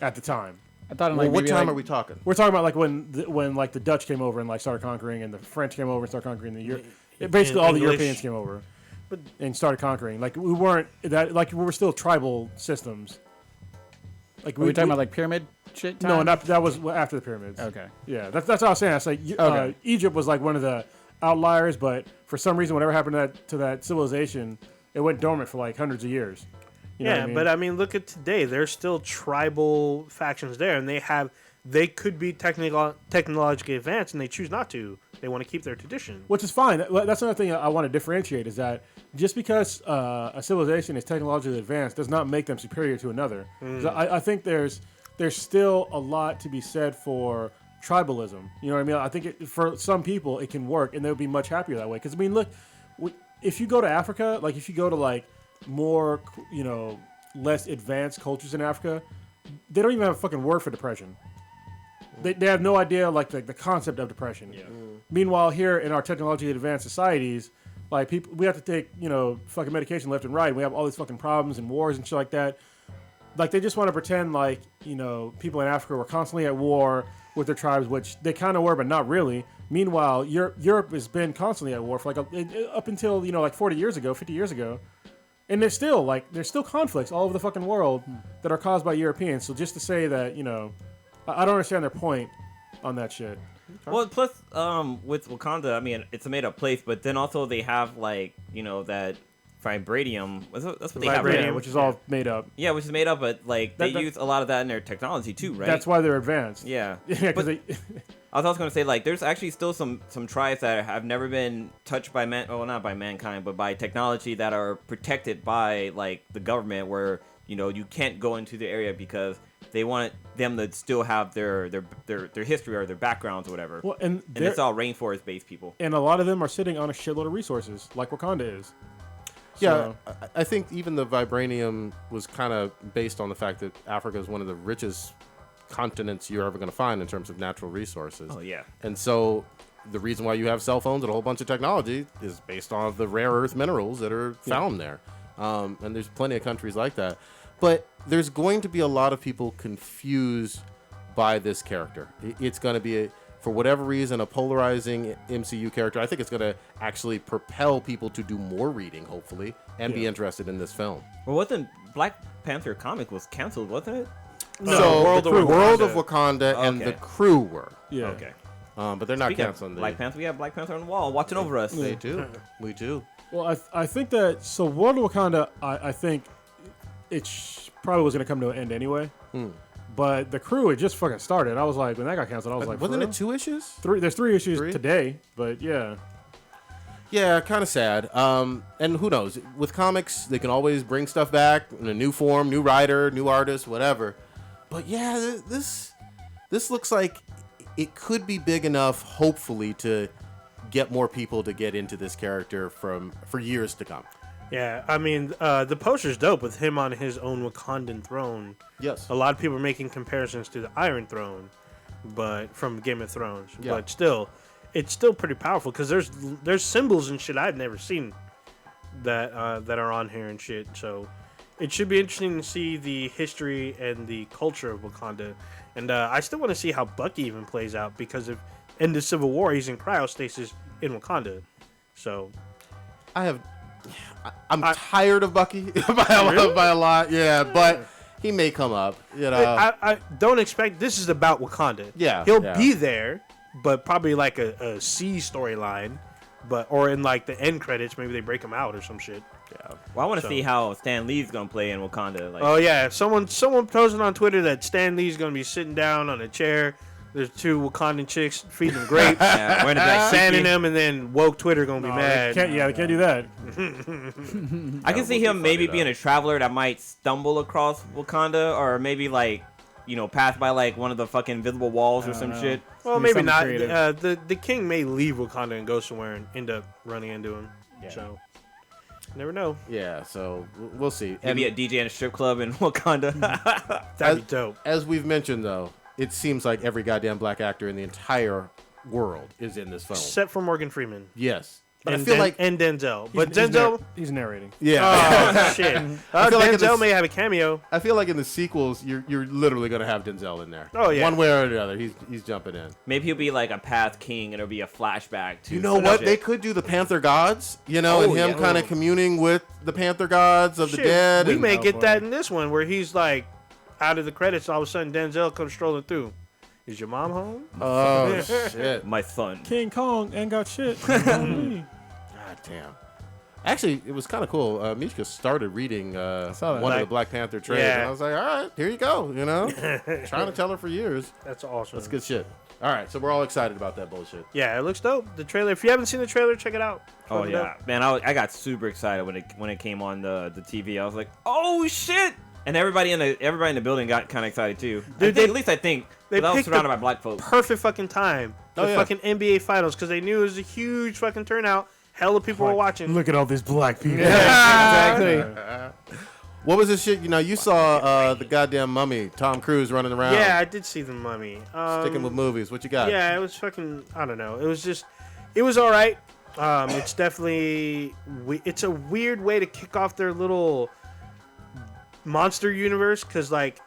at the time. I thought in Well, like what maybe time like, are we talking? We're talking about like when like the Dutch came over and like started conquering, and the French came over and started conquering basically all the English. Europeans came over, and started conquering. Like we weren't that like we were still tribal systems. Like Are we talking about like pyramid shit? no, Time? not that was after the pyramids. Okay. Yeah, that's what I was saying. I was like, Okay. Egypt was like one of the outliers, but for some reason, whatever happened to that civilization, it went dormant for like hundreds of years. You know what I mean? But I mean, look at today. There's still tribal factions there, and they could be technologically advanced, and they choose not to. They want to keep their tradition. Which is fine. That's another thing I want to differentiate is that just because a civilization is technologically advanced does not make them superior to another. 'Cause I think there's still a lot to be said for tribalism. You know what I mean? I think for some people it can work, and they'll be much happier that way. Because I mean, look, if you go to Africa, like if you go to like more, less advanced cultures in Africa, they don't even have a fucking word for depression. They have no idea like the concept of depression. Yeah. Meanwhile, here in our technologically advanced societies, like people, we have to take fucking medication left and right. And we have all these fucking problems and wars and shit like that. Like they just want to pretend like people in Africa were constantly at war with their tribes, which they kind of were, but not really. Meanwhile, Europe has been constantly at war for up until like 40 years ago, 50 years ago. And there's still conflicts all over the fucking world that are caused by Europeans. So just to say that, I don't understand their point on that shit. Well, plus, with Wakanda, I mean, it's a made-up place, but then also they have, like, that vibranium. That's what they have, Vibranium, right? which is all made up. Yeah, which is made up, but, like, they That- use a lot of that in their technology, too, right? That's why they're advanced. Yeah. Yeah, because But- I was also going to say, like, there's actually still some tribes that have never been touched by not by mankind, but by technology that are protected by, like, the government where, you can't go into the area because they want them to still have their history or their backgrounds or whatever. well, and it's all rainforest-based people. and a lot of them are sitting on a shitload of resources, like Wakanda is. Yeah, So- I think even the vibranium was kind of based on the fact that Africa is one of the richest continents you're ever going to find in terms of natural resources. Oh, yeah. And so the reason why you have cell phones and a whole bunch of technology is based on the rare earth minerals that are found there. And there's plenty of countries like that. But there's going to be a lot of people confused by this character. It's going to be, for whatever reason, a polarizing MCU character. I think it's going to actually propel people to do more reading, hopefully, and be interested in this film. Well, wasn't Black Panther comic was canceled, wasn't it? No, So World the of World of Wakanda. Wakanda and Okay. the crew were. Yeah. Okay. But they're not Speaking of canceling the... Black Panther, we have Black Panther on the wall watching over us. They do. We do. Well, I think that so World of Wakanda, I think it probably was going to come to an end anyway. But the crew had just fucking started. I was like, when that got canceled, I was like, Wasn't for it 2 issues? real? There's 3 issues Three? today, but yeah. Yeah, kind of sad. And who knows? With comics, they can always bring stuff back in a new form, new writer, new artist, whatever. But yeah, this looks like it could be big enough, hopefully, to get more people to get into this character for years to come. Yeah, I mean, the poster's dope with him on his own Wakandan throne. Yes. A lot of people are making comparisons to the Iron Throne, but from Game of Thrones. Yeah. But still, it's still pretty powerful because there's symbols and shit I've never seen that are on here and shit. So it should be interesting to see the history and the culture of Wakanda. And I still want to see how Bucky even plays out because if in the Civil War he's in cryostasis in Wakanda. So I'm tired of Bucky by a lot. Yeah, but he may come up. I don't expect this is about Wakanda. Yeah, he'll yeah. be there, but probably like a C storyline, or in like the end credits, maybe they break him out or some shit. Yeah. Well, I want to see how Stan Lee's gonna play in Wakanda. Like, Oh yeah, someone posted on Twitter that Stan Lee's gonna be sitting down on a chair. There's 2 Wakandan chicks feeding him grapes, yeah, wearing a black sanding kiki. them, and then woke Twitter gonna be mad. They can't do that. I can see him maybe being a traveler that might stumble across Wakanda, or maybe like, pass by like one of the fucking invisible walls or some shit. Well, Be maybe something not. creative. The king may leave Wakanda and go somewhere and end up running into him. So, never know. Yeah, so we'll see. Maybe a DJ in a strip club in Wakanda. That'd be dope. As we've mentioned, though, it seems like every goddamn black actor in the entire world is in this film. Except for Morgan Freeman. Yes. But And I feel like and Denzel. But Denzel... he's narrating. yeah. Oh, shit. I feel like in Denzel this- may have a cameo. I feel like in the sequels, you're literally gonna have Denzel in there. Oh, yeah. One way or the other, he's jumping in. Maybe he'll be like a past king, and it'll be a flashback to. You know some what? shit. They could do the Panther Gods. You know, Oh, and him yeah. kind of communing with the Panther Gods of the Shit, dead. we and- may get boy. that in this one where he's like out of the credits. All of a sudden, Denzel comes strolling through. Is your mom home? Oh shit! My son. King Kong ain't got shit. God damn. Actually, it was kind of cool. Mishka started reading saw that. one of the Like- Black Panther trades, Yeah. and I was like, all right, here you go. You know, trying to tell her for years. That's awesome. That's good shit. All right, so we're all excited about that bullshit. Yeah, it looks dope. The trailer. If you haven't seen the trailer, check it out. Oh Fucking yeah, dope. man! I got super excited when it came on the TV. I was like, oh shit! And everybody in the building got kind of excited too. Dude, At least I think. they 'Cause I was picked surrounded the by black folks. Perfect fucking time. Oh, The yeah. fucking NBA Finals because they knew it was a huge fucking turnout. Hell of people were watching. Look at all these black people. Exactly. What was this shit? You know, you saw the goddamn Mummy, Tom Cruise running around, Yeah, I did see the Mummy. sticking with movies. What you got? Yeah, it was fucking. I don't know. It was just. It was all right. It's definitely. It's a weird way to kick off their little monster universe because like,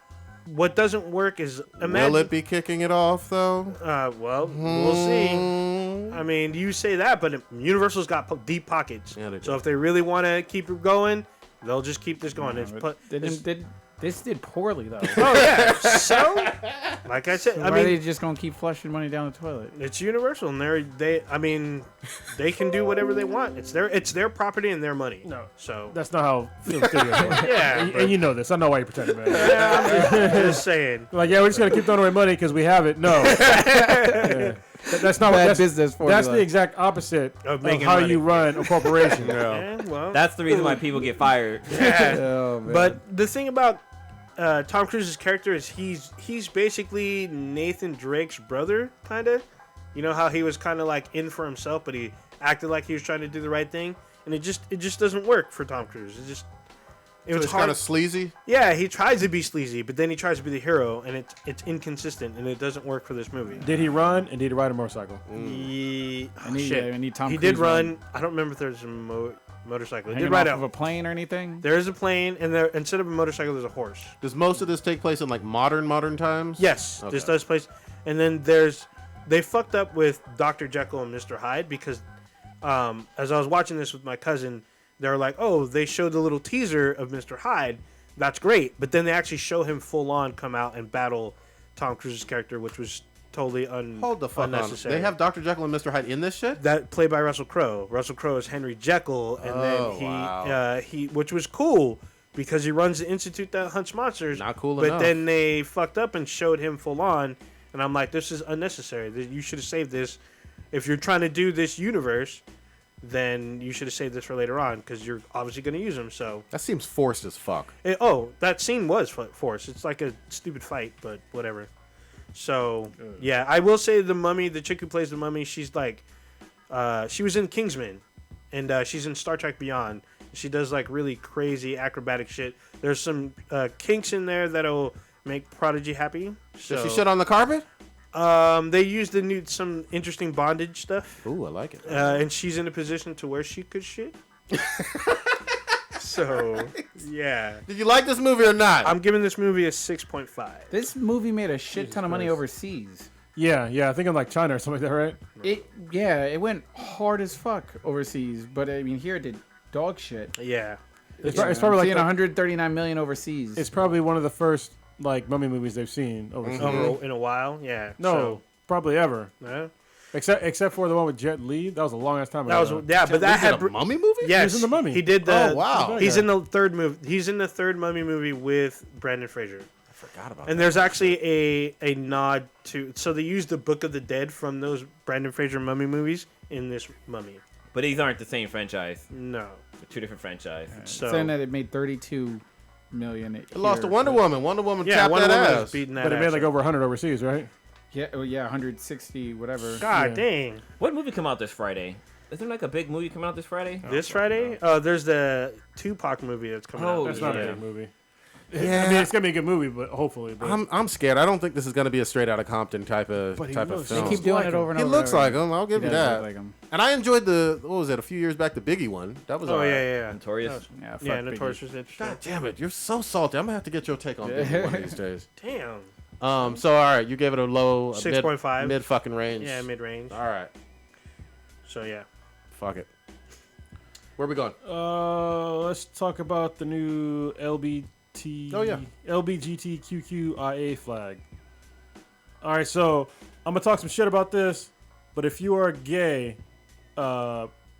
what doesn't work is Will it be kicking it off though? Well, we'll see. Mm. I mean, you say that, but Universal's got deep pockets. Yeah, they do. So if they really want to keep it going, they'll just keep this going. This did poorly though. Oh yeah. So, like I said, Why I are they mean, just gonna keep flushing money down the toilet? it's Universal, and I mean, they can do whatever they want. It's their property and their money. No. So That's not how film studios work. yeah, And you know this. I know why you're pretending, man. I'm just saying. Like, yeah, we're just gonna keep throwing away money because we have it. No, Yeah. That's not Bad that's, business formula. That's the exact opposite Of of making how money. you run a corporation. Yeah, well, That's the reason why people get fired. yeah. Oh, man. But the thing about Tom Cruise's character is he's basically Nathan Drake's brother, kind of. You know how he was kind of like in for himself, but he acted like he was trying to do the right thing, and it just doesn't work for Tom Cruise. It So was it's hard. kind of sleazy. Yeah, he tries to be sleazy, but then he tries to be the hero, and it's inconsistent, and it doesn't work for this movie. Did he run and did he ride a motorcycle? Shit. I need Tom He Cruise did run. I don't remember if there's a motorcycle. He Hanging did ride off out. of a plane or anything. There is a plane, and there instead of a motorcycle, there's a horse. Does most of this take place in like modern times? Yes, Okay. this does place. And then they fucked up with Dr. Jekyll and Mr. Hyde because as I was watching this with my cousin, they were like, oh, they showed the little teaser of Mr. Hyde. That's great. But then they actually show him full on come out and battle Tom Cruise's character, which was totally Hold the fuck on. unnecessary. They have Dr. Jekyll and Mr. Hyde in this shit? that played by Russell Crowe. Russell Crowe is Henry Jekyll, and Oh, then wow. he which was cool because he runs the institute that hunts monsters. Not cool but enough. then they fucked up and showed him full on, and I'm like, this is unnecessary. You should have saved this. If you're trying to do this universe, then you should have saved this for later on because you're obviously going to use him. So, That seems forced as fuck. that scene was forced. It's like a stupid fight, but whatever. So, yeah, I will say the mummy, the chick who plays the mummy, she's like, she was in Kingsman, and she's in Star Trek Beyond. She does like really crazy acrobatic shit. There's some kinks in there that'll make Prodigy happy. So, Does she shit on the carpet? they used some interesting bondage stuff, Ooh, I like it. and she's in a position to where she could shit. So, yeah, Did you like this movie or not? I'm giving this movie a 6.5. This movie made a shit ton of money overseas. Yeah, I think in like China or something like that, right? It went hard as fuck overseas, but I mean here it did dog shit. Yeah, It's probably like seeing the- 139 million overseas. it's probably one of the first like mummy movies they've seen overseas. in a while. Yeah, No, probably ever. So, Except for the one with Jet Li. That was a long ass time ago. that was though. but that had a mummy movie? yes, He was in The Mummy. He did the. Oh, wow. He's in the third movie. He's in the third Mummy movie with Brandon Fraser. I forgot about And there's actually a nod to. So they used the Book of the Dead from those Brandon Fraser Mummy movies in this Mummy. But these aren't the same franchise. No. They're two different franchises. So saying that it made 32 million. It lost to Wonder Woman. Wonder Woman yeah, tapped Wonder that Woman ass. was beating that. But it made ass like up. over 100 overseas, right? Yeah, 160 whatever. God Yeah. dang! What movie come out this Friday? Is there like a big movie coming out this Friday? This Friday, there's the Tupac movie that's coming Oh, out. That's this not yeah. a big movie. Yeah. I mean, it's gonna be a good movie, but hopefully. But I'm scared. I don't think this is going to be a straight out of Compton type of But he of looks- film. They keep doing it over and He over. looks and over. like him. I'll give He you does that. look like him. And I enjoyed what was it? A few years back, the Biggie one. That was Oh alright. yeah. Notorious. Yeah, fuck Yeah, Biggie. Notorious was interesting. God damn it! You're so salty. I'm gonna have to get your take on Biggie one of these days. Damn. So all right, you gave it a low, a 6.5. mid fucking range. Yeah, mid range. All right, So yeah. fuck it. Where we going? let's talk about the new Oh, yeah. LBGTQIA flag. All right, so I'm gonna talk some shit about this, but if you are gay,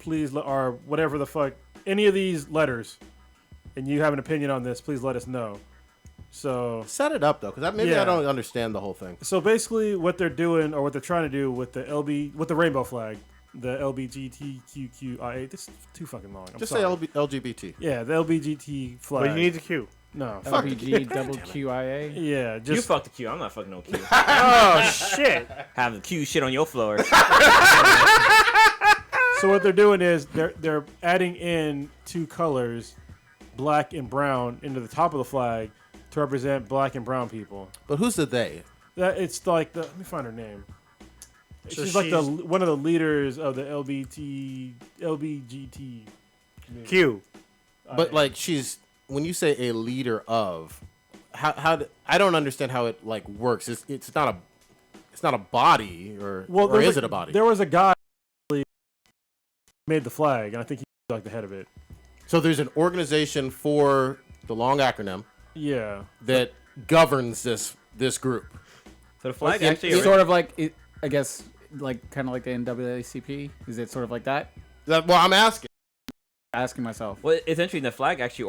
please or whatever the fuck, any of these letters, and you have an opinion on this, please let us know. So Set it up though, because maybe Yeah. I don't understand the whole thing. So basically, what they're doing, or what they're trying to do with the rainbow flag, the LBGTQIA. This is too fucking long. I'm Just sorry. say LGBT. Yeah, the LBGT flag. But you need the Q. no. LPG double QIA. Yeah, You just fuck the Q. I'm not fucking no Q. Oh shit. Have the Q shit on your floor. so what they're doing is they're adding in two colors, black and brown, into the top of the flag to represent black and brown people. But who's the they? That it's like let me find her name. So she's like one of the leaders of the LBGT. Q. But like when you say a leader of, I don't understand how it like works. It's not a body or there's is it a body? There was a guy who made the flag, and I think he's like the head of it. So there's an organization for the long acronym Yeah. that governs this group. So the flag It's actually. sort of like I guess like kind of like the NAACP. Is it sort of like that? Well, I'm asking. Asking myself. Well, it's interesting. The flag actually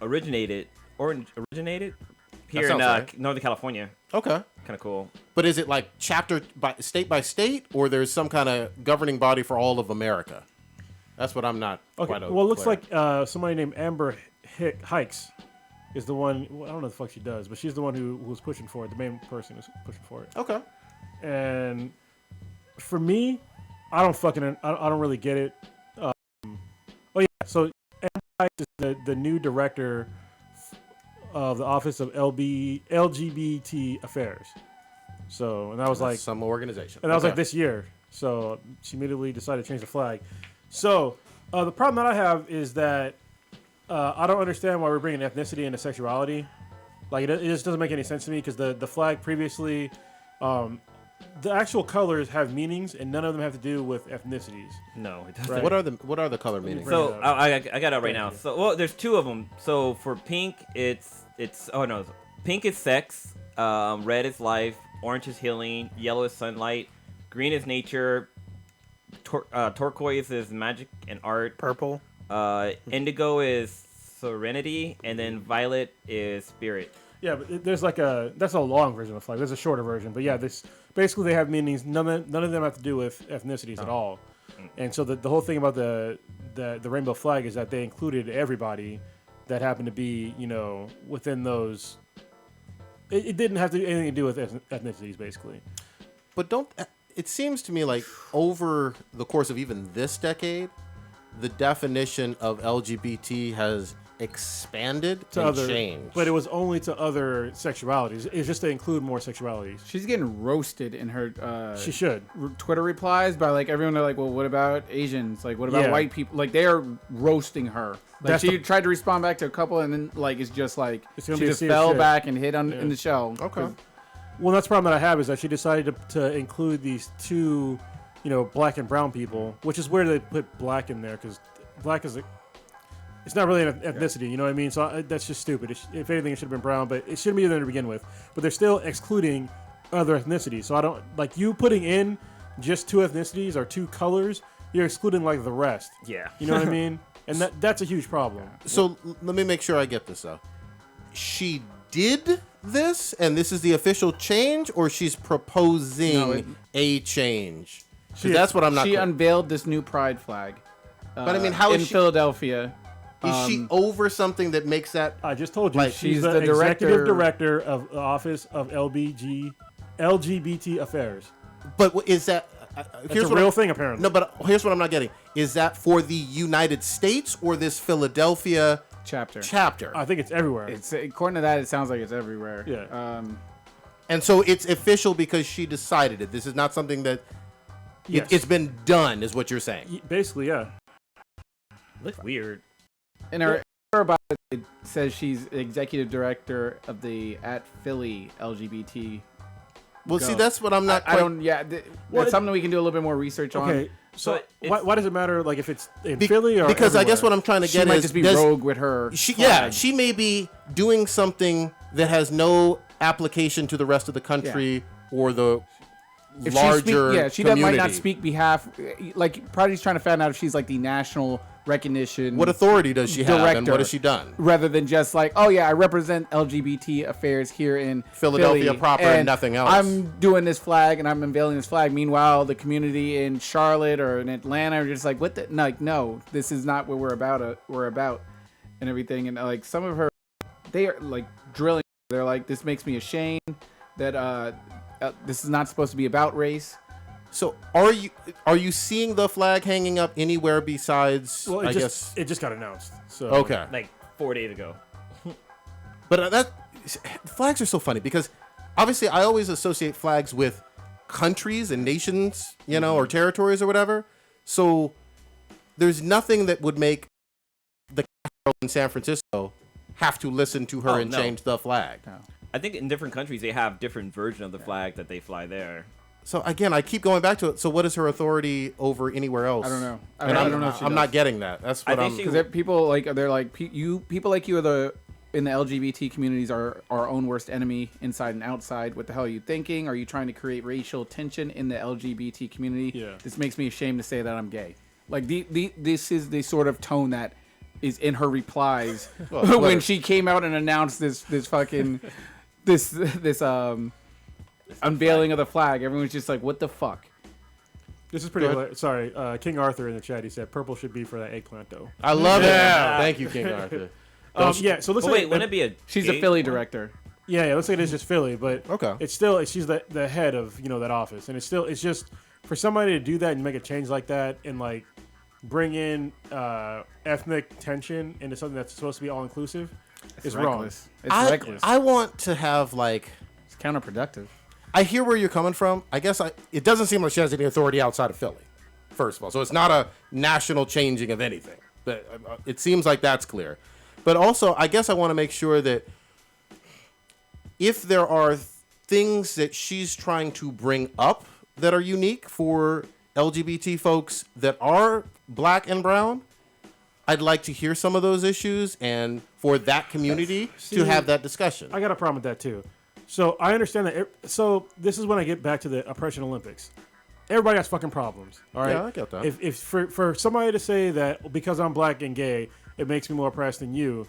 originated here in sounds right. Northern California. Okay. Kind of cool. But is it like chapter by state, or there's some kind of governing body for all of America? That's what I'm not. Okay. Quite Well, it looks clear. like somebody named Amber Hikes is the one. Well, I don't know what the fuck she does, but she's the one who was pushing for it. The main person who's pushing for it. Okay. And for me, I don't really get it. Oh yeah, so Amber Hikes is the new director of the Office of LGBT Affairs. So, and that was like some organization. And that was Okay. like this year. So she immediately decided to change the flag. So the problem that I have is that I don't understand why we're bringing ethnicity into sexuality. Like it just doesn't make any sense to me because the flag previously, the actual colors have meanings and none of them have to do with ethnicities. No, it doesn't. Right. What are the color meanings? Bring it So up. I got it right Thank now. you. So well, there's two of them. So for pink, it's pink is sex, red is life, orange is healing, yellow is sunlight, green is nature, turquoise is magic and art, Purple. indigo is serenity, and then violet is spirit. Yeah, but there's like that's a long version of the flag. There's a shorter version, but yeah, this basically they have meanings. None of them have to do with ethnicities at all. And so the whole thing about the rainbow flag is that they included everybody that happened to be within those. It didn't have to anything to do with ethnicities, basically. But it seems to me like over the course of even this decade, the definition of LGBT has expanded and changed. But it was only to other sexualities. It's just to include more sexualities. She's getting roasted in her She should. Twitter replies by like everyone. They're like, well, what about Asians? Like, what about Yeah. white people? Like, they are roasting her. Like, That's she the- tried to respond back to a couple, and then like it's just like It's she gonna be a just sea of fell shit. back and hit in the shell. Okay. Well, that's the problem that I have is that she decided to include these two, black and brown people, which is where they put black in there because black is it's not really an ethnicity, you know what I mean? So that's just stupid. If anything, it should have been brown, but it shouldn't be there to begin with. But they're still excluding other ethnicities. So I don't like you putting in just two ethnicities or two colors. You're excluding like the rest. Yeah. You know what I mean? And that's a huge problem. So let me make sure I get this though. She did this, and this is the official change, or she's proposing No, a change? 'Cause that's what I'm not. She clear. unveiled this new pride flag. But I mean, how in is she? Philadelphia? Is she over something that makes that? I just told you Like, she's she's the, the executive director- director of the Office of LGBT Affairs. But is that? It's a real thing, apparently. No, but here's what I'm not getting: is that for the United States or this Philadelphia chapter. chapter. I think it's everywhere. It's according to that, it sounds like it's everywhere. Yeah. And so it's official because she decided it. This is not something that Yes. it's been done, is what you're saying. Basically, yeah. Looks weird. In her bio, it says she's executive director of the at Philly LGBT. Well, see, that's what I'm not. I don't. Yeah, that's something we can do a little bit more research on. Okay. So But why does it matter? Like if it's in Philly or because I guess what everywhere? I'm trying to She get might is just be does- rogue with her. she may be doing something that has no application to the rest of the country or the If larger she community. might not speak behalf. Like, Prodigy's trying to find out if she's like the national recognition. What authority does she have, and director, what has she done? Rather than just like, oh yeah, I represent LGBT affairs here in Philadelphia Philly, proper and nothing else. I'm doing this flag and I'm unveiling this flag. Meanwhile, the community in Charlotte or in Atlanta are just like, what the? Like, no, this is not what we're about. We're about, and everything. And like some of her, they are like drilling. They're like, this makes me ashamed that this is not supposed to be about race. So are you seeing the flag hanging up anywhere besides? Well, I it guess. it just got announced. So Okay. Like 4 days ago. But flags are so funny because obviously I always associate flags with countries and nations, or territories or whatever. So there's nothing that would make the Capitol in San Francisco have to listen to her and no. change the flag. No. I think in different countries they have different version of the flag that they fly there. So again, I keep going back to it. So what is her authority over anywhere else? I don't know. I And don't know if she I'm does. not getting that. That's what I I'm. think she- Because people like they're like people like you are in the LGBT communities are our own worst enemy inside and outside. What the hell are you thinking? Are you trying to create racial tension in the LGBT community? Yeah. This makes me ashamed to say that I'm gay. Like this is the sort of tone that is in her replies when she came out and announced this fucking this unveiling of the flag. Everyone's just like, what the fuck? This is pretty hilarious. Sorry, King Arthur in the chat. He said purple should be for that eggplant though. I love it. Thank you, King Arthur. Yeah. So let's But say wait, wouldn't it be a? She's a gay Philly one? director. Yeah, let's say it is just Philly, but Okay. it's still she's the head of that office, and it's just for somebody to do that and make a change like that and like bring in ethnic tension into something that's supposed to be all inclusive is wrong. Reckless. It's reckless. I want to have like. It's counterproductive. I hear where you're coming from. I guess it doesn't seem like she has any authority outside of Philly, first of all. So it's not a national changing of anything. But it seems like that's clear. But also, I guess I want to make sure that if there are things that she's trying to bring up that are unique for LGBT folks that are black and brown, I'd like to hear some of those issues and for that community to have that discussion. I got a problem with that too. So I understand that. So this is when I get back to the oppression Olympics. Everybody has fucking problems. All right. Yeah, I get that. If for somebody to say that because I'm black and gay, it makes me more oppressed than you,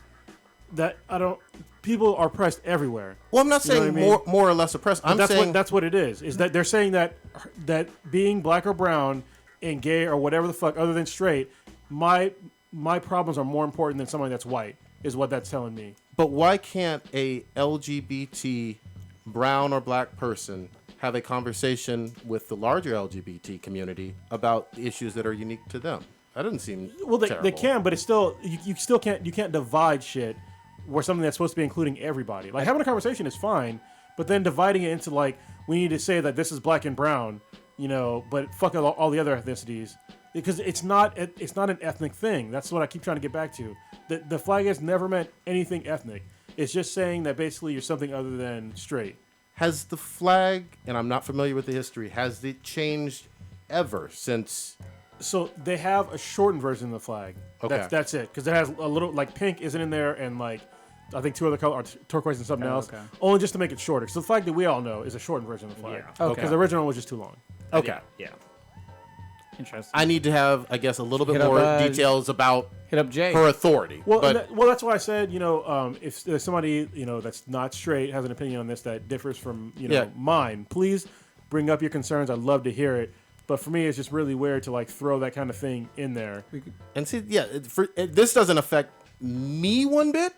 that I don't. People are oppressed everywhere. Well, I'm not You know saying what I mean? more or less oppressed. I'm that's saying that's what it is. Is that they're saying that being black or brown and gay or whatever the fuck other than straight, my problems are more important than somebody that's white. Is what that's telling me. But why can't a LGBT brown or black person have a conversation with the larger LGBT community about issues that are unique to them? That doesn't seem Well, they terrible. can, but it's still you still can't divide shit where something that's supposed to be including everybody. Like having a conversation is fine, but then dividing it into like we need to say that this is black and brown, but fuck all the other ethnicities because it's not an ethnic thing. That's what I keep trying to get back to. The flag has never meant anything ethnic. It's just saying that basically you're something other than straight. Has the flag, and I'm not familiar with the history, has it changed ever since? So they have a shortened version of the flag. Okay. That's it. Because it has a little, like pink isn't in there and like, I think two other colors, turquoise and something else. okay. Only just to make it shorter. So the flag that we all know is a shortened version of the flag. Yeah. Okay. Because the original was just too long. Okay. Yeah. Interesting. I need to have, I guess, a little bit Hit up, more details about Hit up Jay. her authority. Well, but that's why I said, if there's somebody, that's not straight has an opinion on this that differs from, Yeah. mine, please bring up your concerns. I'd love to hear it. But for me, it's just really weird to like throw that kind of thing in there. and see, yeah, this doesn't affect me one bit,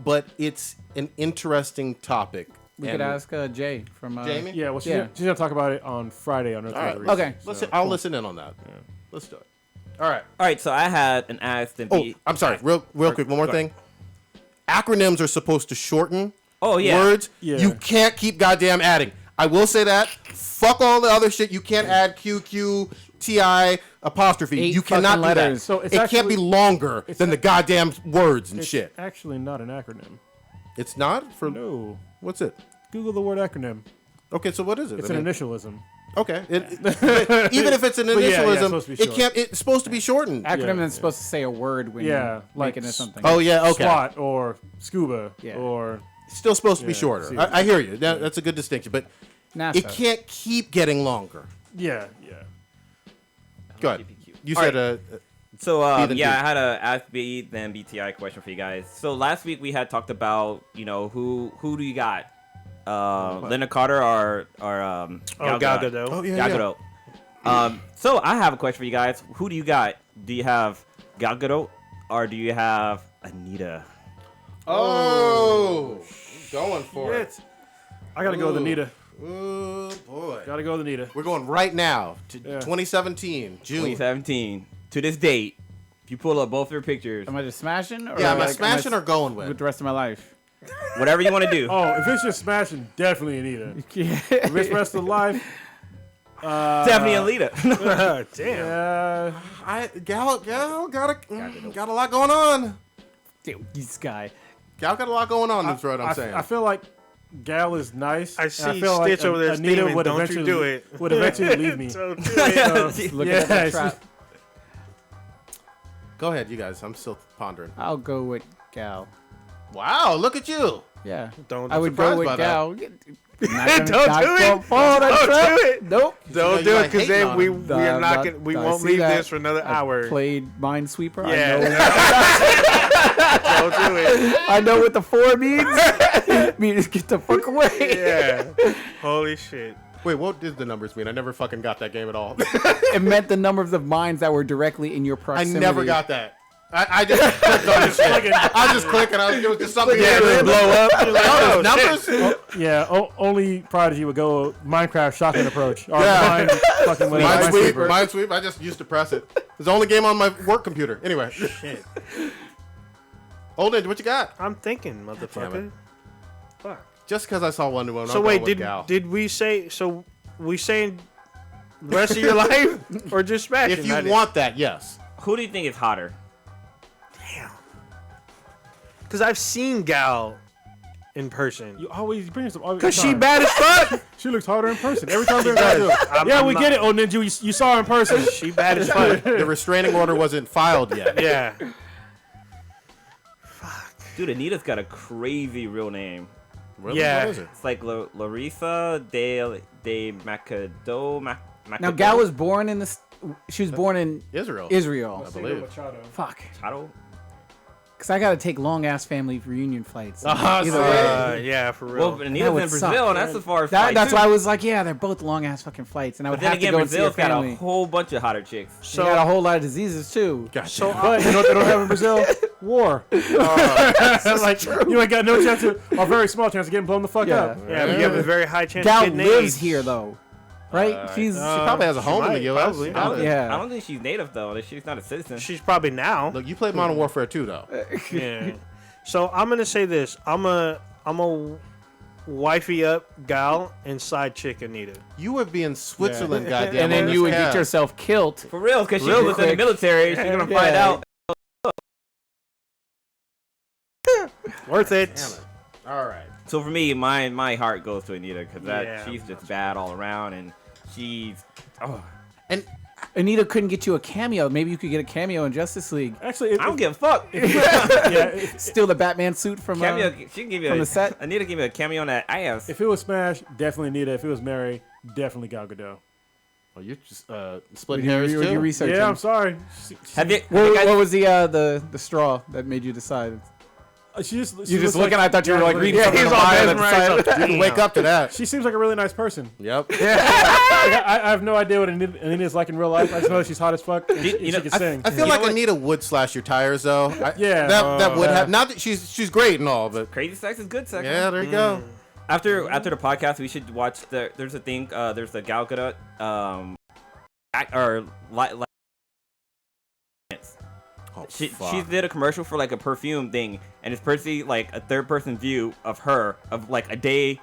but it's an interesting topic. We And- could ask Jay from Jamie? Yeah, well, she's Yeah. going to talk about it on Friday on Earth All right, Revolution. Okay. I'll listen in on that. Let's do it. All right. All right, so I had an asked and Oh, B. I'm sorry. Real quick. One more go thing. acronyms are supposed to shorten Oh, yeah. words. Yeah. You can't keep goddamn adding. I will say that. Fuck all the other shit. You can't add QQ, TI, apostrophe. 8 you cannot fucking do letters. that. So it's it can't actually- be longer than the goddamn words and It's shit. actually not an acronym. It's not for No. what's it? Google the word acronym. Okay, so what is it? It's I an mean, initialism. okay. But even if it's an But yeah, it's initialism, supposed to be it short. can't. It's supposed to be shortened. Acronym Yeah, is supposed to say a word when Yeah, you like make it into something. Oh yeah, okay. SWAT or scuba Yeah. or It's still supposed to be Yeah, shorter. see. I hear you. That's a good distinction, but NASA. it can't keep getting longer. yeah. Go ahead. You All said right. uh, So B then yeah, B. I had a Ask B then BTI question for you guys. So last week we had talked about who do you got? Linda Carter or Oh, Gal Gal Gadot? Gadot. Oh yeah, Gal yeah. Gadot. So I have a question for you guys. Who do you got? Do you have Gal Gadot or do you have Anita? Oh, going for it. I gotta go with Anita. Oh boy. Gotta go with Anita. We're going right now to Yeah. 2017, June. 2017 to this date. If you pull up both your pictures, Am I just smashing? Or Yeah, am I like, smashing or going with with? the rest of my life? whatever you want to do. Oh, if it's just smashing, definitely Anita. Yeah. If it's rest of the life, Definitely Anita. Damn. Gal got a lot going on. Dude, this guy. Gal got a lot going on. That's what I'm saying. I feel like Gal is nice. I and see feel Stitch over there Anita steaming. would Don't you eventually do it. Would eventually leave me. Don't do it. Looking Yeah, at that it's trap. Go ahead, you guys. I'm still pondering. I'll go with Gal. Wow, look at you. Yeah. Don't I would surprised go with by that. Gal. Don't do it. Fall that Don't trap. do it. Nope. Don't You do know, it you because like then we hating are not gonna, we won't see leave that? this for another I hour. played Minesweeper. Yeah. I Don't do it. know, I know what the 4 means. Means get the fuck away. Yeah. Holy shit. Wait, what did the numbers mean? I never fucking got that game at all. It meant the numbers of mines that were directly in your I proximity. never got that. I just clicked on this shit. I just clicked and it was just something. Yeah, that just blow up. You're like, Oh, oh, there's shit. numbers? Yeah, only Prodigy would go Minecraft shotgun approach. Or Yeah. mine fucking whatever. Minesweeper. Minesweeper. I just used to press it. It's the only game on my work computer. Anyway. Shit. Olden, what you got? I'm thinking, motherfucker. it. Fuck. Just because I saw Wonder Woman. So I'm wait, going with Gal. did we say so? We saying rest of your life or just smashing? If you want that, yes. Who do you think is hotter? because I've seen Gal in person. You always bring us up. Cause she bad as fuck. She looks harder in person every time. They're I'm- yeah, I'm we not- get it. Oh, Ninja, you saw her in person. She bad as fuck. The restraining order wasn't filed yet. Yeah. Dude, Anita's got a crazy real name. Really? Yeah. What is it? It's like Larissa de Macado. Now, Gal was born in this. She was born in Israel. Israel. I believe. Fuck. Chado? Because I got to take long ass family reunion flights. Ah, Either see? way. Yeah, for real. Well, Anita's would in suck. Brazil, and that's the far That, flight, that's too. why I was like, yeah, they're both long ass fucking flights, and I would But then have again, to go and see Brazil's your got a family. whole bunch of hotter chicks. They got a whole lot of diseases too. God So damn. But you know what they don't have in Brazil? War. Like you ain't got no chance to, or very small chance of getting blown the fuck Yeah. up. yeah, but you have a very high chance Gal of getting lives AIDS. here though, right? She's She probably has a home in the might, U.S. probably. Got it. yeah. I don't think she's native, though. She's not a citizen. She's probably now. Look, you played Modern Warfare 2, though. Yeah. So I'm gonna say this. I'm a wifey up Gal and side chick Anita. You would be in Switzerland, goddamn. and then on you this would get cast. yourself killed. For real, because she Real was in the quick. military. She's going to find Yeah. out. Worth it. Damn it. All right. So for me, my heart goes to Anita because Yeah. she's just bad all around, and she's And Anita couldn't get you a cameo. Maybe you could get a cameo in Justice League. Actually, I don't give a fuck. yeah, Steal the Batman suit from Cameo, she can give you from a the set? Anita give me a cameo on that ass. if it was Smash, definitely Anita. If it was Mary, definitely Gal Gadot. well, you're just splitting hairs, you too? researching. Yeah, I'm sorry. Have you What was the straw that made you decide? She just You just looking. I thought you were like reading Yeah, something he's on the all bio that mesmerized. decided- You can wake up to that. She seems like a really nice person. Yep. Like, I have no idea what Anita's like in real life. I just know that she's hot as fuck and she know, can sing. I feel like Anita would slash your tires, though. Yeah. That would Yeah. have. Not that she's great and all, but Crazy sex is good sex. yeah, man. there you go. After the podcast, we should watch there's a thing. There's the Gal Gadot She fuck. did a commercial for like a perfume thing, and it's basically like a third person view of her of like a day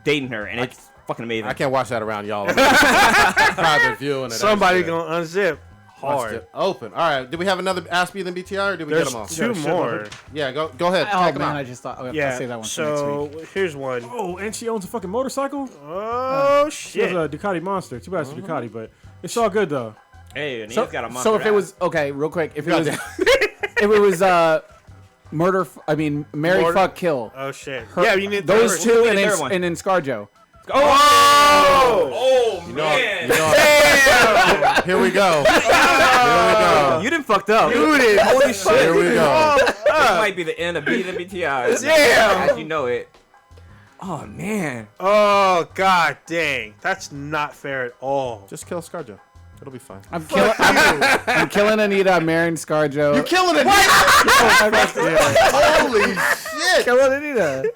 dating her, and it's fucking amazing. I can't watch that around y'all. Private view and Somebody gonna unzip hard. Open. All right. Do we have another Ask Me Than BTR, or did we There's get them all? two more. Yeah, go ahead. Oh Take 'em man, out. I just thought I'll Yeah. say that one for next So week. here's one. Oh, and she owns a fucking motorcycle. Oh She has shit! a Ducati Monster. Too bad it's a Ducati, but it's all good though. Hey, and So, he's got a monster. so if it was okay, real quick, if it was if it was murder, marry, Murder- fuck, kill. Oh shit! Her- Yeah, you need those first. two, Who's and the then third one? and then ScarJo. oh man, Here we go. you done fucked up. Holy shit! Here we go. This might be the end of Beat the BTI. Damn! As you know it. Oh man. Oh god dang! That's not fair at all. Just kill ScarJo. It'll be fine. I'm killing Anita. I'm marrying ScarJo. You're killing it. Holy shit! killing Anita.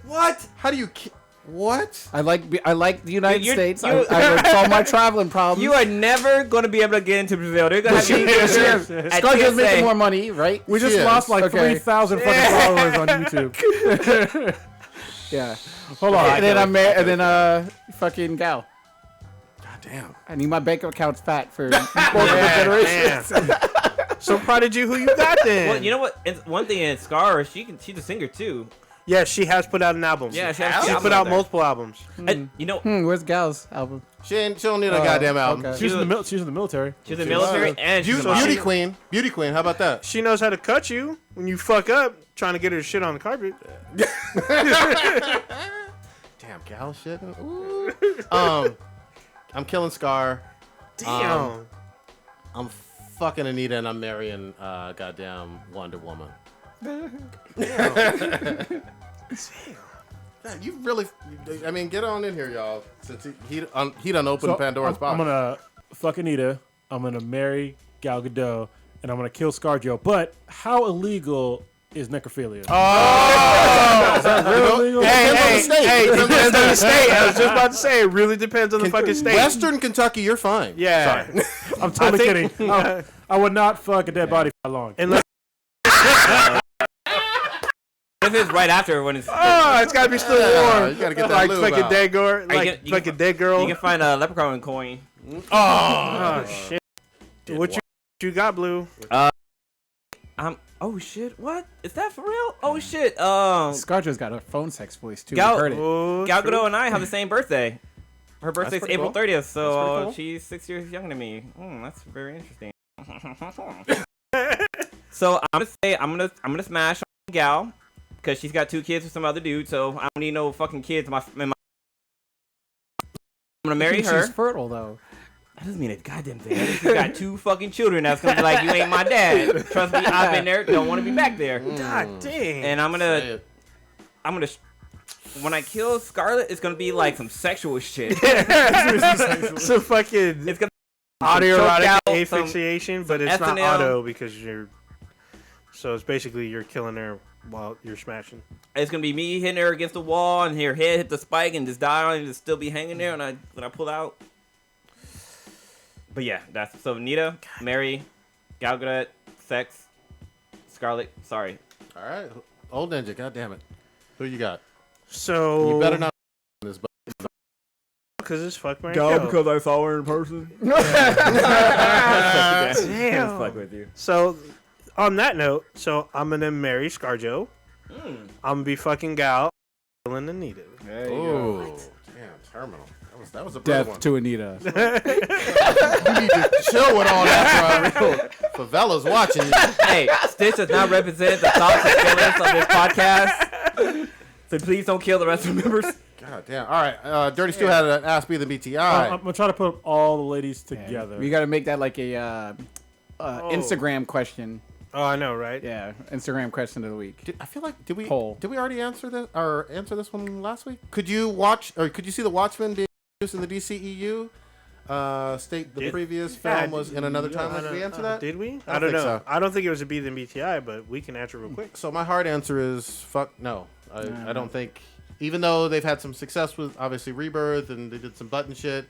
What? How do you? What? I like the United You're- States. you- I would solve my traveling problems. You are never going to be able to get into Brazil. They're going to have you at ScarJo's TSA. making more money, right? We just She is. lost like Okay. 3,000 fucking followers on YouTube. Yeah. Hold on. And then I'm married. And then fucking gal. God damn. I need my bank account's fat for multiple generations. So Prodigy, who you got then? Well, you know what? It's one thing in Scar, she's a singer too. Yeah, she has put out an album. Yeah, she She's has put out multiple albums. You know, Where's gal's album? She don't need a goddamn album. okay. She's in the military. she's in the military and she's a Beauty model. queen. Beauty queen. How about that? She knows how to cut you when you fuck up trying to get her shit on the carpet. Damn, gal shit. Ooh. I'm killing Scar. Damn. I'm fucking Anita, and I'm marrying goddamn Wonder Woman. Damn, you really. I mean, get on in here, y'all. Since he done opened So, Pandora's box. I'm gonna fuck Anita. I'm gonna marry Gal Gadot, and I'm gonna kill ScarJo. But how illegal is necrophilia? Is that real illegal? Hey, Depends on the state. hey, Depends on depends the on the state. I was just about to say, it really depends on the fucking state. Western Kentucky, you're fine. Yeah. I'm totally I think- kidding. I would not fuck a dead body for that long. Unless, This is right after when it's. oh, it's gotta be still warm. You gotta get that Like lube fucking out. dead girl, like you fucking can- dead girl. You can find a leprechaun coin. Oh shit! What you got, Blue? Oh shit! What is that for real? Oh shit! ScarJo's got a phone sex voice too. Gal- I heard it. Oh, Gal true. Gadot and I have the same birthday. Her birthday's pretty April cool. 30th, so That's pretty cool. she's 6 years younger than me. That's very interesting. So I'm gonna smash on Gal because she's got 2 kids with some other dude. So I don't need no fucking kids. I'm gonna marry her. She's fertile though. That doesn't mean a goddamn thing. She's got 2 fucking children. That's gonna be like, you ain't my dad. Trust me, I've been there. Don't want to be back there. God dang. And I'm Say gonna it. when I kill Scarlet, it's gonna be like some sexual shit. So fucking It's gonna autoerotic choke out, asphyxiation, but it's not SNL. auto because you're. So it's basically you're killing her while you're smashing. It's gonna be me hitting her against the wall and her head hit the spike and just die on it and just still be hanging there when I pull out. But yeah, that's so Nita, Mary, Gal Gadot, Sex, Scarlet. Sorry, All right, old ninja. God damn it. Who you got? So You better not this. But because it's fuck Mary Gal, kill. because I saw her in person. Damn. fuck with you. So on that note, so I'm gonna marry ScarJo. I'm gonna be fucking Gal, killing Anita. oh, damn, terminal. That was a better Death one. to Anita. You need to chill with all that, bro. Favelas watching you. Hey, Stitch does not represent the thoughts and feelings of this podcast. So please don't kill the rest of the members. God damn. All right, Dirty Stu had an Ask Me the BTI. I'm gonna try to put all the ladies together. We got to make that like a Instagram question. Oh, I know, right? Yeah, Instagram question of the week. I feel like did we Poll. already answer this one last week? Could you watch or could you see the Watchmen being introduced in the DCEU? State the previous film was in another timeline. Did we answer that? Did we? I I don't think know. so. I don't think it was a B than BTI, but we can answer real quick. So my hard answer is fuck no. I don't think, even though they've had some success with obviously Rebirth and they did some button shit,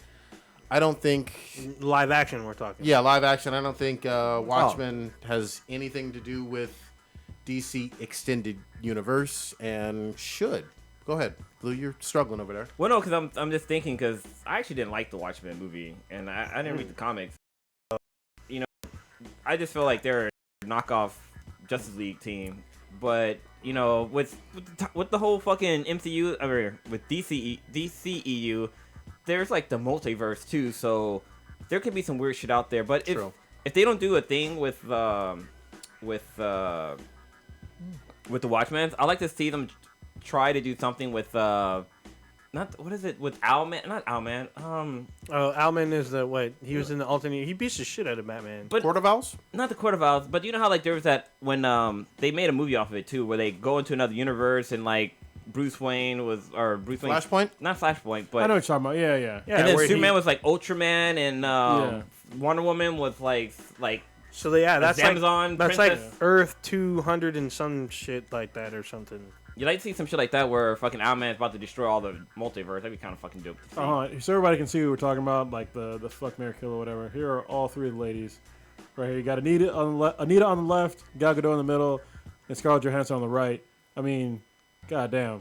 I don't think. Live action, we're talking. Yeah, live action. I don't think Watchmen has anything to do with DC Extended Universe, and should. Go ahead, Blue. You're struggling over there. Well, no, because I'm just thinking because I actually didn't like the Watchmen movie, and I didn't read the comics. You know, I just feel like they're a knockoff Justice League team. But you know, with the whole fucking MCU, I mean, with DCEU, there's like the multiverse too. So there could be some weird shit out there. But if they don't do a thing with the Watchmen, I like to see them try to do something with with Owlman? Not Owlman. Owlman is he was in the alternate. He beats the shit out of Batman. But Court of Owls? Not the Court of Owls, but you know how like there was that when they made a movie off of it too, where they go into another universe and like Bruce Wayne, Flashpoint? Not Flashpoint, but I know what you're talking about. Yeah. and then Superman was like Ultraman, and Wonder Woman was like So that's Amazon like princess. Earth 200 and some shit like that or something. You like to see some shit like that where fucking Owlman's about to destroy all the multiverse. That'd be kind of fucking dope to see. So everybody can see who we're talking about, like the fuck, Mary, kill or whatever. Here are all three of the ladies. Right here, you got Anita on the left, Gal Gadot in the middle, and Scarlett Johansson on the right. I mean, goddamn,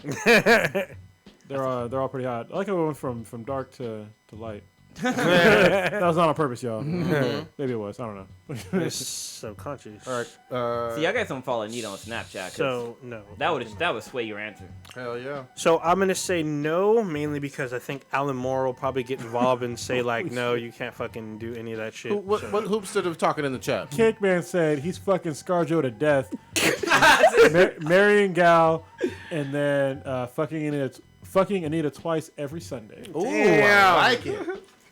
they're all pretty hot. I like how we went from dark to light. That was not on purpose, y'all. Maybe it was. I don't know. It's subconscious. All right. See, I guys don't follow Anita on Snapchat. 'Cause So no. that would sway your answer. Hell yeah. So I'm gonna say no, mainly because I think Alan Moore will probably get involved and say like, no, you can't fucking do any of that shit. What hoops did talking in the chat? Cakeman said he's fucking ScarJo to death, marrying Gal, and then fucking Anita twice every Sunday. Ooh, I like it.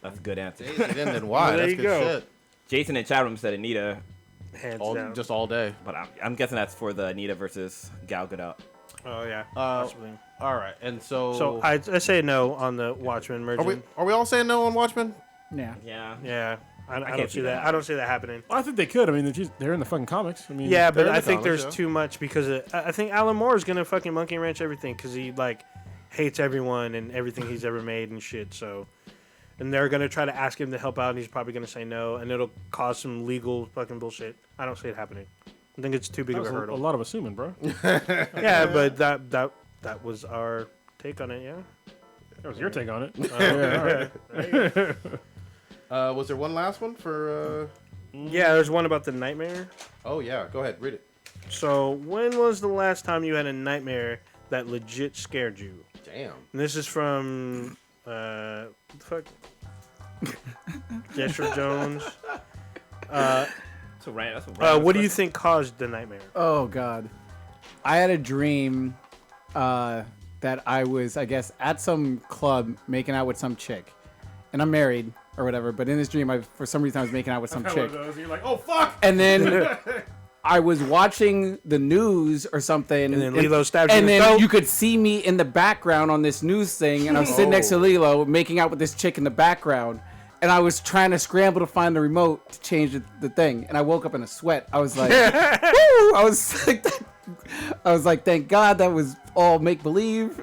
That's a good answer. And then why? There That's you good go. shit. Jason in chat room said Anita, Hands down. Just all day. but I'm guessing that's for the Anita versus Gal Gadot. Oh yeah. Possibly. All right, and So I say no on the Watchmen merging. are we all saying no on Watchmen? Yeah. Yeah. Yeah. I can't don't see see that. that. I don't see that happening. Well, I think they could. I mean, they're in the fucking comics. I mean, Yeah, but they're in I the think comics, there's yeah. too much because I think Alan Moore is gonna fucking monkey wrench everything because he like hates everyone and everything he's ever made and shit. So, and they're gonna try to ask him to help out, and he's probably gonna say no, and it'll cause some legal fucking bullshit. I don't see it happening. I think it's too big that of was a a hurdle. lot of assuming, bro. Yeah, but that was our take on it. Yeah. That was your take on it. Yeah, all right. Was there one last one for? Yeah, there's one about the nightmare. Oh yeah, go ahead, read it. So, when was the last time you had a nightmare that legit scared you? Damn. And this is from what the fuck? Jeshua Jones. That's a random. What do you think caused the nightmare? Oh God, I had a dream that I was, I guess, at some club making out with some chick, and I'm married or whatever. But in this dream, for some reason, I was making out with some chick, You're like, oh fuck. and then I was watching the news or something, And then Lilo stabbed you and in the then throat? you could see me in the background on this news thing, and I was sitting next to Lilo making out with this chick in the background. And I was trying to scramble to find the remote to change the thing, and I woke up in a sweat. I was like, "Woo!" I was like, "Thank God that was all make believe."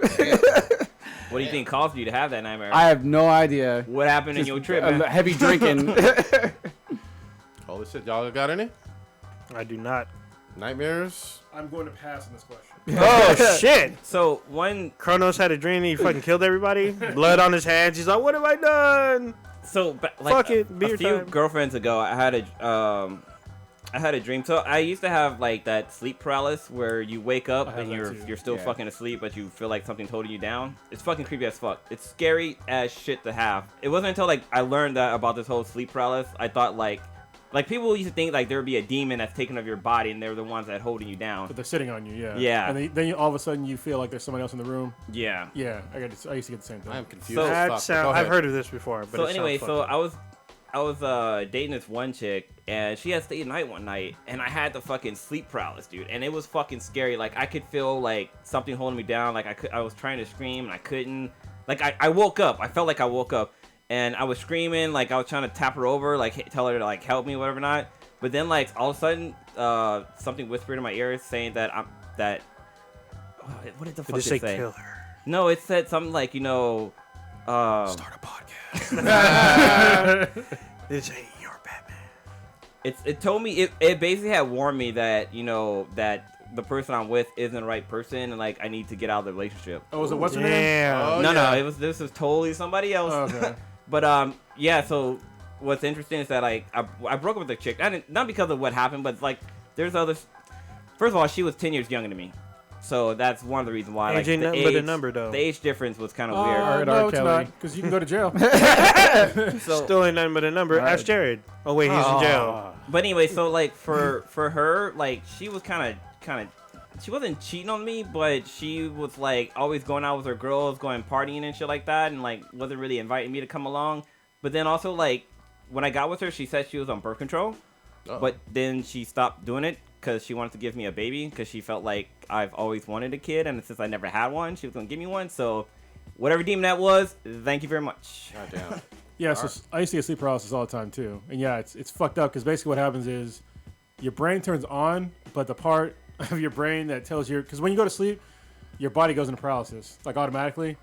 What do you think caused you to have that nightmare? I have no idea. What happened in your trip, man? Heavy drinking. Holy shit, y'all got any I do not. nightmares? I'm going to pass on this question. Oh shit! So one, Kronos had a dream and he fucking killed everybody. Blood on his hands. He's like, "What have I done?" like Fuck it, beer a few time. girlfriends ago, I had a dream. So I used to have like that sleep paralysis where you wake up have and that you're too. you're still fucking asleep, but you feel like something's holding you down. It's fucking creepy as fuck. It's scary as shit to have. It wasn't until like I learned that about this whole sleep paralysis, I thought like people used to think like there would be a demon that's taking over your body and they're the ones that holding you down. But they're sitting on you, yeah. Yeah. And then all of a sudden you feel like the's somebody else in the room. Yeah. Yeah, I used to get the same thing. I am confused. So- as fuck, but go I've ahead. heard of this before. But So it anyway, sounds so fucked up. I was dating this one chick and she had stayed the night one night and I had the fucking sleep paralysis, dude, and it was fucking scary. Like I could feel like something holding me down. Like I was trying to scream and I couldn't. Like I woke up. I felt like I woke up and I was screaming. Like I was trying to tap her over, like tell her to like help me, whatever not. But then like all of a sudden, something whispered in my ear saying that what did the fuck Did it say it say? kill her? No, it said something like, Start a podcast. They say you're Batman. It told me it basically had warned me that that the person I'm with isn't the right person and like I need to get out of the relationship. Oh, was it what's her name? Damn. No, this was totally somebody else. Oh, okay. But yeah. So what's interesting is that like I broke up with the chick, not because of what happened, but like there's others. First of all, she was 10 years younger than me, so that's one of the reasons why. Age Like, ain't the nothing but a age- number, though. The age difference was kind of weird. Alright, No, R. it's Kelly. not, because you can go to jail. So, Still ain't nothing but a number. Ask Jared. Oh wait, he's in jail. but anyway, so like for her, like she was kind of. She wasn't cheating on me, but she was like always going out with her girls, going partying and shit like that, and like wasn't really inviting me to come along. But then also like when I got with her, she said she was on birth control, but then she stopped doing it because she wanted to give me a baby because she felt like I've always wanted a kid, and since I never had one, she was gonna give me one. So whatever demon that was, thank you very much. Goddamn. Yeah, so I used to get sleep paralysis all the time too, and yeah, it's fucked up because basically what happens is your brain turns on, but the part of your brain that tells you, because when you go to sleep, your body goes into paralysis like automatically,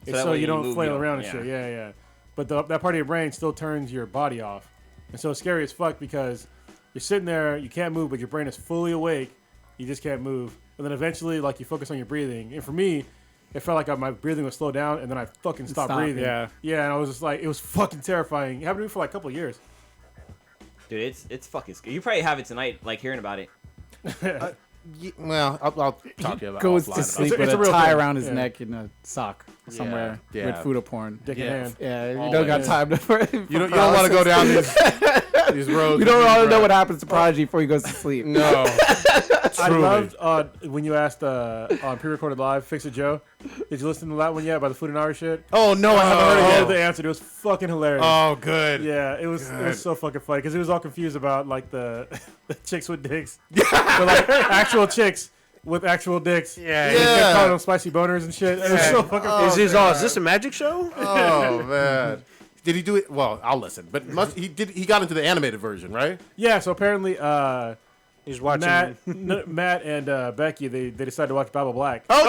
that so way you you don't move, flail you don't- around and yeah. shit. Yeah. But that part of your brain still turns your body off, and so it's scary as fuck because you're sitting there, you can't move, but your brain is fully awake, you just can't move, and then eventually like you focus on your breathing, and for me. It felt like my breathing would slow down, and then I fucking stopped Stop, breathing. yeah. And I was just like, it was fucking terrifying. It happened to me for like a couple of years. Dude, it's fucking scary. You probably have it tonight, like hearing about it. Well, I'll talk to you about Goes offline to about sleep it. with It's a a real tie thing. around his Yeah. neck and a sock somewhere yeah. with food porn. Dick in Yeah. hand. Yeah, you Always. don't got time to. You don't want to go down these roads. You don't want to know what happens to Prodigy before he goes to sleep. No. I Truly. loved when you asked on pre-recorded live, Fix It Joe. Did you listen to that one yet about the food and Irish shit? Oh no, I haven't heard I it love yet. the answer. It was fucking hilarious. Oh, good. Yeah, it was so fucking funny because he was all confused about like the chicks with dicks, but like actual chicks with actual dicks. Yeah. He kept Yeah. calling them spicy boners and shit. It was so fucking funny. Is this a magic show? Oh man. Did he do it? Well, I'll listen. But he did. He got into the animated version, right? Yeah, so apparently He's watching. Matt and Becky they decided to watch Babel Black. Oh,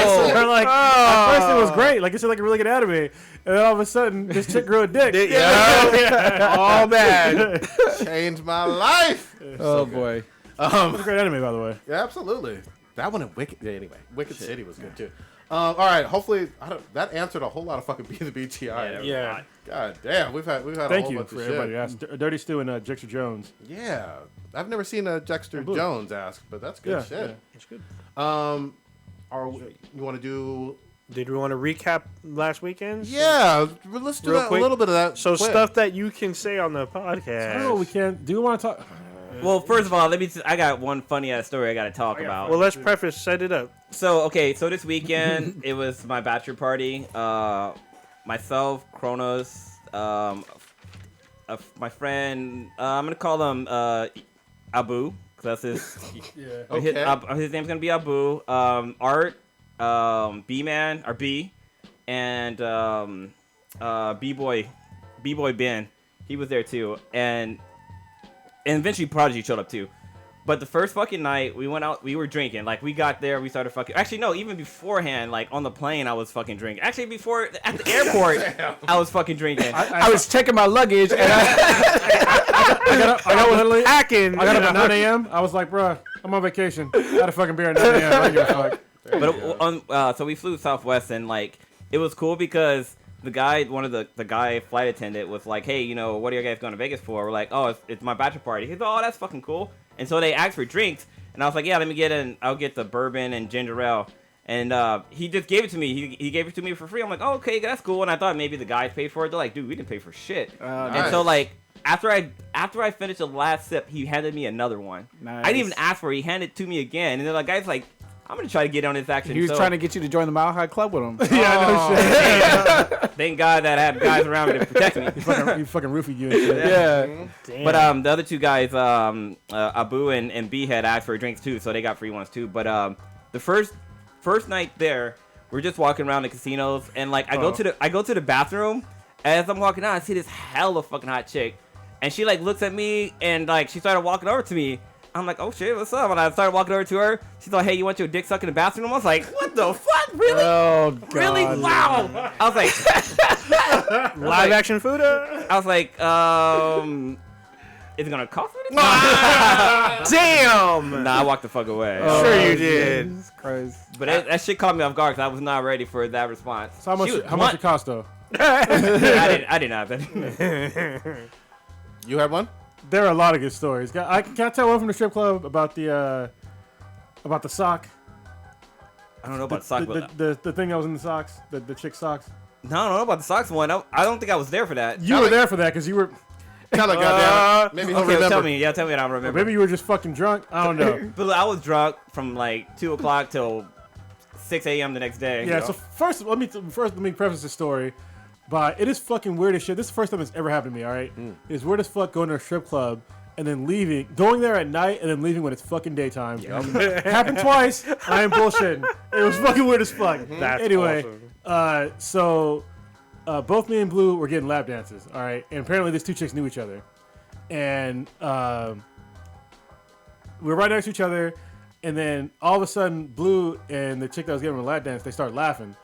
So they're like, at first it was great, like it seemed like a really good anime, and then all of a sudden this chick grew a dick. oh man, changed my life. Oh boy. It's a great anime, by the way. Yeah, absolutely. That one and Wicked. Yeah, anyway, Wicked City was good too. All right. Hopefully, that answered a whole lot of fucking Be the BTI. Yeah. God damn, we've had a Thank whole you bunch for of everybody shit. who asked. Dirty Stew and Jixter Jones. Yeah, I've never seen a Dexter Blue. Jones ask, but that's good Yeah, shit. yeah, it's good. You want to do? Did we want to recap last weekend? Yeah, let's do Real that, a quick. little bit of that. So quick. stuff that you can say on the podcast. I don't know. We can't. Do you want to talk? Well, first of all, I got one funny ass story I got to talk about. Well, let's preface. Set it up. So this weekend it was my bachelor party. Myself, Kronos, my friend. I'm gonna call him Abu, cause that's his. Okay. His name's gonna be Abu. Art, B-Man or B, and B-boy Ben. He was there too, and eventually Prodigy showed up too. But the first fucking night, we went out, we were drinking. Like, we got there, we started fucking... Actually, no, even beforehand, like, on the plane, I was fucking drinking. Actually, before, at the airport, I was fucking drinking. I was checking my luggage and I got literally. Hacking. I got up at 9 a.m. I was like, bruh, I'm on vacation. I had a fucking beer at 9 a.m. I don't give a fuck. But so we flew Southwest, and, like, it was cool because the guy, one of the guy flight attendant was like, hey, what are you guys going to Vegas for? We're like, oh, it's my bachelor party. He's like, oh, that's fucking cool. And so they asked for drinks, and I was like, yeah, let me I'll get the bourbon and ginger ale. And he just gave it to me. He gave it to me for free. I'm like, oh, okay, that's cool. And I thought maybe the guys paid for it. They're like, dude, we didn't pay for shit. And so, like, after I finished the last sip, he handed me another one. Nice. I didn't even ask for it. He handed it to me again. And then the guy's like, I'm going to try to get on this action. he was trying to get you to join the Mile High Club with him. Thank God that I had guys around me to protect me. He fucking roofied you and shit. Yeah. Damn. But the other two guys, Abu and B, had asked for drinks too, so they got free ones too. But the first night there, we're just walking around the casinos, and like I go to the bathroom. As I'm walking out, I see this hella fucking hot chick, and she like looks at me, and like she started walking over to me. I'm like, oh shit, what's up? And I started walking over to her. She's like, hey, you want your dick sucked in the bathroom? I was like, what the fuck? Really? Oh god. Really? Wow. I was like, Live action food. I was like, is it gonna cost me? Damn. Nah, I walked the fuck away. Sure you did. Jesus Christ. But that shit caught me off guard because I was not ready for that response. So how much it cost though? I didn't have that. You had one? There are a lot of good stories. Can I tell one from the strip club about the sock? I don't know about the sock. The thing that was in the socks, the chick socks. No, I don't know about the socks one. I don't think I was there for that. You were there for that because you were. Tell it, goddamn. Maybe he'll Okay, remember. tell me. Yeah, tell me. I don't remember. Maybe you were just fucking drunk. I don't know. But I was drunk from like 2 o'clock till 6 a.m. the next day. Yeah. So first, let me preface the story. But it is fucking weird as shit. This is the first time it's ever happened to me. All right, It's weird as fuck going to a strip club and then leaving, going there at night and then leaving when it's fucking daytime. Happened twice. I ain't bullshitting. It was fucking weird as fuck. That's anyway, awesome. so both me and Blue were getting lap dances. All right, and apparently these two chicks knew each other, and we were right next to each other. And then all of a sudden, Blue and the chick that was giving a lap dance, they start laughing.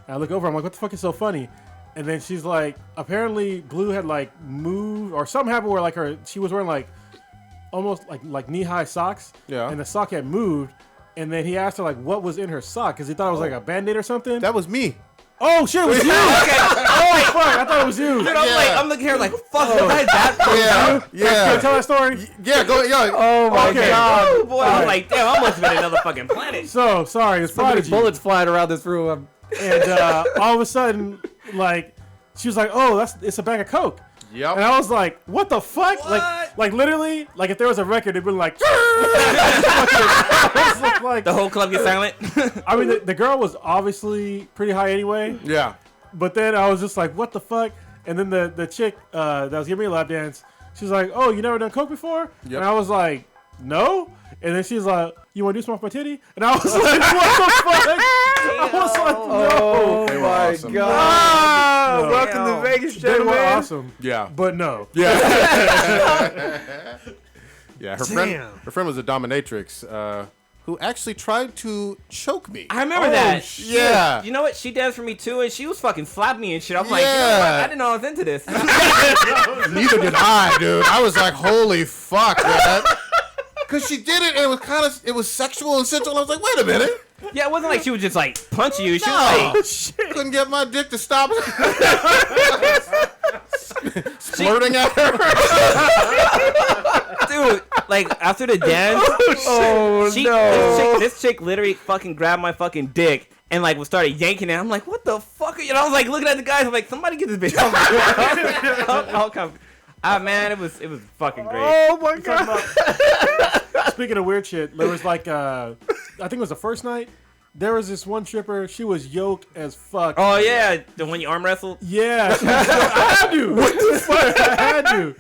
And I look over, I'm like, what the fuck is so funny? And then she's like, apparently Blue had like moved or something happened where like she was wearing like almost like knee-high socks. Yeah. And the sock had moved. And then he asked her like what was in her sock because he thought it was like a Band-Aid or something. That was me. Oh shit, it was you. Okay. Oh fuck, I thought it was you. Dude, I'm looking here like, fuck, that Yeah. Can I Yeah. tell that story? Yeah, go. Yo. Oh my Okay. god. Oh boy, I was like, damn, I must have been another fucking planet. So sorry, it's So many Prodigy. bullets flying around this room. And all of a sudden, like she was like, "Oh, it's a bag of coke." Yep. And I was like, "What the fuck?" What? Like literally, like if there was a record, it'd been like. Like The whole club gets silent. I mean, the girl was obviously pretty high anyway. Yeah. But then I was just like, "What the fuck?" And then the chick that was giving me a lap dance, she's like, "Oh, you never done coke before?" Yep. And I was like, "No." And then she's like, "You want to do something off my titty?" And I was like, "What the fuck?" I was like, "No." Oh They were my awesome. god. Ah, welcome Damn. to Vegas, They gentlemen. were awesome, Yeah. but no. Yeah. Yeah. Her Damn. friend was a dominatrix who actually tried to choke me. I remember that. Yeah. You know what? She danced for me too, and she was fucking slapping me and shit. I'm like, you know what? Yeah. I didn't know I was into this. Neither did I, dude. I was like, holy fuck, man. Because she did it, and it was sexual and sensual. I was like, wait a minute. Yeah, it wasn't like she was just like punching you. She No. was like, Couldn't get my dick to stop splurting at her. dude, like after the dance, this chick literally fucking grabbed my fucking dick and like started yanking it. I'm like, what the fuck? And I was like looking at the guys. I'm like, somebody get this bitch. I'll come. Man, it was fucking great. Oh my god. Speaking of weird shit, there was like, I think it was the first night. There was this one stripper. She was yoked as fuck. Oh yeah, the one you arm wrestled. Yeah, she was yoked. I had to. What the fuck? I had to.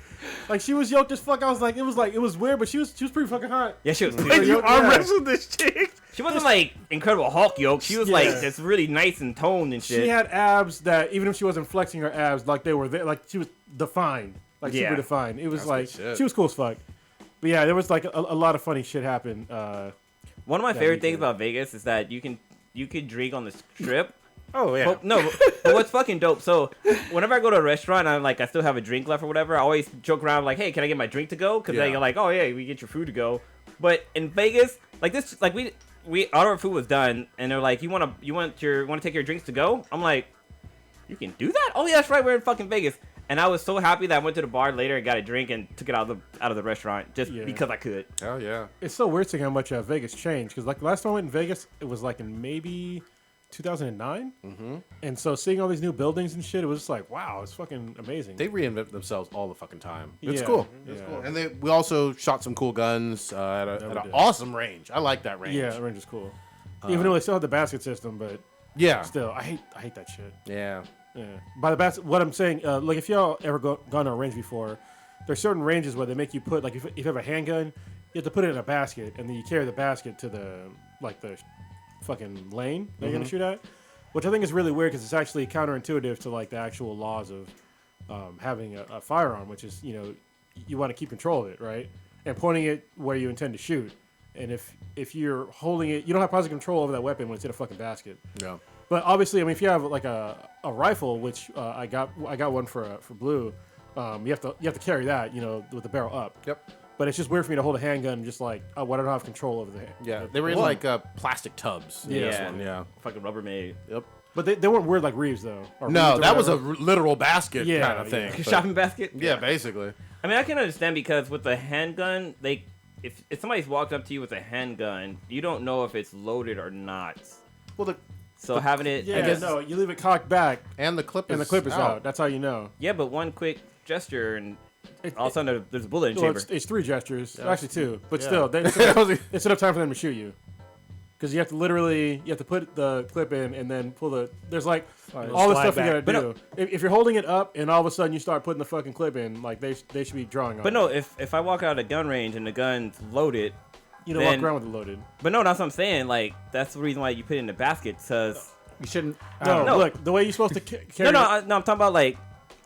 Like she was yoked as fuck. I was like, it was weird, but she was pretty fucking hot. Yeah, she was. Like you arm wrestled this chick. She wasn't like Incredible Hulk yoke. She was like just really nice and toned and shit. She had abs that even if she wasn't flexing her abs, like they were there, like she was defined, like super defined. It was like good shit. she was cool as fuck. But yeah, there was like a lot of funny shit happen. One of my favorite things weekend. about Vegas is that you can drink on the strip. Oh yeah. But, no, but what's fucking dope? So whenever I go to a restaurant, and I still have a drink left or whatever. I always joke around like, "Hey, can I get my drink to go?" Because they're like, "Oh yeah, we get your food to go." But in Vegas, like this, like we all our food was done, and they're like, "You want to take your drinks to go?" I'm like, "You can do that?" Oh yeah, that's right. We're in fucking Vegas. And I was so happy that I went to the bar later and got a drink and took it out of the restaurant just because I could. Hell yeah. It's so weird seeing how much Vegas changed because like last time I went in Vegas, it was like in maybe 2009. Mm-hmm. And so seeing all these new buildings and shit, it was just like, wow, it's fucking amazing. They reinvent themselves all the fucking time. It's Yeah. cool. Yeah. It's cool. And we also shot some cool guns at we an did. awesome range. I like that range. Yeah, the range is cool. Even though they still have the basket system, but Yeah. still, I hate that shit. Yeah. Yeah. By the basket, what I'm saying, like if y'all ever gone to a range before, there's certain ranges where they make you put like if you have a handgun, you have to put it in a basket, and then you carry the basket to the fucking lane that you're gonna shoot at, which I think is really weird because it's actually counterintuitive to like the actual laws of having a firearm, which is you want to keep control of it, right? and pointing it where you intend to shoot. And if you're holding it, you don't have positive control over that weapon when it's in a fucking basket. Yeah. But obviously, I mean, if you have like a rifle, which I got one for Blue, you have to carry that, with the barrel up. Yep. But it's just weird for me to hold a handgun and just like, I don't have control over the hand. Yeah. They were in like plastic tubs. in this Yeah. one, Yeah. Fucking Rubbermaid. Yep. But they weren't weird like Reeves though. Or No, Reeves or that was a whatever. literal basket Yeah, kind of thing. yeah. but- Shopping basket. Yeah, basically. I mean, I can understand because with the handgun, if somebody's walked up to you with a handgun, you don't know if it's loaded or not. Well, So having it, Yeah, I guess, no, you leave it cocked back and the clip is and the clip is out. That's how you know. yeah, but one quick gesture and It- all of a sudden there's a bullet in the Well, chamber. it's 3 gestures, actually 2, but Yeah. still, it's enough time for them to shoot you. Because you have to put the clip in and then pull the. There's like all the slide stuff you back. gotta do. If you're holding it up and all of a sudden you start putting the fucking clip in, like they should be drawing on. But it. no, if I walk out of the gun range and the gun's loaded, you don't walk then- around with it loaded. but no, that's what I'm saying. Like that's the reason why you put it in the basket, because You shouldn't. No, no. look, the way you're supposed to carry. no, I'm talking about like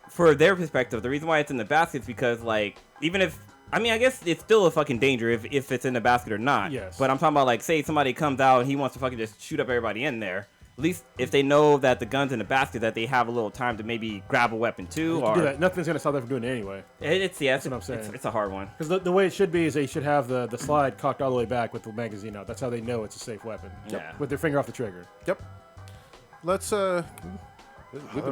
for their perspective. The reason why it's in the basket is because like even if I mean I guess it's still a fucking danger if it's in the basket or not. Yes. But I'm talking about like say somebody comes out and he wants to fucking just shoot up everybody in there. At least if they know that the gun's in the basket, that they have a little time to maybe grab a weapon too. You Or do that. Nothing's gonna stop them from doing it anyway. it's what I'm saying. It's a hard one. Because the way it should be is they should have the slide cocked all the way back with the magazine out. That's how they know it's a safe weapon. Yeah. With their finger off the trigger. Yep. Let's We're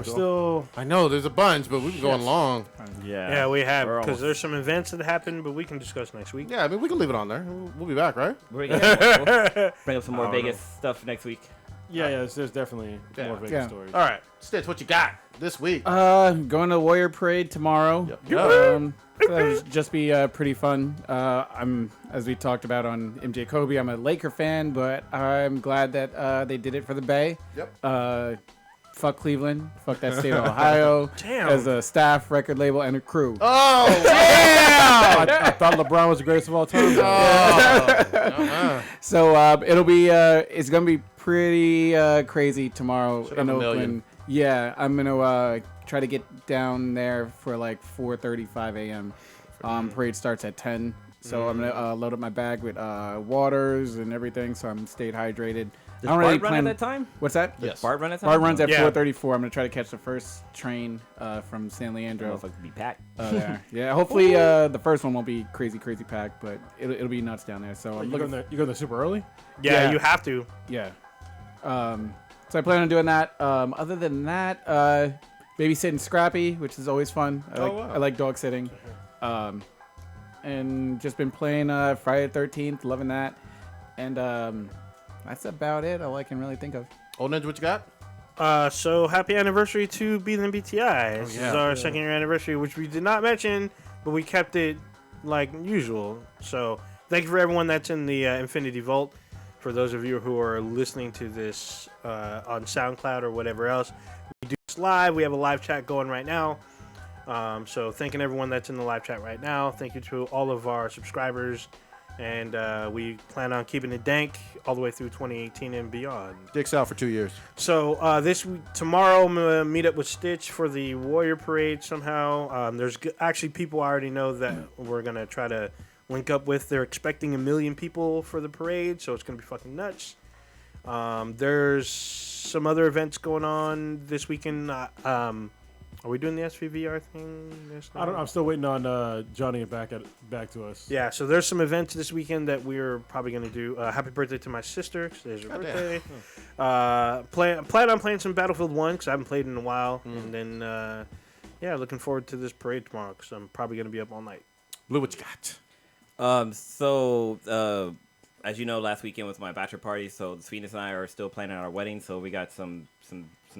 still. I know there's a bunch, but we've been going long. Yeah, we have We're because almost- there's some events that happened, but we can discuss next week. Yeah, I mean we can leave it on there. We'll be back, right? We'll bring up some more I don't Vegas stuff next week. Yeah, there's definitely more Vegas Yeah. stories. All right, Stitch, what you got this week? Going to Warrior Parade tomorrow. Yep. So that'll just be pretty fun. I'm, as we talked about on MJ Kobe, I'm a Laker fan, but I'm glad that they did it for the Bay. Yep. Fuck Cleveland. Fuck that state of Ohio. Damn. As a staff, record label, and a crew. Oh, damn! I thought LeBron was the greatest of all time. So it'll be it's gonna be pretty crazy tomorrow Should in have a Oakland. million. Yeah, I'm gonna try to get down there for like 4:35 a.m. Parade starts at 10, so I'm gonna load up my bag with waters and everything, so I'm stayed hydrated. Does I don't BART really run plan. at that time? What's that? Yes. BART run at that Bar time? runs at Yeah. 4:34. I'm gonna try to catch the first train from San I don't know Leandro. if I could be packed. There. Yeah, hopefully the first one won't be crazy packed, but it'll be nuts down there. So I'm You looking. going there super early? Yeah, Yeah. you have to. Yeah. So I plan on doing that. Other than that, babysitting Scrappy, which is always fun. I like dog sitting. And just been playing Friday the 13th, loving that. And that's about it. All I can really think of. Old Ninja, what you got? So happy anniversary to Beat and BTI. This is our second year anniversary, which we did not mention, but we kept it like usual. So thank you for everyone that's in the Infinity Vault. For those of you who are listening to this on SoundCloud or whatever else, we do this live. We have a live chat going right now. So thanking everyone that's in the live chat right now. Thank you to all of our subscribers. And we plan on keeping it dank all the way through 2018 and beyond. Dick's out for 2 years. So this week, tomorrow, I'm gonna meet up with Stitch for the Warrior Parade somehow. There's actually people I already know that we're gonna try to link up with. They're expecting 1 million people for the parade, so it's gonna be fucking nuts. There's some other events going on this weekend. Are we doing the SVVR thing? I'm still waiting on Johnny to back to us. Yeah, so there's some events this weekend that we're probably going to do. Happy birthday to my sister, 'cause today's her birthday. Plan on playing some Battlefield 1, because I haven't played in a while. And then, yeah, looking forward to this parade tomorrow, because I'm probably going to be up all night. Blue, what you got? As you know, last weekend was my bachelor party, so the Sweetness and I are still planning our wedding, so we got some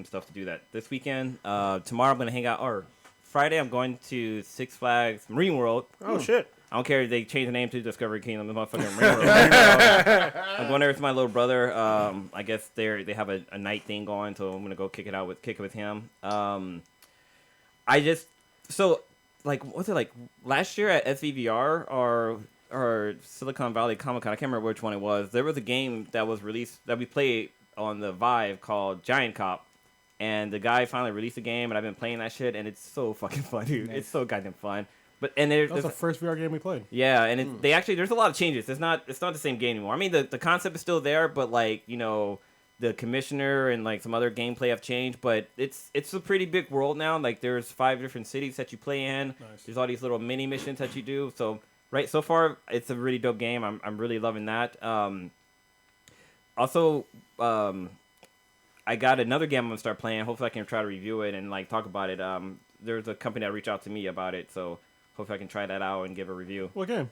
stuff to do that this weekend. Tomorrow I'm gonna hang out, or Friday I'm going to Six Flags Marine World. Oh, shit. I don't care if they change the name to Discovery Kingdom, the motherfucking Marine World. I'm going there with my little brother. I guess they have a night thing going, so I'm gonna go kick it with him. What's it like last year at SVVR or Silicon Valley Comic Con? I can't remember which one it was. There was a game that was released that we played on the Vive called Giant Cop, and the guy finally released the game, and I've been playing that shit, and it's so fucking fun, dude. Nice. It's so goddamn fun. But and there's That was the first VR game we played. yeah, and they actually there's a lot of changes. It's not the same game anymore. I mean, the concept is still there, but like the commissioner and like some other gameplay have changed. But it's a pretty big world now. Like there's 5 different cities that you play in. Nice. There's all these little mini missions that you do. So so far it's a really dope game. I'm really loving that. Also, I got another game I'm gonna start playing. Hopefully, I can try to review it and like talk about it. There's a company that reached out to me about it, so hopefully I can try that out and give a review. What game?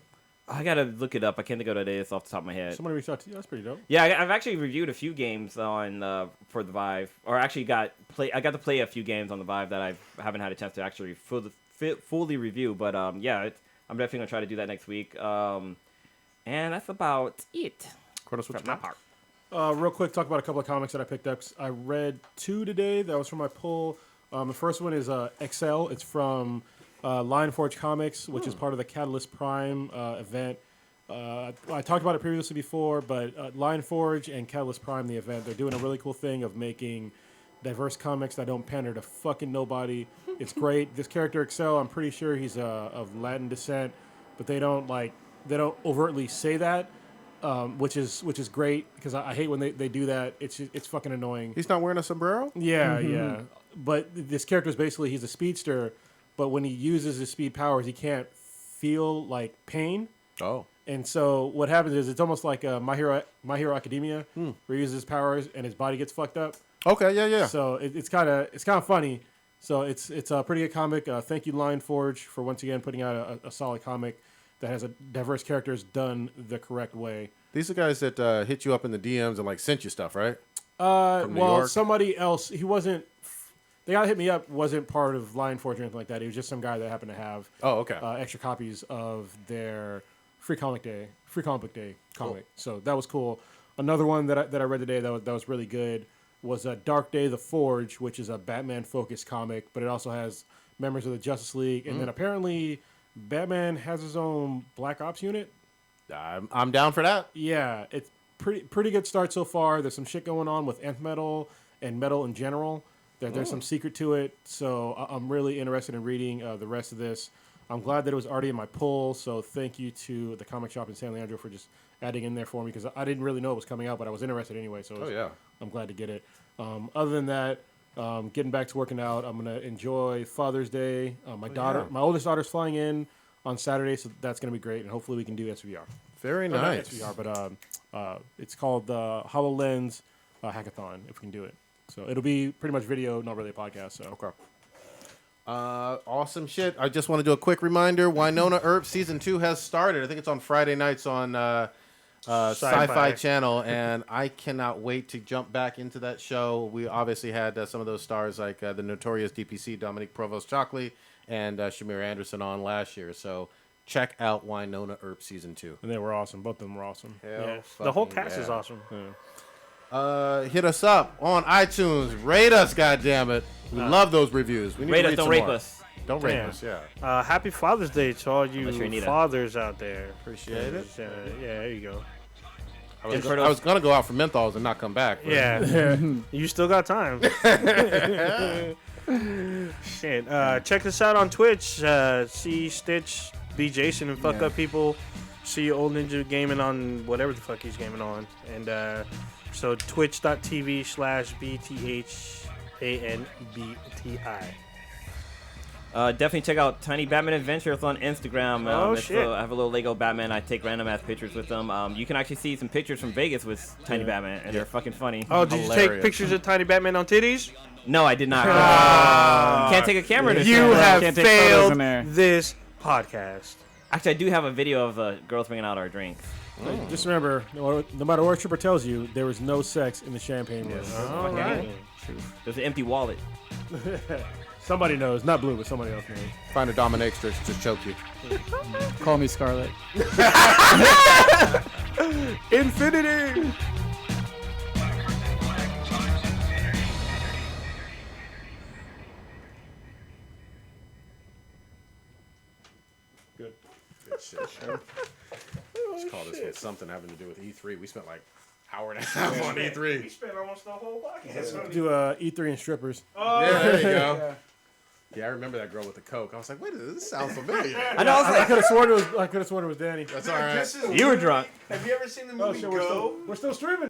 I gotta look it up. I can't think of what it is off the top of my head. Somebody reached out to you. That's pretty dope. Yeah, I've actually reviewed a few games on for the Vive, or actually I got to play a few games on the Vive that I haven't had a chance to actually fully review. But yeah, I'm definitely gonna try to do that next week. And that's about it. Kronos, what you My got? part. Real quick, talk about a couple of comics that I picked up. I read 2 today. That was from my pull. The first one is Excel. It's from Lionforge Comics, which is part of the Catalyst Prime event. I talked about it previously before, but Lionforge and Catalyst Prime, the event, they're doing a really cool thing of making diverse comics that don't pander to fucking nobody. It's great. This character Excel, I'm pretty sure he's of Latin descent, but they don't overtly say that. Which is great because I hate when they do that. It's fucking annoying. He's not wearing a sombrero? Yeah, yeah. But this character is basically he's a speedster, but when he uses his speed powers, he can't feel like pain. Oh. And so what happens is it's almost like My Hero Academia, where he uses his powers and his body gets fucked up. Okay, yeah. So it's kind of funny. So it's a pretty good comic. Thank you, Lionforge, for once again putting out a solid comic that has a diverse characters done the correct way. These are guys that hit you up in the DMs and like sent you stuff, right? From New Well, York? somebody else. He wasn't. The guy that hit me up wasn't part of Lionforge or anything like that. He was just some guy that happened to have Oh, okay. extra copies of their free comic book day comic. So that was cool. Another one that I read today that was really good was Dark Day the Forge, which is a Batman focused comic, but it also has members of the Justice League, and then apparently Batman has his own Black Ops unit. I'm down for that. Yeah, it's pretty good start so far. There's some shit going on with Nth Metal and Metal in general. There's some secret to it, so I'm really interested in reading the rest of this. I'm glad that it was already in my pull, so thank you to the comic shop in San Leandro for just adding in there for me because I didn't really know it was coming out, but I was interested anyway, so I'm glad to get it. Other than that, getting back to working out, I'm going to enjoy Father's Day. My oldest daughter's flying in on Saturday, so that's going to be great, and hopefully we can do SVR. Very Not nice. SVR, but it's called the HoloLens Hackathon, if we can do it. So it'll be pretty much video, not really a podcast. So Okay. Awesome shit. I just want to do a quick reminder. Winona Earp Season 2 has started. I think it's on Friday nights on Sci-Fi Channel, and I cannot wait to jump back into that show. We obviously had some of those stars like the notorious DPC Dominique Provost-Chockley and Shamir Anderson on last year. So check out Winona Earp Season 2. and they were awesome. Both of them were awesome. Hell The whole fucking cast yeah. is awesome. Hit us up on iTunes. Rate us, goddammit. We love those reviews. We need Rate to us, read don't some rape more. us. Don't rape Yeah. us, yeah. Happy Father's Day to all Unless you're you Anita. fathers out there. Appreciate it. Yeah, there you go. I was going to go out for menthols and not come back. But Yeah, you still got time. Shit. Check us out on Twitch. See Stitch, be Jason, and fuck up people. See Old Ninja gaming on whatever the fuck he's gaming on. And so twitch.tv/BTHANBTI. Definitely check out Tiny Batman Adventures on Instagram. Oh, it's, shit. I have a little Lego Batman. I take random ass pictures with them. You can actually see some pictures from Vegas with Tiny Batman, and they're fucking funny. Oh, did you take Hilarious. pictures of Tiny Batman on titties? No, I did not. You can't take a camera to You show that. have Can't take photos failed in there. this podcast. Actually, I do have a video of girls bringing out our drinks. Just remember, no matter what Tripper tells you, there was no sex in the champagne room. All right. There's an empty wallet. Somebody knows, not Blue, but somebody else knows. Find a dominatrix to choke you. Call me Scarlet. Infinity. Good. Good shit, sure. Let's call this one something having to do with E3. We spent like hour and a half on E3. spent almost the whole podcast. Do E3 and strippers. Yeah, there you go. Yeah, I remember that girl with the coke. I was like, wait, this sounds familiar. I know. I was I like, could have sworn it was Danny. That's all right. This is you were drunk. Have you ever seen the Oh movie shit, Go? we're still streaming.